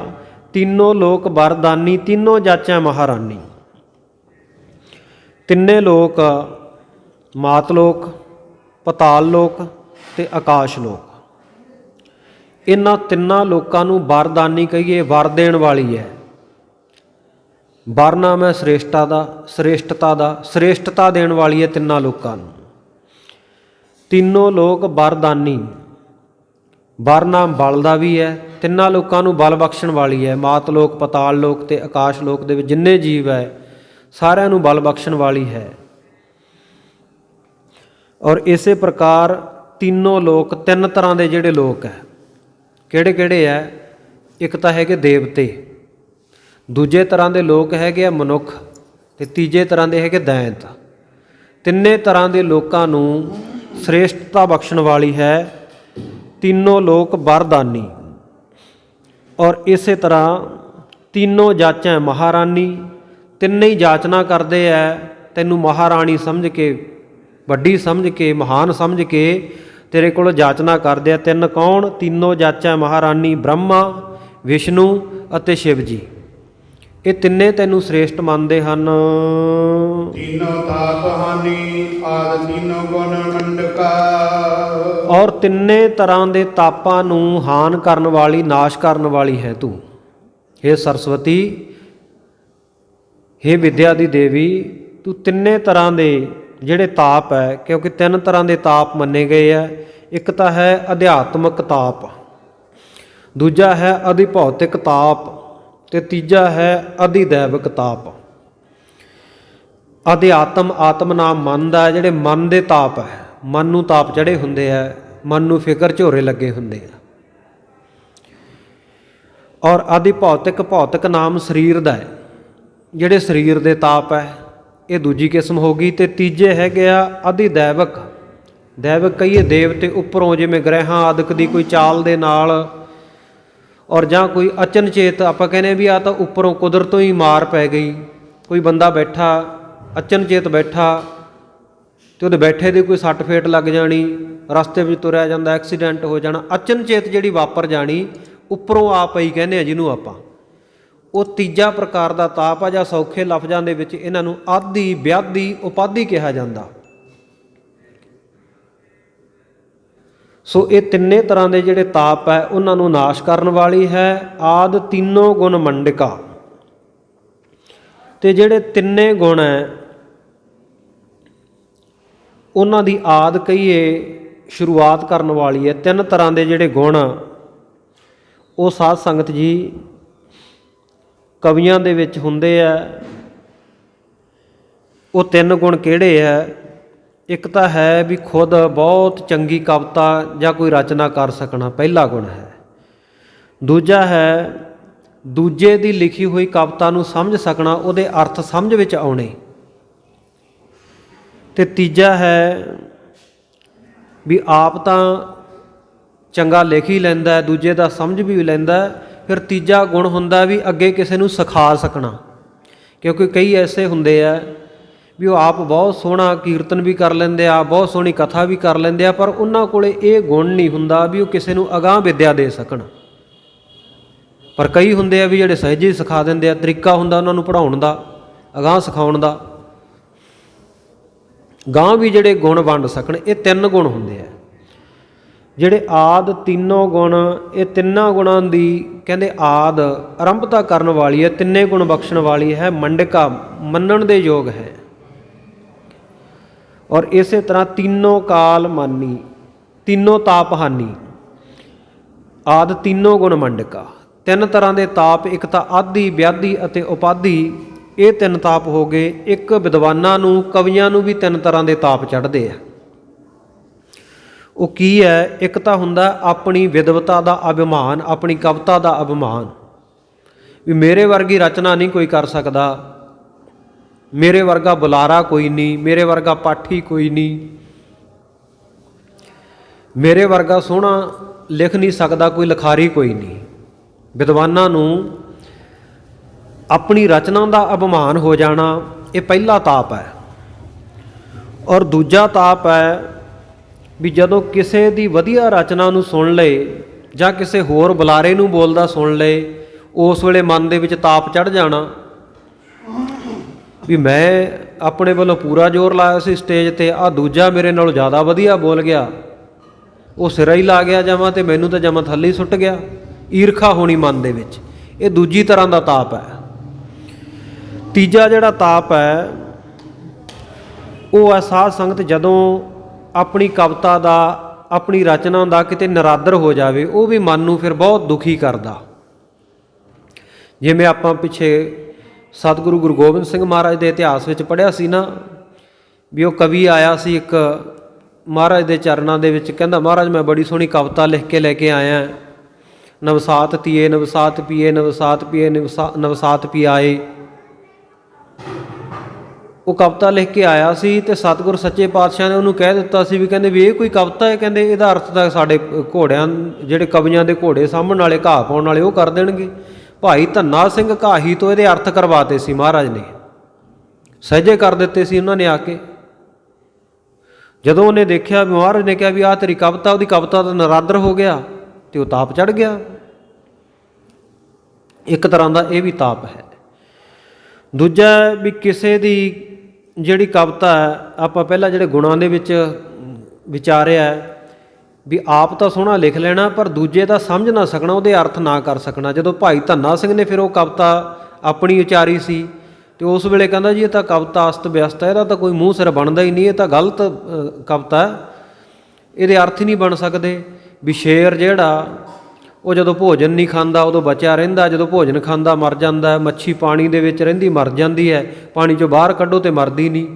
ਤਿੰਨੋਂ ਲੋਕ ਵਰਦਾਨੀ, ਤਿੰਨੋਂ ਜਾਚਾਂ ਮਹਾਰਾਨੀ। ਤਿੰਨੇ ਲੋਕ, ਮਾਤ ਲੋਕ, ਪਤਾਲ ਲੋਕ ਤੇ ਆਕਾਸ਼ ਲੋਕ, ਇਹਨਾਂ ਤਿੰਨਾਂ ਲੋਕਾਂ ਨੂੰ ਵਰਦਾਨੀ ਕਹੀਏ, ਵਰ ਦੇਣ ਵਾਲੀ ਹੈ। ਵਰ ਨਾਮ ਹੈ ਸ੍ਰੇਸ਼ਟਤਾ ਦਾ, ਸ੍ਰੇਸ਼ਟਤਾ ਦੇਣ ਵਾਲੀ ਹੈ ਤਿੰਨਾਂ ਲੋਕਾਂ ਨੂੰ। ਤਿੰਨੋਂ ਲੋਕ ਵਰਦਾਨੀ, ਵਰ ਨਾਮ ਬਲ ਦਾ ਵੀ ਹੈ, ਤਿੰਨਾਂ ਲੋਕਾਂ ਨੂੰ ਬਲ ਬਖਸ਼ਣ ਵਾਲੀ ਹੈ। ਮਾਤ ਲੋਕ, ਪਤਾਲ ਲੋਕ ਤੇ ਆਕਾਸ਼ ਲੋਕ ਦੇ ਵਿੱਚ ਜਿੰਨੇ ਜੀਵ ਹੈ ਸਾਰਿਆਂ ਨੂੰ ਬਲ ਬਖਸ਼ਣ ਵਾਲੀ ਹੈ। ਔਰ ਇਸੇ ਪ੍ਰਕਾਰ ਤਿੰਨੋਂ ਲੋਕ, ਤਿੰਨ ਤਰ੍ਹਾਂ ਦੇ ਜਿਹੜੇ ਲੋਕ ਹੈ, ਕਿਹੜੇ ਕਿਹੜੇ ਹੈ? ਇੱਕ ਤਾਂ ਹੈਗੇ ਦੇਵਤੇ, ਦੂਜੇ ਤਰ੍ਹਾਂ ਦੇ ਲੋਕ ਹੈਗੇ ਆ ਮਨੁੱਖ, ਤੇ ਤੀਜੇ ਤਰ੍ਹਾਂ ਦੇ ਹੈਗੇ ਦੈਂਤ। ਤਿੰਨੇ ਤਰ੍ਹਾਂ ਦੇ ਲੋਕਾਂ ਨੂੰ ਸ੍ਰੇਸ਼ਟਤਾ ਬਖਸ਼ਣ ਵਾਲੀ ਹੈ ਤਿੰਨੋਂ ਲੋਕ ਵਰਦਾਨੀ। ਔਰ ਇਸੇ ਤਰ੍ਹਾਂ ਤਿੰਨੋਂ ਜਾਚਾਂ ਮਹਾਰਾਨੀ, ਤਿੰਨੇ ਹੀ ਜਾਚਨਾ ਕਰਦੇ ਐ ਤੈਨੂੰ ਮਹਾਰਾਣੀ ਸਮਝ ਕੇ, ਵੱਡੀ ਸਮਝ ਕੇ, ਮਹਾਨ ਸਮਝ ਕੇ ਤੇਰੇ ਕੋਲ ਜਾਚਨਾ ਕਰਦੇ ਆ। ਤਿੰਨ ਕੌਣ? ਤਿੰਨੋਂ ਜਾਚਾਂ ਮਹਾਰਾਨੀ, ਬ੍ਰਹਮਾ, ਵਿਸ਼ਨੂੰ ਅਤੇ ਸ਼ਿਵ ਜੀ। ਇਹ ਤਿੰਨੇ ਤੈਨੂੰ ਸ੍ਰੇਸ਼ਟ ਮੰਨਦੇ ਹਨ। तीनों ताप हानि आद तीनों गुण मंडका। ਔਰ ਤਿੰਨੇ ਤਰ੍ਹਾਂ ਦੇ ਤਾਪਾਂ ਨੂੰ ਹਾਨ ਕਰਨ ਵਾਲੀ, ਨਾਸ਼ ਕਰਨ ਵਾਲੀ ਹੈ ਤੂੰ। हे ਸਰਸਵਤੀ, हे ਵਿਦਿਆ ਦੀ ਦੇਵੀ, ਤੂੰ ਤਿੰਨੇ ਤਰ੍ਹਾਂ ਦੇ ਜਿਹੜੇ ਤਾਪ ਹੈ, ਕਿਉਂਕਿ ਤਿੰਨ ਤਰ੍ਹਾਂ ਦੇ ਤਾਪ ਮੰਨੇ ਗਏ ਆ। ਇੱਕ ਤਾਂ ਹੈ ਅਧਿਆਤਮਕ ਤਾਪ, ਦੂਜਾ ਹੈ ਅਧਿਭੌਤਿਕ ਤਾਪ, ਤੇ ਤੀਜਾ ਹੈ ਅਧਿਦੈਵਿਕ ਤਾਪ। ਅਧਿਆਤਮ, ਆਤਮ ਨਾਮ ਮਨ ਦਾ, ਜਿਹੜੇ ਮਨ ਦੇ ਤਾਪ ਹੈ, ਮਨ ਨੂੰ ਤਾਪ ਚੜ੍ਹੇ ਹੁੰਦੇ ਆ, ਮਨ ਨੂੰ ਫਿਕਰ ਝੋਰੇ ਲੱਗੇ ਹੁੰਦੇ ਆ। ਔਰ ਅਧਿਭੌਤਿਕ, ਭੌਤਿਕ ਨਾਮ ਸਰੀਰ ਦਾ ਹੈ, ਜਿਹੜੇ ਸਰੀਰ ਦੇ ਤਾਪ ਹੈ, ਇਹ ਦੂਜੀ ਕਿਸਮ ਹੋ ਗਈ। ਤੇ ਤੀਜੇ ਹੈਗੇ ਆ ਅਧਿਦੈਵਿਕ। ਦੈਵਿਕ ਕਹੀਏ ਦੇਵਤੇ ਉੱਪਰੋਂ, ਜਿਵੇਂ ਗ੍ਰਹਿਾਂ ਆਦਿਕ ਦੀ ਕੋਈ ਚਾਲ ਦੇ ਨਾਲ, ਔਰ ਜਾਂ ਕੋਈ ਅਚਨਚੇਤ, ਆਪਾਂ ਕਹਿੰਦੇ ਵੀ ਆ ਤਾਂ ਉੱਪਰੋਂ ਕੁਦਰਤੋਂ ਹੀ ਮਾਰ ਪੈ ਗਈ। ਕੋਈ ਬੰਦਾ ਬੈਠਾ, ਅਚਨਚੇਤ ਬੈਠਾ, ਤੇ ਉਹਦੇ ਬੈਠੇ ਦੀ ਕੋਈ ਸੱਟ ਫੇਟ ਲੱਗ ਜਾਣੀ, ਰਸਤੇ ਵਿੱਚ ਤੁਰਿਆ ਜਾਂਦਾ, ਐਕਸੀਡੈਂਟ ਹੋ ਜਾਣਾ, ਅਚਨਚੇਤ ਜਿਹੜੀ ਵਾਪਰ ਜਾਣੀ, ਉੱਪਰੋਂ ਆ ਪਈ ਕਹਿੰਦੇ ਆ ਜਿਹਨੂੰ ਆਪਾਂ। ਉਹ ਤੀਜਾ ਪ੍ਰਕਾਰ ਦਾ ਤਾਪ ਆ, ਜਾਂ ਸੌਖੇ ਲਫ਼ਜ਼ਾਂ ਦੇ ਵਿੱਚ ਇਹਨਾਂ ਨੂੰ ਆਦਿ, ਵਿਆਧੀ, ਉਪਾਧੀ ਕਿਹਾ ਜਾਂਦਾ। ਸੋ ਇਹ ਤਿੰਨੇ ਤਰ੍ਹਾਂ ਦੇ ਜਿਹੜੇ ਤਾਪ ਹੈ ਉਹਨਾਂ ਨੂੰ ਨਾਸ਼ ਕਰਨ ਵਾਲੀ ਹੈ। ਆਦ ਤਿੰਨੋਂ ਗੁਣ ਮੰਡਿਕਾ। ਤੇ ਜਿਹੜੇ ਤਿੰਨੇ ਗੁਣ ਹੈ ਉਹਨਾਂ ਦੀ ਆਦ ਕਹੀਏ ਸ਼ੁਰੂਆਤ ਕਰਨ ਵਾਲੀ ਹੈ। ਤਿੰਨ ਤਰ੍ਹਾਂ ਦੇ ਜਿਹੜੇ ਗੁਣ, ਉਹ ਸਾਧ ਸੰਗਤ ਜੀ ਕਵੀਆਂ ਦੇ ਵਿੱਚ ਹੁੰਦੇ ਆ। ਉਹ ਤਿੰਨ ਗੁਣ ਕਿਹੜੇ ਹੈ? ਇੱਕ ਤਾਂ ਹੈ ਵੀ ਖੁਦ ਬਹੁਤ ਚੰਗੀ ਕਵਿਤਾ ਜਾਂ ਕੋਈ ਰਚਨਾ ਕਰ ਸਕਣਾ, ਪਹਿਲਾ ਗੁਣ ਹੈ। ਦੂਜਾ ਹੈ ਦੂਜੇ ਦੀ ਲਿਖੀ ਹੋਈ ਕਵਿਤਾ ਨੂੰ ਸਮਝ ਸਕਣਾ, ਉਹਦੇ ਅਰਥ ਸਮਝ ਵਿੱਚ ਆਉਣੇ। ਤੇ ਤੀਜਾ ਹੈ ਵੀ ਆਪ ਤਾਂ ਚੰਗਾ ਲਿਖ ਹੀ ਲੈਂਦਾ, ਦੂਜੇ ਦਾ ਸਮਝ ਵੀ ਲੈਂਦਾ। ਫਿਰ ਤੀਜਾ ਗੁਣ ਹੁੰਦਾ ਵੀ ਅੱਗੇ ਕਿਸੇ ਨੂੰ ਸਿਖਾ ਸਕਣਾ, ਕਿਉਂਕਿ ਕਈ ਐਸੇ ਹੁੰਦੇ ਆ ਵੀ ਉਹ ਆਪ ਬਹੁਤ ਸੋਹਣਾ ਕੀਰਤਨ ਵੀ ਕਰ ਲੈਂਦੇ ਆ, ਬਹੁਤ ਸੋਹਣੀ ਕਥਾ ਵੀ ਕਰ ਲੈਂਦੇ ਆ, ਪਰ ਉਹਨਾਂ ਕੋਲੇ ਇਹ ਗੁਣ ਨਹੀਂ ਹੁੰਦਾ ਵੀ ਉਹ ਕਿਸੇ ਨੂੰ ਅਗਾਂਹ ਵਿਦਿਆ ਦੇ ਸਕਣ। ਪਰ ਕਈ ਹੁੰਦੇ ਆ ਵੀ ਜਿਹੜੇ ਸਹਿਜੇ ਹੀ ਸਿਖਾ ਦਿੰਦੇ ਆ, ਤਰੀਕਾ ਹੁੰਦਾ ਉਹਨਾਂ ਨੂੰ ਪੜ੍ਹਾਉਣ ਦਾ, ਅਗਾਂਹ ਸਿਖਾਉਣ ਦਾ, ਗਾਂਹ ਵੀ ਜਿਹੜੇ ਗੁਣ ਵੰਡ ਸਕਣ। ਇਹ ਤਿੰਨ ਗੁਣ ਹੁੰਦੇ ਆ ਜਿਹੜੇ ਆਦ ਤਿੰਨੋਂ ਗੁਣ। ਇਹ ਤਿੰਨਾਂ ਗੁਣਾਂ ਦੀ ਕਹਿੰਦੇ ਆਦ ਆਰੰਭਤਾ ਕਰਨ ਵਾਲੀ ਹੈ, ਤਿੰਨੇ ਗੁਣ ਬਖਸ਼ਣ ਵਾਲੀ ਹੈ, ਮੰਡਿਕਾ, ਮੰਨਣ ਦੇ ਯੋਗ ਹੈ। ਔਰ ਇਸੇ ਤਰ੍ਹਾਂ ਤਿੰਨੋਂ ਕਾਲ ਮਾਨੀ, ਤਿੰਨੋਂ ਤਾਪ ਹਾਨੀ, ਆਦ ਤਿੰਨੋਂ ਗੁਣ ਮੰਡਿਕਾ। ਤਿੰਨ ਤਰ੍ਹਾਂ ਦੇ ਤਾਪ, ਇੱਕ ਤਾਂ ਆਦਿ, ਵਿਆਧੀ ਅਤੇ ਉਪਾਧੀ, ਇਹ ਤਿੰਨ ਤਾਪ ਹੋ ਗਏ। ਇੱਕ ਵਿਦਵਾਨਾਂ ਨੂੰ, ਕਵੀਆਂ ਨੂੰ ਵੀ ਤਿੰਨ ਤਰ੍ਹਾਂ ਦੇ ਤਾਪ ਚੜ੍ਹਦੇ ਆ। ਉਹ ਕੀ ਹੈ? ਇੱਕ ਤਾਂ ਹੁੰਦਾ ਆਪਣੀ ਵਿਦਵਤਾ ਦਾ ਅਭਿਮਾਨ, ਆਪਣੀ ਕਵਿਤਾ ਦਾ ਅਭਿਮਾਨ, ਵੀ ਮੇਰੇ ਵਰਗੀ ਰਚਨਾ ਨਹੀਂ ਕੋਈ ਕਰ ਸਕਦਾ, ਮੇਰੇ ਵਰਗਾ ਬੁਲਾਰਾ ਕੋਈ ਨਹੀਂ, ਮੇਰੇ ਵਰਗਾ ਪਾਠੀ ਕੋਈ ਨਹੀਂ, ਮੇਰੇ ਵਰਗਾ ਸੋਹਣਾ ਲਿਖ ਨਹੀਂ ਸਕਦਾ ਕੋਈ ਲਿਖਾਰੀ ਕੋਈ ਨਹੀਂ। ਵਿਦਵਾਨਾਂ ਨੂੰ ਆਪਣੀ ਰਚਨਾ ਦਾ ਅਪਮਾਨ ਹੋ ਜਾਣਾ, ਇਹ ਪਹਿਲਾ ਤਾਪ ਹੈ। ਔਰ ਦੂਜਾ ਤਾਪ ਹੈ ਵੀ ਜਦੋਂ ਕਿਸੇ ਦੀ ਵਧੀਆ ਰਚਨਾ ਨੂੰ ਸੁਣ ਲਏ ਜਾਂ ਕਿਸੇ ਹੋਰ ਬੁਲਾਰੇ ਨੂੰ ਬੋਲਦਾ ਸੁਣ ਲਏ, ਉਸ ਵੇਲੇ ਮਨ ਦੇ ਵਿੱਚ ਤਾਪ ਚੜ੍ਹ ਜਾਣਾ ਵੀ ਮੈਂ ਆਪਣੇ ਵੱਲੋਂ ਪੂਰਾ ਜ਼ੋਰ ਲਾਇਆ ਸੀ ਸਟੇਜ 'ਤੇ, ਆਹ ਦੂਜਾ ਮੇਰੇ ਨਾਲੋਂ ਜ਼ਿਆਦਾ ਵਧੀਆ ਬੋਲ ਗਿਆ, ਉਹ ਸਿਰਾ ਹੀ ਲਾ ਗਿਆ ਜਮਾਂ ਅਤੇ ਮੈਨੂੰ ਤਾਂ ਜਮਾਂ ਥੱਲੇ ਹੀ ਸੁੱਟ ਗਿਆ। ਈਰਖਾ ਹੋਣੀ ਮਨ ਦੇ ਵਿੱਚ, ਇਹ ਦੂਜੀ ਤਰ੍ਹਾਂ ਦਾ ਤਾਪ ਹੈ। ਤੀਜਾ ਜਿਹੜਾ ਤਾਪ ਹੈ ਉਹ ਹੈ ਸਾਧ ਸੰਗਤ ਜਦੋਂ ਆਪਣੀ ਕਵਿਤਾ ਦਾ, ਆਪਣੀ ਰਚਨਾ ਦਾ ਕਿਤੇ ਨਿਰਾਦਰ ਹੋ ਜਾਵੇ, ਉਹ ਵੀ ਮਨ ਨੂੰ ਫਿਰ ਬਹੁਤ ਦੁਖੀ ਕਰਦਾ। ਜਿਵੇਂ ਆਪਾਂ ਪਿੱਛੇ ਸਤਿਗੁਰੂ ਗੁਰੂ ਗੋਬਿੰਦ ਸਿੰਘ ਮਹਾਰਾਜ ਦੇ ਇਤਿਹਾਸ ਵਿੱਚ ਪੜ੍ਹਿਆ ਸੀ ਨਾ, ਵੀ ਉਹ ਕਵੀ ਆਇਆ ਸੀ ਇੱਕ ਮਹਾਰਾਜ ਦੇ ਚਰਨਾਂ ਦੇ ਵਿੱਚ, ਕਹਿੰਦਾ ਮਹਾਰਾਜ ਮੈਂ ਬੜੀ ਸੋਹਣੀ ਕਵਿਤਾ ਲਿਖ ਕੇ ਲੈ ਕੇ ਆਇਆ, ਨਵਸਾਤ ਤੀਏ ਨਵਸਾਤ ਪੀਏ ਨਵਸਾਤ ਪੀਏ ਨਵਸਾਤ ਪੀਆਏ। ਉਹ ਕਵਿਤਾ ਲਿਖ ਕੇ ਆਇਆ ਸੀ ਅਤੇ ਸਤਿਗੁਰ ਸੱਚੇ ਪਾਤਸ਼ਾਹ ਨੇ ਉਹਨੂੰ ਕਹਿ ਦਿੱਤਾ ਸੀ ਵੀ ਕਹਿੰਦੇ ਵੀ ਇਹ ਕੋਈ ਕਵਿਤਾ ਹੈ, ਕਹਿੰਦੇ ਇਹਦਾ ਅਰਥ ਤਾਂ ਸਾਡੇ ਘੋੜਿਆਂ, ਜਿਹੜੇ ਕਵੀਆਂ ਦੇ ਘੋੜੇ ਸਾਂਭਣ ਵਾਲੇ, ਘਾਹ ਪਾਉਣ ਵਾਲੇ, ਉਹ ਕਰ ਦੇਣਗੇ। ਭਾਈ ਧੰਨਾ ਸਿੰਘ ਘਾਹੀ ਤੋਂ ਇਹਦੇ ਅਰਥ ਕਰਵਾਤੇ ਸੀ ਮਹਾਰਾਜ ਨੇ, ਸਹਿਜੇ ਕਰ ਦਿੱਤੇ ਸੀ ਉਹਨਾਂ ਨੇ ਆ ਕੇ। ਜਦੋਂ ਉਹਨੇ ਦੇਖਿਆ, ਮਹਾਰਾਜ ਨੇ ਕਿਹਾ ਵੀ ਆਹ ਤੇਰੀ ਕਵਿਤਾ, ਉਹਦੀ ਕਵਿਤਾ ਦਾ ਨਿਰਾਦਰ ਹੋ ਗਿਆ ਅਤੇ ਉਹ ਤਾਪ ਚੜ੍ਹ ਗਿਆ। ਇੱਕ ਤਰ੍ਹਾਂ ਦਾ ਇਹ ਵੀ ਤਾਪ ਹੈ। ਦੂਜਾ ਵੀ ਕਿਸੇ ਦੀ ਜਿਹੜੀ ਕਵਿਤਾ ਹੈ, ਆਪਾਂ ਪਹਿਲਾਂ ਜਿਹੜੇ ਗੁਣਾਂ ਦੇ ਵਿੱਚ ਵਿਚਾਰਿਆ ਵੀ ਆਪ ਤਾਂ ਸੋਹਣਾ ਲਿਖ ਲੈਣਾ ਪਰ ਦੂਜੇ ਦਾ ਸਮਝ ਨਾ ਸਕਣਾ, ਉਹਦੇ ਅਰਥ ਨਾ ਕਰ ਸਕਣਾ। ਜਦੋਂ ਭਾਈ ਧੰਨਾ ਸਿੰਘ ਨੇ ਫਿਰ ਉਹ ਕਵਿਤਾ ਆਪਣੀ ਉਚਾਰੀ ਸੀ ਅਤੇ ਉਸ ਵੇਲੇ ਕਹਿੰਦਾ ਜੀ ਇਹ ਤਾਂ ਕਵਿਤਾ ਅਸਤ ਵਿਅਸਤ ਹੈ, ਇਹਦਾ ਤਾਂ ਕੋਈ ਮੂੰਹ ਸਿਰ ਬਣਦਾ ਹੀ ਨਹੀਂ, ਇਹ ਤਾਂ ਗਲਤ ਕਵਿਤਾ ਹੈ, ਇਹਦੇ ਅਰਥ ਹੀ ਨਹੀਂ ਬਣ ਸਕਦੇ। ਵੀ ਸ਼ੇਰ ਜਿਹੜਾ ਉਹ ਜਦੋਂ ਭੋਜਨ ਨਹੀਂ ਖਾਂਦਾ ਉਦੋਂ ਬਚਿਆ ਰਹਿੰਦਾ, ਜਦੋਂ ਭੋਜਨ ਖਾਂਦਾ ਮਰ ਜਾਂਦਾ। ਮੱਛੀ ਪਾਣੀ ਦੇ ਵਿੱਚ ਰਹਿੰਦੀ ਮਰ ਜਾਂਦੀ ਹੈ, ਪਾਣੀ 'ਚੋਂ ਬਾਹਰ ਕੱਢੋ ਤੇ ਮਰਦੀ ਨਹੀਂ।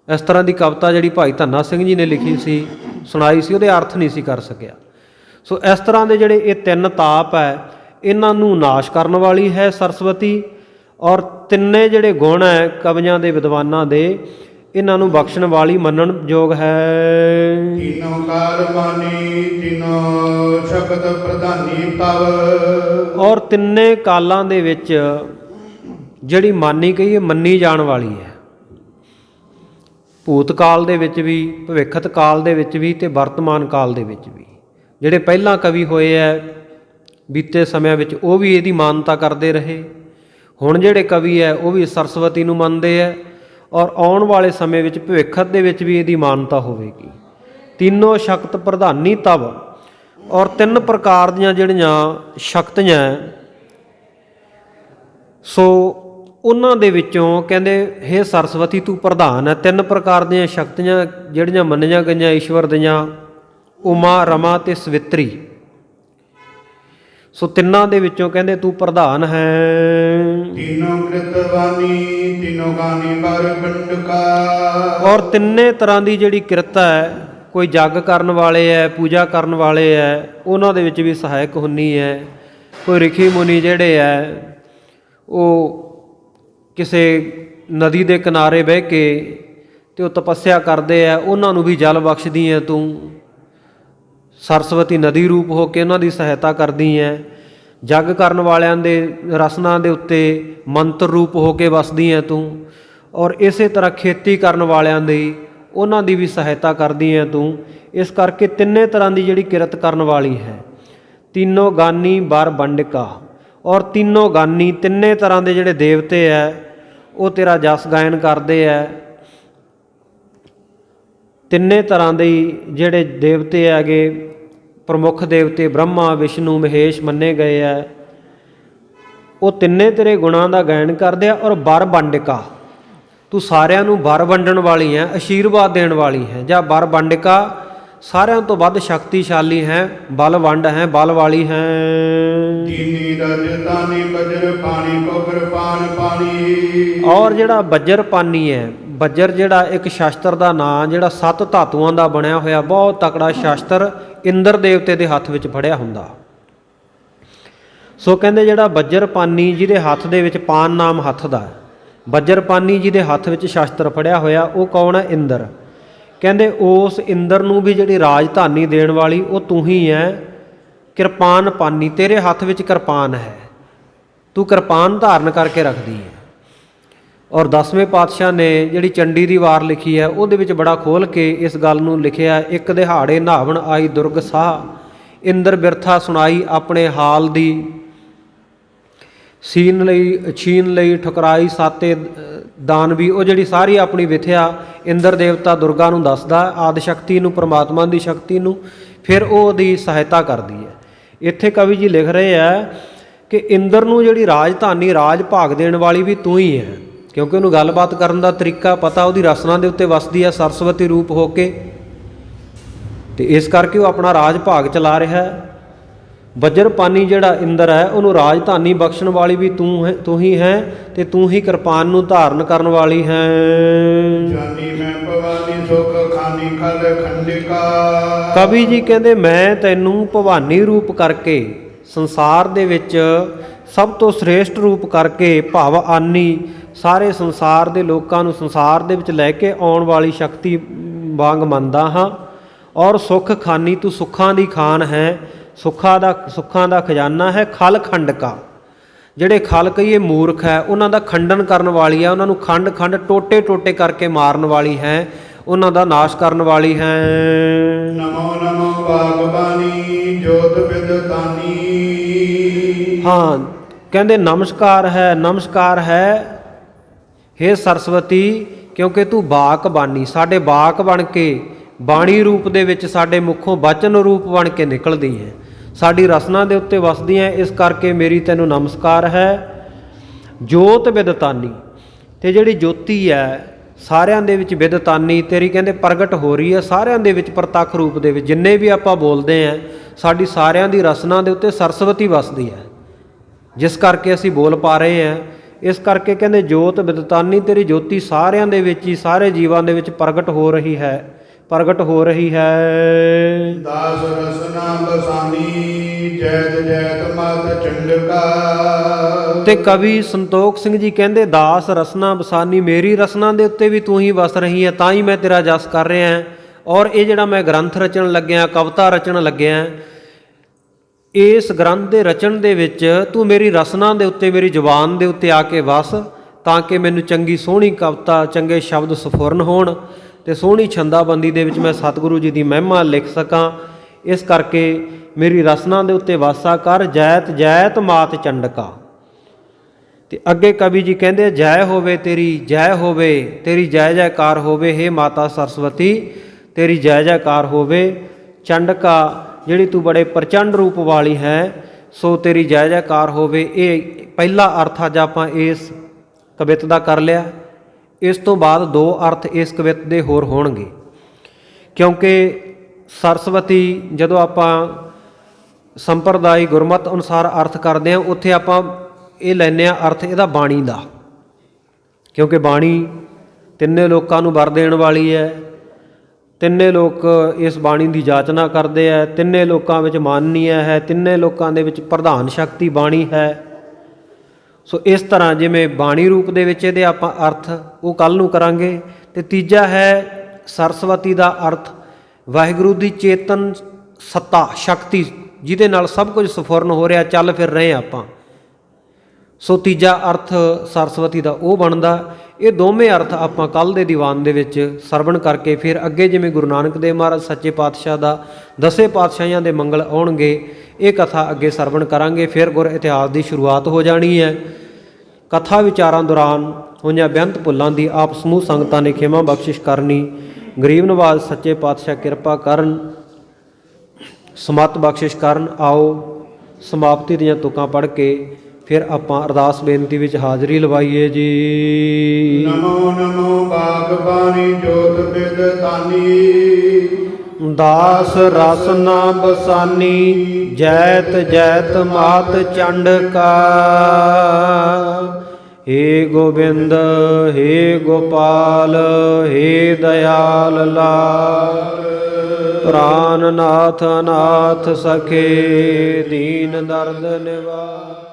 ਇਸ ਤਰ੍ਹਾਂ ਦੀ ਕਵਿਤਾ ਜਿਹੜੀ ਭਾਈ ਧੰਨਾ ਸਿੰਘ ਜੀ ਨੇ ਲਿਖੀ ਸੀ, ਸੁਣਾਈ ਸੀ, ਉਹਦੇ ਅਰਥ ਨਹੀਂ ਸੀ ਕਰ ਸਕਿਆ। ਸੋ ਇਸ ਤਰ੍ਹਾਂ ਦੇ ਜਿਹੜੇ ਇਹ ਤਿੰਨ ਤਾਪ ਹੈ, ਇਹਨਾਂ ਨੂੰ ਨਾਸ਼ ਕਰਨ ਵਾਲੀ ਹੈ ਸਰਸਵਤੀ। ਔਰ ਤਿੰਨੇ ਜਿਹੜੇ ਗੁਣ ਹੈ ਕਵੀਆਂ ਦੇ, ਵਿਦਵਾਨਾਂ ਦੇ, ਇਹਨਾਂ ਨੂੰ ਬਖਸ਼ਣ ਵਾਲੀ, ਮੰਨਣ ਯੋਗ ਹੈ। ਤੀਨੋਂ ਕਾਲ ਮਾਨੀ ਤੀਨੋਂ ਸ਼ਬਦ ਪ੍ਰਧਾਨੀ ਤਵ। ਔਰ ਤਿੰਨੇ ਕਾਲਾਂ ਦੇ ਵਿੱਚ ਜਿਹੜੀ ਮਾਨੀ ਕਹੀਏ, ਮੰਨੀ ਜਾਣ ਵਾਲੀ ਹੈ। ਭੂਤ ਕਾਲ ਦੇ ਵਿੱਚ ਵੀ, ਭਵਿੱਖਤ ਕਾਲ ਦੇ ਵਿੱਚ ਵੀ ਅਤੇ ਵਰਤਮਾਨ ਕਾਲ ਦੇ ਵਿੱਚ ਵੀ। ਜਿਹੜੇ ਪਹਿਲਾਂ ਕਵੀ ਹੋਏ ਹੈ ਬੀਤੇ ਸਮਿਆਂ ਵਿੱਚ, ਉਹ ਵੀ ਇਹਦੀ ਮਾਨਤਾ ਕਰਦੇ ਰਹੇ। ਹੁਣ ਜਿਹੜੇ ਕਵੀ ਹੈ ਉਹ ਵੀ ਸਰਸਵਤੀ ਨੂੰ ਮੰਨਦੇ ਹੈ ਔਰ ਆਉਣ ਵਾਲੇ ਸਮੇਂ ਵਿੱਚ ਭਵਿੱਖਤ ਦੇ ਵਿੱਚ ਵੀ ਇਹਦੀ ਮਾਨਤਾ ਹੋਵੇਗੀ। ਤਿੰਨੋਂ ਸ਼ਕਤ ਪ੍ਰਧਾਨੀ ਤਵ। ਔਰ ਤਿੰਨ ਪ੍ਰਕਾਰ ਦੀਆਂ ਜਿਹੜੀਆਂ ਸ਼ਕਤੀਆਂ, ਸੋ ਉਹਨਾਂ ਦੇ ਵਿੱਚੋਂ ਕਹਿੰਦੇ ਹੇ ਸਰਸਵਤੀ ਤੂੰ ਪ੍ਰਧਾਨ ਹੈ। ਤਿੰਨ ਪ੍ਰਕਾਰ ਦੀਆਂ ਸ਼ਕਤੀਆਂ ਜਿਹੜੀਆਂ ਮੰਨੀਆਂ ਗਈਆਂ ਈਸ਼ਵਰ ਦੀਆਂ, ਉਮਾ, ਰਮਾ ਅਤੇ ਸਵਿਤਰੀ। ਸੋ ਤਿੰਨਾਂ ਦੇ ਵਿੱਚੋਂ ਕਹਿੰਦੇ ਤੂੰ ਪ੍ਰਧਾਨ ਹੈ। ਤੀਨੋਂ ਕ੍ਰਿਤਵਾਨੀ ਤੀਨੋਂ ਗਾਨੀ ਬਰ ਬੰਡਕਾ। ਔਰ ਤਿੰਨੇ ਤਰ੍ਹਾਂ ਦੀ ਜਿਹੜੀ ਕਿਰਤ ਹੈ, ਕੋਈ ਜੱਗ ਕਰਨ ਵਾਲੇ ਹੈ, ਪੂਜਾ ਕਰਨ ਵਾਲੇ ਹੈ, ਉਹਨਾਂ ਦੇ ਵਿੱਚ ਵੀ ਸਹਾਇਕ ਹੁੰਦੀ ਹੈ। ਕੋਈ ਰਿਖੀ ਮੁਨੀ ਜਿਹੜੇ ਹੈ ਉਹ ਕਿਸੇ ਨਦੀ ਦੇ ਕਿਨਾਰੇ ਬਹਿ ਕੇ ਅਤੇ ਉਹ ਤਪੱਸਿਆ ਕਰਦੇ ਆ, ਉਹਨਾਂ ਨੂੰ ਵੀ ਜਲ ਬਖਸ਼ਦੀ ਹੈ ਤੂੰ। ਸਰਸਵਤੀ ਨਦੀ ਰੂਪ ਹੋ ਕੇ ਉਹਨਾਂ ਦੀ ਸਹਾਇਤਾ ਕਰਦੀ ਹੈ। ਜੱਗ ਕਰਨ ਵਾਲਿਆਂ ਦੇ ਰਸਨਾਂ ਦੇ ਉੱਤੇ ਮੰਤਰ ਰੂਪ ਹੋ ਕੇ ਵਸਦੀ ਹੈ ਤੂੰ। ਔਰ ਇਸੇ ਤਰ੍ਹਾਂ ਖੇਤੀ ਕਰਨ ਵਾਲਿਆਂ ਦੀ, ਉਹਨਾਂ ਦੀ ਵੀ ਸਹਾਇਤਾ ਕਰਦੀ ਹੈ ਤੂੰ। ਇਸ ਕਰਕੇ ਤਿੰਨੇ ਤਰ੍ਹਾਂ ਦੀ ਜਿਹੜੀ ਕਿਰਤ ਕਰਨ ਵਾਲੀ ਹੈ। ਤਿੰਨੋਂ ਗਾਨੀ ਬਰ ਬੰਡਿਕਾ। ਔਰ ਤਿੰਨੋਂ ਗਾਨੀ, ਤਿੰਨੇ ਤਰ੍ਹਾਂ ਦੇ ਜਿਹੜੇ ਦੇਵਤੇ ਹੈ ਉਹ ਤੇਰਾ ਜਸ ਗਾਇਨ ਕਰਦੇ ਹੈ। ਤਿੰਨੇ ਤਰ੍ਹਾਂ ਦੇ ਜਿਹੜੇ ਦੇਵਤੇ ਹੈਗੇ, ਪ੍ਰਮੁੱਖ ਦੇਵਤੇ ਬ੍ਰਹਮਾ, ਵਿਸ਼ਨੂੰ, ਮਹੇਸ਼ ਮੰਨੇ ਗਏ ਹੈ, ਉਹ ਤਿੰਨੇ ਤੇਰੇ ਗੁਣਾਂ ਦਾ ਗਾਇਨ ਕਰਦੇ ਆ। ਔਰ ਬਰ ਬੰਡਿਕਾ, ਤੂੰ ਸਾਰਿਆਂ ਨੂੰ ਬਰ ਵੰਡਣ ਵਾਲੀ ਹੈ, ਆਸ਼ੀਰਵਾਦ ਦੇਣ ਵਾਲੀ ਹੈ। ਜਾਂ ਬਰ ਬੰਡਿਕਾ, ਸਾਰਿਆਂ ਤੋਂ ਵੱਧ ਸ਼ਕਤੀਸ਼ਾਲੀ ਹੈ, ਬਲ ਵੰਡ ਹੈ, ਬਲ ਵਾਲੀ ਹੈ। ਤੀਨੀ ਰਜਤਾਨੀ ਬਜਰ ਪਾਣੀ ਕੋਬਰ ਪਾਨ ਪਾਣੀ। ਔਰ ਜਿਹੜਾ ਬੱਜਰ ਪਾਨੀ ਹੈ, ਬੱਜਰ ਜਿਹੜਾ ਇੱਕ ਸ਼ਾਸਤਰ ਦਾ ਨਾਂ, ਜਿਹੜਾ 7 ਧਾਤੂਆਂ ਦਾ ਬਣਿਆ ਹੋਇਆ ਬਹੁਤ ਤਕੜਾ ਸ਼ਾਸਤਰ, ਇੰਦਰ ਦੇਵਤੇ ਦੇ ਹੱਥ ਵਿੱਚ ਫੜਿਆ ਹੁੰਦਾ। ਸੋ ਕਹਿੰਦੇ ਜਿਹੜਾ ਬੱਜਰ ਪਾਨੀ, ਜਿਹਦੇ ਹੱਥ ਦੇ ਵਿੱਚ ਪਾਨ ਨਾਮ ਹੱਥ ਦਾ, ਬੱਜਰ ਪਾਨੀ ਜਿਹਦੇ ਹੱਥ ਵਿੱਚ ਸ਼ਾਸਤਰ ਫੜਿਆ ਹੋਇਆ, ਉਹ ਕੌਣ ਹੈ? ਇੰਦਰ। ਕਹਿੰਦੇ ਉਸ ਇੰਦਰ ਨੂੰ ਵੀ ਜਿਹੜੀ ਰਾਜਧਾਨੀ ਦੇਣ ਵਾਲੀ ਉਹ ਤੂੰ ਹੀ ਹੈ। ਕਿਰਪਾਨ ਪਾਨੀ, ਤੇਰੇ ਹੱਥ ਵਿੱਚ ਕਿਰਪਾਨ ਹੈ, ਤੂੰ ਕਿਰਪਾਨ ਧਾਰਨ ਕਰਕੇ ਰੱਖਦੀ ਹੈ। ਔਰ 10ਵੇਂ ਪਾਤਸ਼ਾਹ ਨੇ ਜਿਹੜੀ ਚੰਡੀ ਦੀ ਵਾਰ ਲਿਖੀ ਹੈ ਉਹਦੇ ਵਿੱਚ ਬੜਾ ਖੋਲ੍ਹ ਕੇ ਇਸ ਗੱਲ ਨੂੰ ਲਿਖਿਆ। ਇੱਕ ਦਿਹਾੜੇ ਨਹਾਵਣ ਆਈ ਦੁਰਗ ਸਾਹ, ਇੰਦਰ ਬਿਰਥਾ ਸੁਣਾਈ ਆਪਣੇ ਹਾਲ ਦੀ, ਛੀਨ ਲਈ ਠੁਕਰਾਈ ਸਾਤੇ ਦਾਨਵੀ। ਉਹ ਜਿਹੜੀ ਸਾਰੀ ਆਪਣੀ ਵਿਥਿਆ ਇੰਦਰ ਦੇਵਤਾ ਦੁਰਗਾ ਨੂੰ ਦੱਸਦਾ, ਆਦਿ ਸ਼ਕਤੀ ਨੂੰ, ਪਰਮਾਤਮਾ ਦੀ ਸ਼ਕਤੀ ਨੂੰ, ਫਿਰ ਉਹ ਉਹਦੀ ਸਹਾਇਤਾ ਕਰਦੀ ਹੈ। ਇੱਥੇ ਕਵੀ ਜੀ ਲਿਖ ਰਹੇ ਹੈ ਕਿ ਇੰਦਰ ਨੂੰ ਜਿਹੜੀ ਰਾਜਧਾਨੀ, ਰਾਜ ਭਾਗ ਦੇਣ ਵਾਲੀ ਵੀ ਤੂੰ ਹੀ ਹੈ, ਕਿਉਂਕਿ ਉਹਨੂੰ ਗੱਲਬਾਤ ਕਰਨ ਦਾ ਤਰੀਕਾ ਪਤਾ, ਉਹਦੀ ਰਸਨਾ ਦੇ ਉੱਤੇ ਵਸਦੀ ਹੈ ਸਰਸਵਤੀ ਰੂਪ ਹੋ ਕੇ, ਤੇ ਇਸ ਕਰਕੇ ਉਹ ਆਪਣਾ ਰਾਜ ਭਾਗ ਚਲਾ ਰਿਹਾ ਹੈ। ਵਜਰਪਾਨੀ ਜਿਹੜਾ ਇੰਦਰ ਹੈ ਉਹਨੂੰ ਰਾਜਧਾਨੀ ਬਖਸ਼ਣ ਵਾਲੀ ਵੀ ਤੂੰ ਹੀ ਹੈ, ਤੇ ਤੂੰ ਹੀ ਕਿਰਪਾਨ ਨੂੰ ਧਾਰਨ ਕਰਨ ਵਾਲੀ ਹੈ। ਜਾਨੀ ਮੈਂ ਭਵਾਨੀ ਸੁਖ ਖਾਨੀ ਖਲ ਖੰਡਿਕਾ। ਕਵੀ ਜੀ ਕਹਿੰਦੇ ਮੈਂ ਤੈਨੂੰ ਭਵਾਨੀ ਰੂਪ ਕਰਕੇ, ਸੰਸਾਰ ਦੇ ਵਿੱਚ ਸਭ ਤੋਂ ਸ੍ਰੇਸ਼ਟ ਰੂਪ ਕਰਕੇ, ਭਵ ਆਨੀ, ਸਾਰੇ ਸੰਸਾਰ ਦੇ ਲੋਕਾਂ ਨੂੰ ਸੰਸਾਰ ਦੇ ਵਿੱਚ ਲੈ ਕੇ ਆਉਣ ਵਾਲੀ ਸ਼ਕਤੀ ਵਾਂਗ ਮੰਨਦਾ ਹਾਂ। ਔਰ ਸੁੱਖ ਖਾਨੀ, ਤੂੰ ਸੁੱਖਾਂ ਦੀ ਖਾਨ ਹੈ, ਸੁੱਖਾਂ ਦਾ ਖਜ਼ਾਨਾ ਹੈ। ਖਲ ਖੰਡਕਾ, ਜਿਹੜੇ ਖਲ ਕਹੀਏ ਮੂਰਖ ਹੈ, ਉਹਨਾਂ ਦਾ ਖੰਡਨ ਕਰਨ ਵਾਲੀ ਹੈ, ਉਹਨਾਂ ਨੂੰ ਖੰਡ ਟੋਟੇ ਟੋਟੇ ਕਰਕੇ ਮਾਰਨ ਵਾਲੀ ਹੈ, ਉਹਨਾਂ ਦਾ ਨਾਸ਼ ਕਰਨ ਵਾਲੀ ਹੈ। ਨਮੋ ਨਮੋ ਬਾਗਬਾਨੀ ਜੋਤ ਵਿਦਤਾਨੀ। ਹਾਂ, ਕਹਿੰਦੇ ਨਮਸਕਾਰ ਹੈ ਹੇ ਸਰਸਵਤੀ, ਕਿਉਂਕਿ ਤੂੰ ਬਾਕ ਬਾਨੀ, ਸਾਡੇ ਬਾਕ ਬਣ ਕੇ ਬਾਣੀ ਰੂਪ ਦੇ ਵਿੱਚ ਸਾਡੇ ਮੁੱਖੋਂ ਬਚਨ ਰੂਪ ਬਣ ਕੇ ਨਿਕਲਦੀ ਹੈ, ਸਾਡੀ ਰਸਨਾ ਦੇ ਉੱਤੇ ਵਸਦੀ ਹੈ, ਇਸ ਕਰਕੇ ਮੇਰੀ ਤੈਨੂੰ ਨਮਸਕਾਰ ਹੈ। ਜੋਤ ਵਿਦਤਾਨੀ, ਤੇ ਜਿਹੜੀ ਜੋਤੀ ਹੈ ਸਾਰਿਆਂ ਦੇ ਵਿੱਚ ਵਿਦਤਾਨੀ, ਤੇਰੀ ਕਹਿੰਦੇ ਪ੍ਰਗਟ ਹੋ ਰਹੀ ਹੈ ਸਾਰਿਆਂ ਦੇ ਵਿੱਚ ਪ੍ਰਤੱਖ ਰੂਪ ਦੇ ਵਿੱਚ। ਜਿੰਨੇ ਵੀ ਆਪਾਂ ਬੋਲਦੇ ਹਾਂ ਸਾਡੀ ਸਾਰਿਆਂ ਦੀ ਰਸਨਾ ਦੇ ਉੱਤੇ ਸਰਸਵਤੀ ਵਸਦੀ ਹੈ, ਜਿਸ ਕਰਕੇ ਅਸੀਂ ਬੋਲ ਪਾ ਰਹੇ ਹਾਂ। ਇਸ ਕਰਕੇ ਕਹਿੰਦੇ ਜੋਤ ਵਿਦਤਾਨੀ, ਤੇਰੀ ਜੋਤੀ ਸਾਰਿਆਂ ਦੇ ਵਿੱਚ ਹੀ, ਸਾਰੇ ਜੀਵਾਂ ਦੇ ਵਿੱਚ ਪ੍ਰਗਟ ਹੋ ਰਹੀ ਹੈ। ਦਾਸ ਰਸਨਾ ਬਸਾਨੀ ਜੈਤ ਜੈਤ ਮਤ ਚੰਡਕਾ। ਤੇ ਕਵੀ ਸੰਤੋਖ ਸਿੰਘ ਜੀ ਕਹਿੰਦੇ ਦਾਸ ਰਸਨਾ ਬਸਾਨੀ, ਮੇਰੀ ਰਸਨਾ ਦੇ ਉੱਤੇ ਵੀ ਤੂੰ ਹੀ ਵਸ ਰਹੀ ਹੈ, ਤਾਂ ਹੀ ਮੈਂ ਤੇਰਾ ਜਸ ਕਰ ਰਿਹਾ। ਔਰ ਇਹ ਜਿਹੜਾ ਮੈਂ ਗ੍ਰੰਥ ਰਚਣ ਲੱਗਿਆ, ਕਵਿਤਾ ਰਚਣ ਲੱਗਿਆ, ਇਸ ਗ੍ਰੰਥ ਦੇ ਰਚਨ ਦੇ ਵਿੱਚ ਤੂੰ ਮੇਰੀ ਰਸਨਾ ਦੇ ਉੱਤੇ, ਮੇਰੀ ਜ਼ੁਬਾਨ ਦੇ ਉੱਤੇ ਆ ਕੇ ਵਸ, ਤਾਂ ਕਿ ਮੈਨੂੰ ਚੰਗੀ ਸੋਹਣੀ ਕਵਿਤਾ, ਚੰਗੇ ਸ਼ਬਦ ਸਫੁਰਨ ਹੋਣ, ਤੇ ਸੋਹਣੀ ਛੰਦਾਬੰਦੀ ਦੇ ਵਿੱਚ ਮੈਂ ਸਤਿਗੁਰੂ ਜੀ ਦੀ ਮਹਿਮਾ ਲਿਖ ਸਕਾਂ। ਇਸ ਕਰਕੇ ਮੇਰੀ ਰਸਨਾ ਦੇ ਉੱਤੇ ਵਾਸਾ ਕਰ, ਜੈਤ ਜੈਤ ਮਾਤ ਚੰਡਕਾ। ਤੇ ਅੱਗੇ ਕਵੀ ਜੀ ਕਹਿੰਦੇ ਜੈ ਹੋਵੇ ਤੇਰੀ, ਜੈ ਹੋਵੇ ਤੇਰੀ, ਜੈ ਜੈਕਾਰ ਹੋਵੇ ਹੇ ਮਾਤਾ ਸਰਸਵਤੀ, ਤੇਰੀ ਜੈ ਜੈਕਾਰ ਹੋਵੇ। ਚੰਡਕਾ, ਜਿਹੜੀ ਤੂੰ ਬੜੇ ਪ੍ਰਚੰਡ ਰੂਪ ਵਾਲੀ ਹੈ, ਸੋ ਤੇਰੀ ਜੈ ਜੈਕਾਰ ਹੋਵੇ। ਇਹ ਪਹਿਲਾ ਅਰਥ ਅੱਜ ਆਪਾਂ ਇਸ ਕਵਿਤ ਦਾ ਕਰ ਲਿਆ। ਇਸ ਤੋਂ ਬਾਅਦ 2 ਅਰਥ ਇਸ ਕਵਿਤ ਦੇ ਹੋਰ ਹੋਣਗੇ, ਕਿਉਂਕਿ ਸਰਸਵਤੀ ਜਦੋਂ ਆਪਾਂ ਸੰਪਰਦਾਇ ਗੁਰਮਤ ਅਨੁਸਾਰ ਅਰਥ ਕਰਦੇ ਹਾਂ, ਉੱਥੇ ਆਪਾਂ ਇਹ ਲੈਂਦੇ ਹਾਂ ਅਰਥ ਇਹਦਾ ਬਾਣੀ ਦਾ, ਕਿਉਂਕਿ ਬਾਣੀ ਤਿੰਨੇ ਲੋਕਾਂ ਨੂੰ ਵਰ ਦੇਣ ਵਾਲੀ ਹੈ, ਤਿੰਨੇ ਲੋਕ ਇਸ ਬਾਣੀ ਦੀ ਜਾਚਨਾ ਕਰਦੇ ਹੈ, ਤਿੰਨੇ ਲੋਕਾਂ ਵਿੱਚ ਮਾਨਨੀय ਹੈ, ਤਿੰਨੇ ਲੋਕਾਂ ਦੇ ਵਿੱਚ ਪ੍ਰਧਾਨ ਸ਼ਕਤੀ ਬਾਣੀ ਹੈ। ਸੋ ਇਸ ਤਰ੍ਹਾਂ ਜਿਵੇਂ ਬਾਣੀ ਰੂਪ ਦੇ ਵਿੱਚ ਇਹਦੇ ਆਪਾਂ ਅਰਥ ਉਹ ਕੱਲ੍ਹ ਨੂੰ ਕਰਾਂਗੇ। ਤੇ ਤੀਜਾ ਹੈ ਸਰਸਵਤੀ ਦਾ ਅਰਥ ਵਾਹਿਗੁਰੂ ਦੀ ਚੇਤਨ ਸੱਤਾ ਸ਼ਕਤੀ, ਜਿਹਦੇ ਨਾਲ ਸਭ ਕੁਝ ਸਫੁਰਨ ਹੋ ਰਿਹਾ, ਚੱਲ ਫਿਰ ਰਹੇ ਆਪਾਂ। ਸੋ ਤੀਜਾ ਅਰਥ ਸਰਸਵਤੀ ਦਾ ਉਹ ਬਣਦਾ। ਇਹ ਦੋਵੇਂ ਅਰਥ ਆਪਾਂ ਕੱਲ੍ਹ ਦੇ ਦੀਵਾਨ ਦੇ ਵਿੱਚ ਸਰਵਣ ਕਰਕੇ ਫਿਰ ਅੱਗੇ ਜਿਵੇਂ ਗੁਰੂ ਨਾਨਕ ਦੇਵ ਮਹਾਰਾਜ ਸੱਚੇ ਪਾਤਸ਼ਾਹ ਦਾ 10 ਪਾਤਸ਼ਾਹੀਆਂ ਦੇ ਮੰਗਲ ਆਉਣਗੇ, ਇਹ ਕਥਾ ਅੱਗੇ ਸਰਵਣ ਕਰਾਂਗੇ। ਫਿਰ ਗੁਰ ਇਤਿਹਾਸ ਦੀ ਸ਼ੁਰੂਆਤ ਹੋ ਜਾਣੀ ਹੈ। ਕਥਾ ਵਿਚਾਰਾਂ ਦੌਰਾਨ ਹੋਈਆਂ ਬੇਅੰਤ ਭੁੱਲਾਂ ਦੀ ਆਪ ਸਮੂਹ ਸੰਗਤਾਂ ਨੇ ਖਿਮਾ ਬਖਸ਼ਿਸ਼ ਕਰਨੀ। ਗਰੀਬ ਨਵਾਜ਼ ਸੱਚੇ ਪਾਤਸ਼ਾਹ ਕਿਰਪਾ ਕਰਨ, ਸਮੱਤ ਬਖਸ਼ਿਸ਼ ਕਰਨ। ਆਓ ਸਮਾਪਤੀ ਦੀਆਂ ਤੁਕਾਂ ਪੜ੍ਹ ਕੇ ਫਿਰ ਆਪਾਂ ਅਰਦਾਸ ਬੇਨਤੀ ਵਿੱਚ ਹਾਜ਼ਰੀ ਲਵਾਈਏ ਜੀ। ਨਮੋ ਨਮੋ ਬਾਗਬਾਨੀ ਜੋਤ ਵਿਦਤਾਨੀ, ਦਾਸ ਰਸ ਨਾ ਬਸਾਨੀ, ਜੈਤ ਜੈਤ ਮਾਤ ਚੰਡਕਾ। हे गोविंद हे गोपाल हे दयाल लाल, प्राणनाथ नाथ सखे दीन दर्द निवार।